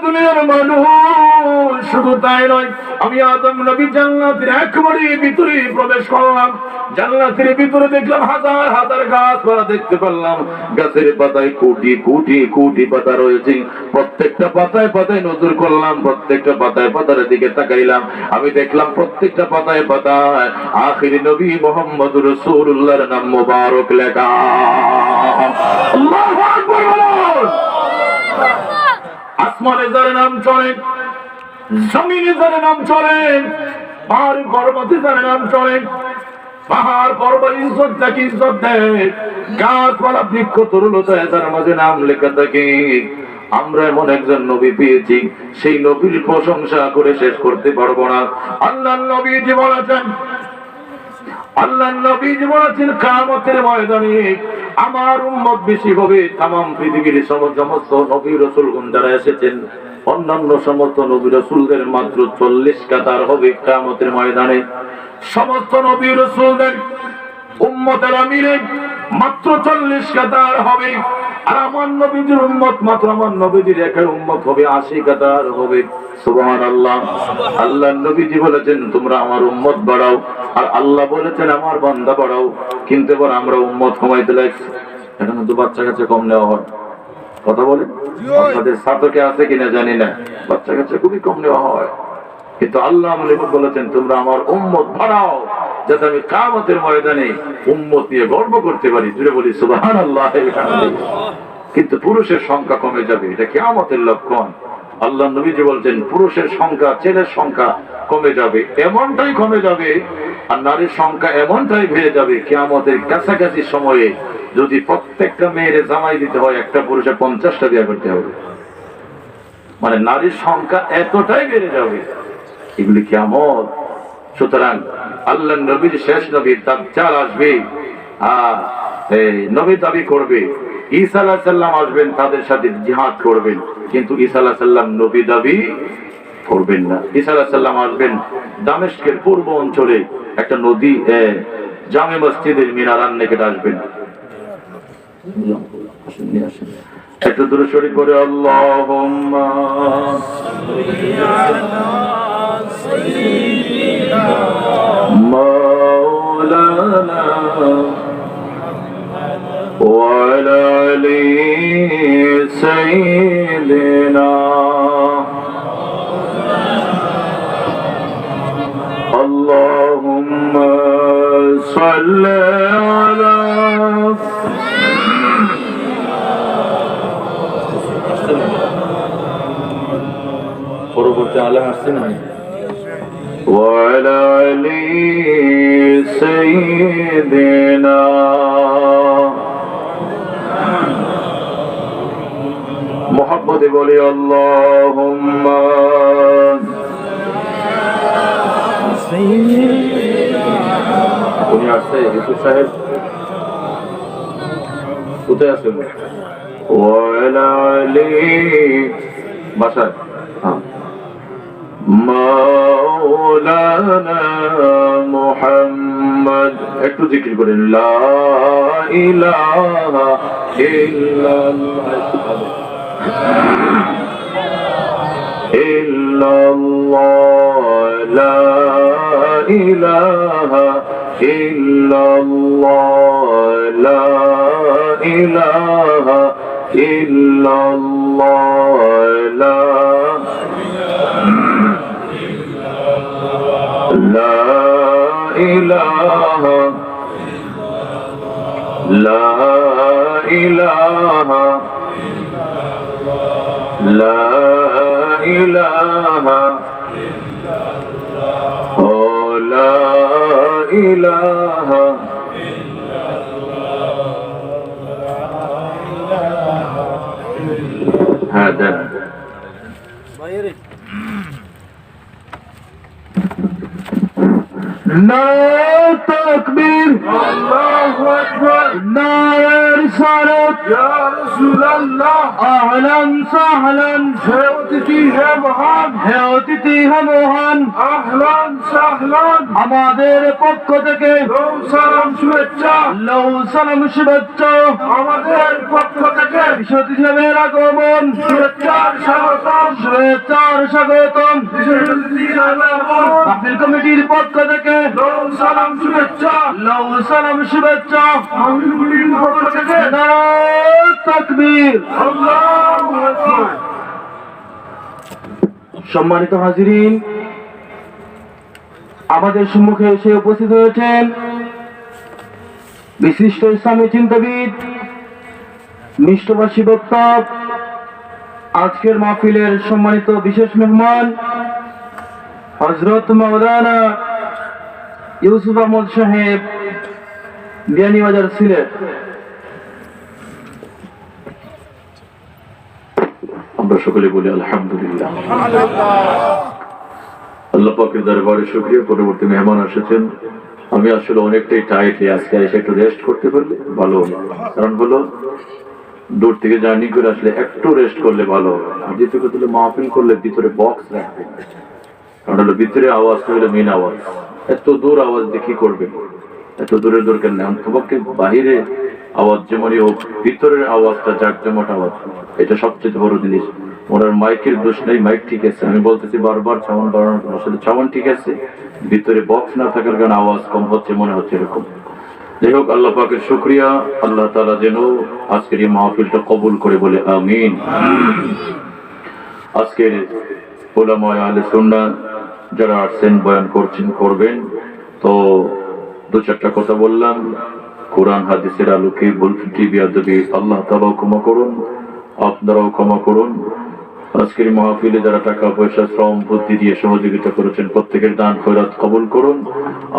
দুনিয়ার মানুষ শুধু তাই নয়, আমি আদম নবী জান্নাতের একেবারে ভিতরে প্রবেশ করলাম। জান্নাতের ভিতরে দেখলাম হাজার হাজার গাছপালা দেখতে পেলাম। গাছের পাতায় কোটি কোটি কোটি পাতা রয়েছে। প্রত্যেকটা পাতায় পাতায় নজর করলাম, প্রত্যেকটা পাতায় পাতার দিকে তাকাইলাম। আমি দেখলাম প্রত্যেকটা পাতায় পাতায় আখিরি নবী মুহাম্মদুর রাসূলুল্লাহর নাম মোবারক লেখা। আল্লাহু আকবার। আসমানে যার নাম চলে, জমিনে যার নাম চলে, পাহাড় পর্বতে যার নাম চলে, পাহাড় পর্বত ইজ্জত থাকে, ইজ্জত দেয়, গাছপালা বৃক্ষ তরুলতায় যার মাঝে নাম লেখা থাকে। আমরা এমন একজন নবী পেয়েছি, সেই নবীর প্রশংসা করে শেষ করতে পারবো না। আল্লাহ নবীজি বলেছেন, আল্লাহ নবীজি বলেছেন, কিয়ামতের ময়দানে আমার উম্মত বেশি হবে। তামাম পৃথিবীর সমস্ত নবী রাসূলগণ যারা এসেছেন, অন্যান্য সমস্ত নবী রাসূলদের মাত্র 40 কাতার হবে কিয়ামতের ময়দানে। সমস্ত নবী রাসূলদের উম্মতেরা মিলে মাত্র 40 কাতার হবে। আর আমার নবীজির উম্মত মাত্র আমার নবীজির একার উম্মত হবে 80 কাতার হবে। সুবহানাল্লাহ। আল্লাহ নবীজি বলেছেন তোমরা আমার উম্মত বাড়াও, আর আল্লাহ বলেছেন আমার বান্দা বাড়াও। কিন্তু এবার আমরা উম্মত কমাইতে লাগছি। এখন তো বাচ্চা কাছে কম নেওয়া হয়, কথা বলে আপনাদের ছাত্রকে আছে কিনা জানি না, বাচ্চা কাছে খুবই কম নেওয়া হয়। কিন্তু আল্লাহ বলেছেন তোমরা আমার উম্মত বাড়াও, যাতে আমি কিয়ামতের ময়দানে উম্মত নিয়ে গর্ব করতে পারি। জুড়ে বলি সুবহানাল্লাহ। কিন্তু পুরুষের সংখ্যা কমে যাবে, এটা কিয়ামতের লক্ষণ। আল্লাহ নবীজি বলছেন পুরুষের সংখ্যা, ছেলের সংখ্যা কমে যাবে, এমনটাই কমে যাবে। আর নারীর সংখ্যা এমনটাই বেড়ে যাবে, কিয়ামতের কাছাকাছি সময়ে যদি প্রত্যেকটা মেয়ের জামাই দিতে হয়, একটা পুরুষে 50টা বিয়ে করতে হবে। মানে নারীর সংখ্যা এতটাই বেড়ে যাবে, এগুলি কিয়ামত। সুতরাং আল্লাহ নবীর শেষ নবীর দাজ্জাল আসবে, নবী দাবি করবে। ঈসা আলাইহিস সালাম আসবেন, তাদের সাথে জিহাদ করবেন, কিন্তু ঈসা আলাইহিস সালাম নবী দাবি করবেন না। ঈসা আলাইহিস সালাম আসবেন দামেস্কের পূর্ব অঞ্চলে একটা নদী, জামে মসজিদের মিনারার নিকটে আসবেন। একটু দূরে শরীক করে আল্লাহুম্মা মাওলানা ওয়া আলা আলি সাইয়্যিদিনা আল্লাহুম্মা সাল্লি আলা পরবর্তী আলেম আসছেন না ওয়ালা আলি সাইয়্যিদিনা মুহাব্বতে বলি আল্লাহুম্মা উনি আসছে ইউসুফ সাহেব কোথায় আছেন? ওয়ালা আলি বাসায় মাওলানা মুহাম্মদ। একটু জিকির করেন লা ইলাহা ইল্লাল্লাহ ইল্লাল্লাহ লা ইলাহা ইল্লাল্লাহ লা ইলাহা ইল্লাল্লাহ লা ইলাহা লা ইলাহা লা ইলাহা ও লা ইলাহা হ্যাঁ দেন নারে তাকবীর আল্লাহু আকবার নারে রিসালাত ইয়া রাসূলুল্লাহ আহলান সাহলান হে অতিথি হে মহান আহলান সাহলান আমাদের পক্ষ থেকে সালাম শুভেচ্ছা আমাদের পক্ষ থেকে বিশ্বজিতের আগমন শুভেচ্ছার স্বাগতম মাহফিল কমিটির পক্ষ থেকে সালাম শুভেচ্ছা নারে তাকবীর আল্লাহু আকবার। সম্মানিত হাজিরিন, আমাদের সম্মুখে এসে উপস্থিত হয়েছেন বিশিষ্ট ইসলামী চিন্তাবিদ, মিষ্টভাষী বক্তা, আজকের মাহফিলের সম্মানিত বিশেষ মেহমান হযরত মাওলানা ইউসুফ আহমদ সাহেব, বিয়ানীবাজার, সিলেট। আমরা সকলে বলি আলহামদুলিল্লাহ। আল্লাহ পাকের দরবারে শুকরিয়া। পরবর্তী মেহমান এসেছেন, আমি আসলে অনেকটাই টাইটলি আজকে এসে একটু রেস্ট করতে পারলে ভালো হবে। কারণ হলো দূর থেকে জার্নি করে আসলে একটু রেস্ট করলে ভালো হবে। আর দ্বিতীয় কথা হলো মাহফিল করলে ভিতরে বক্স রাখবে, কারণ হলো ভিতরে আওয়াজটা হলো মেন আওয়াজ। এত দূর আওয়াজ দিয়ে কি করবে, এত দূরের দরকার নেই। তোমাকে বাহিরে আওয়াজ যেমনই হোক, ভিতরের আওয়াজটা জাকজমট আওয়াজ, এটা সবচেয়ে বড় জিনিস। ওনার মাইকের দোষ নেই, মাইক ঠিক আছে। আমি বলতেছি বারবার চাওয়ান বাড়ানোর, আসলে চাওয়ান ঠিক আছে, ভিতরে বক্স না থাকার কারণে আওয়াজ কম হচ্ছে মনে হচ্ছে এরকম। যাই হোক, আল্লাহ পাকের শুকরিয়া। আল্লাহ তাআলা যেন আজকের এই মাহফিলটা কবুল করে, বলে আমিন। আজকের উলামা আহলে সুন্নাহ যারা আসছেন বয়ান করবেন, তো দু চারটা কথা বললাম। কোরআন হাদিসের আলোকে ভুল ত্রুটি বিয়াদবি আল্লাহ তাআলাও ক্ষমা করুন, আপনারাও ক্ষমা করুন। আজকের মাহফিলে যারা টাকা পয়সা শ্রম বুদ্ধি দিয়ে সহযোগিতা করেছেন, প্রত্যেকের দান খয়রাত কবুল করুন।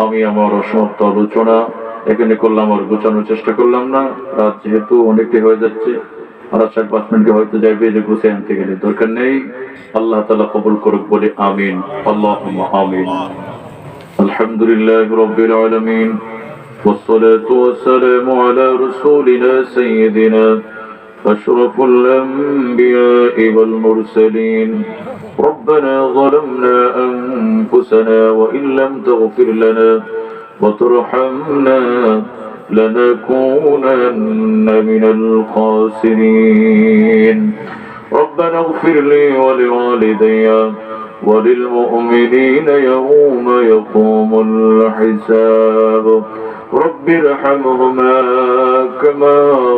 আমি আমার অসমাপ্ত আলোচনা এখানে করলাম, আর গোছানোর চেষ্টা করলাম না, রাত যেহেতু অনেকটাই হয়ে যাচ্ছে, আর 4-5 মিনিটে হয়তো যাইবে, যে গুছিয়ে আনতে গেলে দরকার নেই। আল্লাহ তাআলা কবুল করুক, বলে আমিন। আল্লাহুম্মা আমিন। আলহামদুলিল্লাহি রাব্বিল আলামিন, والصلاة والسلام على رسولنا سيدنا أشرف الأنبياء والمرسلين. ربنا ظلمنا أنفسنا وإن لم تغفر لنا وترحمنا لنكونن من الخاسرين. ربنا اغفر لي ولوالدي وللمؤمنين يوم يقوم الحساب. رب ارحمهما كما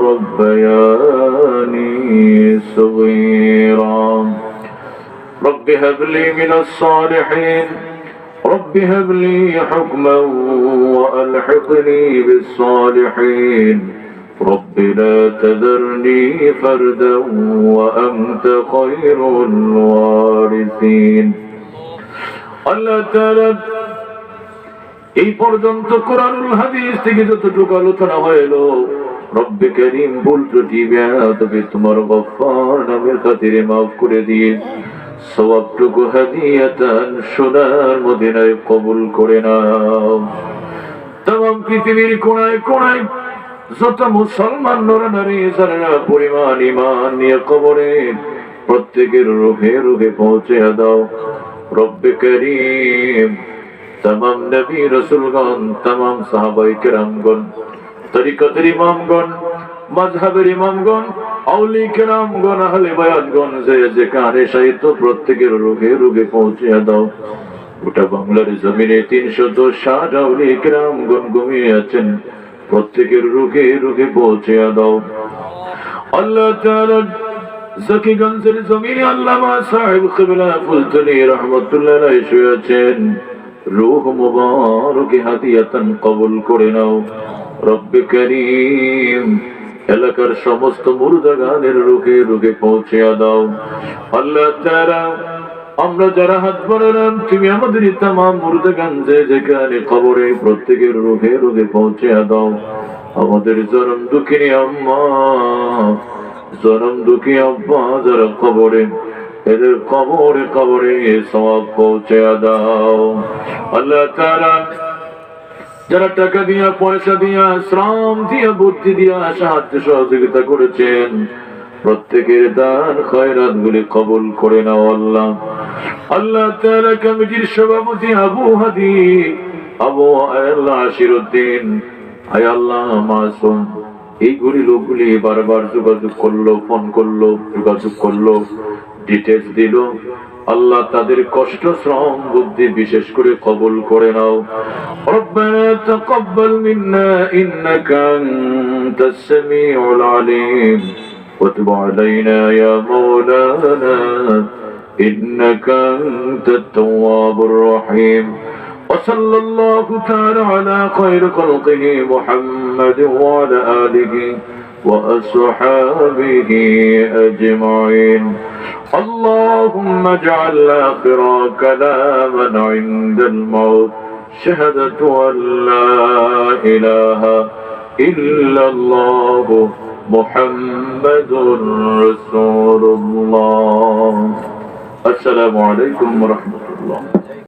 ربياني صغيرا. رب هب لي من الصالحين. رب هب لي حكما وألحقني بالصالحين. رب لا تذرني فردا وأنت خير الوارثين. আল্লাহ তাআলা এই পর্যন্ত কোরআনুল হাদিস থেকে যতটুকু আলোচনা হইল, রব্বে করিম ভুল ত্রুটি বিয়াদবি তোমার গফফার নামের খাতিরে মাফ করে দিয়ে সওয়াবটুকু হাদিয়াতান সোনার মদিনায় কবুল করে নাও। তাম পৃথিবীর কোনায় কোনায় যত মুসলমান নরনারী যারা পরিমাণ ঈমান নিয়ে কবরে, প্রত্যেকের রুহে রুহে পৌঁছে দাও রব্বে করিম। तमाम नबी रसूलगण, तमाम साहाबाए किरामगण, तरीक़ातेर इमामगण, मजहबेर इमामगण, औलिया किरामगण, आहले बायातगण, যে যেখানে শায়িত প্রত্যেকের রুহে রুহে পৌঁছে দাও। গোটা বাংলার জমিনে 310 আউলিয়া কিরামগণ ঘুমিয়ে আছেন, প্রত্যেকের রুহে রুহে পৌঁছে দাও। আল্লাহ তাআলা জাকিগঞ্জের জমিনে আল্লামা সাহেব কিবলা ফুলতলি রাহমাতুল্লাহ আলাইহি শুয়ে আছেন, রূহ মুবারক হাদিয়াতান কবুল করে নাও রব্বে করিম। এলাকার সমস্ত মুর্দাগানের রুহে রুহে পৌঁছে দাও। আল্লাহ তাআলা আমরা যারা হাত বাড়ালাম, তুমি আমাদের তামাম মুর্দাগান যে যেখানে কবরে, প্রত্যেকের রুহে রুহে পৌঁছে দাও। আমাদের জনম দুঃখিনী আম্মা, জনম দুঃখী আব্বা যারা কবরে, এদের কবরে কবরে সওয়াব পৌঁছে দাও। আল্লাহ তাআলা যারা টাকা দিয়া, পয়সা দিয়া, শ্রম দিয়া, বুদ্ধি দিয়া সাহায্য সহযোগিতা করেছেন, প্রত্যেকের দান খয়রাত গুলি কবুল করে নাও আল্লাহ। আল্লাহ তাআলা কমিটির সভাপতি আবু হাদি, আবু আল্লাহ আশিরউদ্দিন, আয় আল্লাহ মাসুম, এইগুলি লোকগুলি বারবার যোগাযোগ করলো, ফোন করলো, যোগাযোগ করলো, ডিটেইলস দিল। আল্লাহ তাদের কষ্ট শ্রম বুদ্ধি বিশেষ করে কবুল করে নাও। রব্বানা তাকাব্বাল মিন্না ইন্নাকা আনতাস সামিউল আলিম ওয়া তুব আলাইনা ইয়া মাওলানা ইন্নাকা আনতাত তাওয়াবুর রহিম। ওয়া সাল্লাল্লাহু তাআলা আলা খায়রি খালকিহি মুহাম্মাদ ওয়া আলা আলিহি وأصحابه أجمعين. اللهم اجعل آخر كلامنا عند الموت شهادة أن لا إله إلا الله মুহাম্মাদুর রাসূলুল্লাহ। আসসালামু আলাইকুম ওয়া রাহমাতুল্লাহ।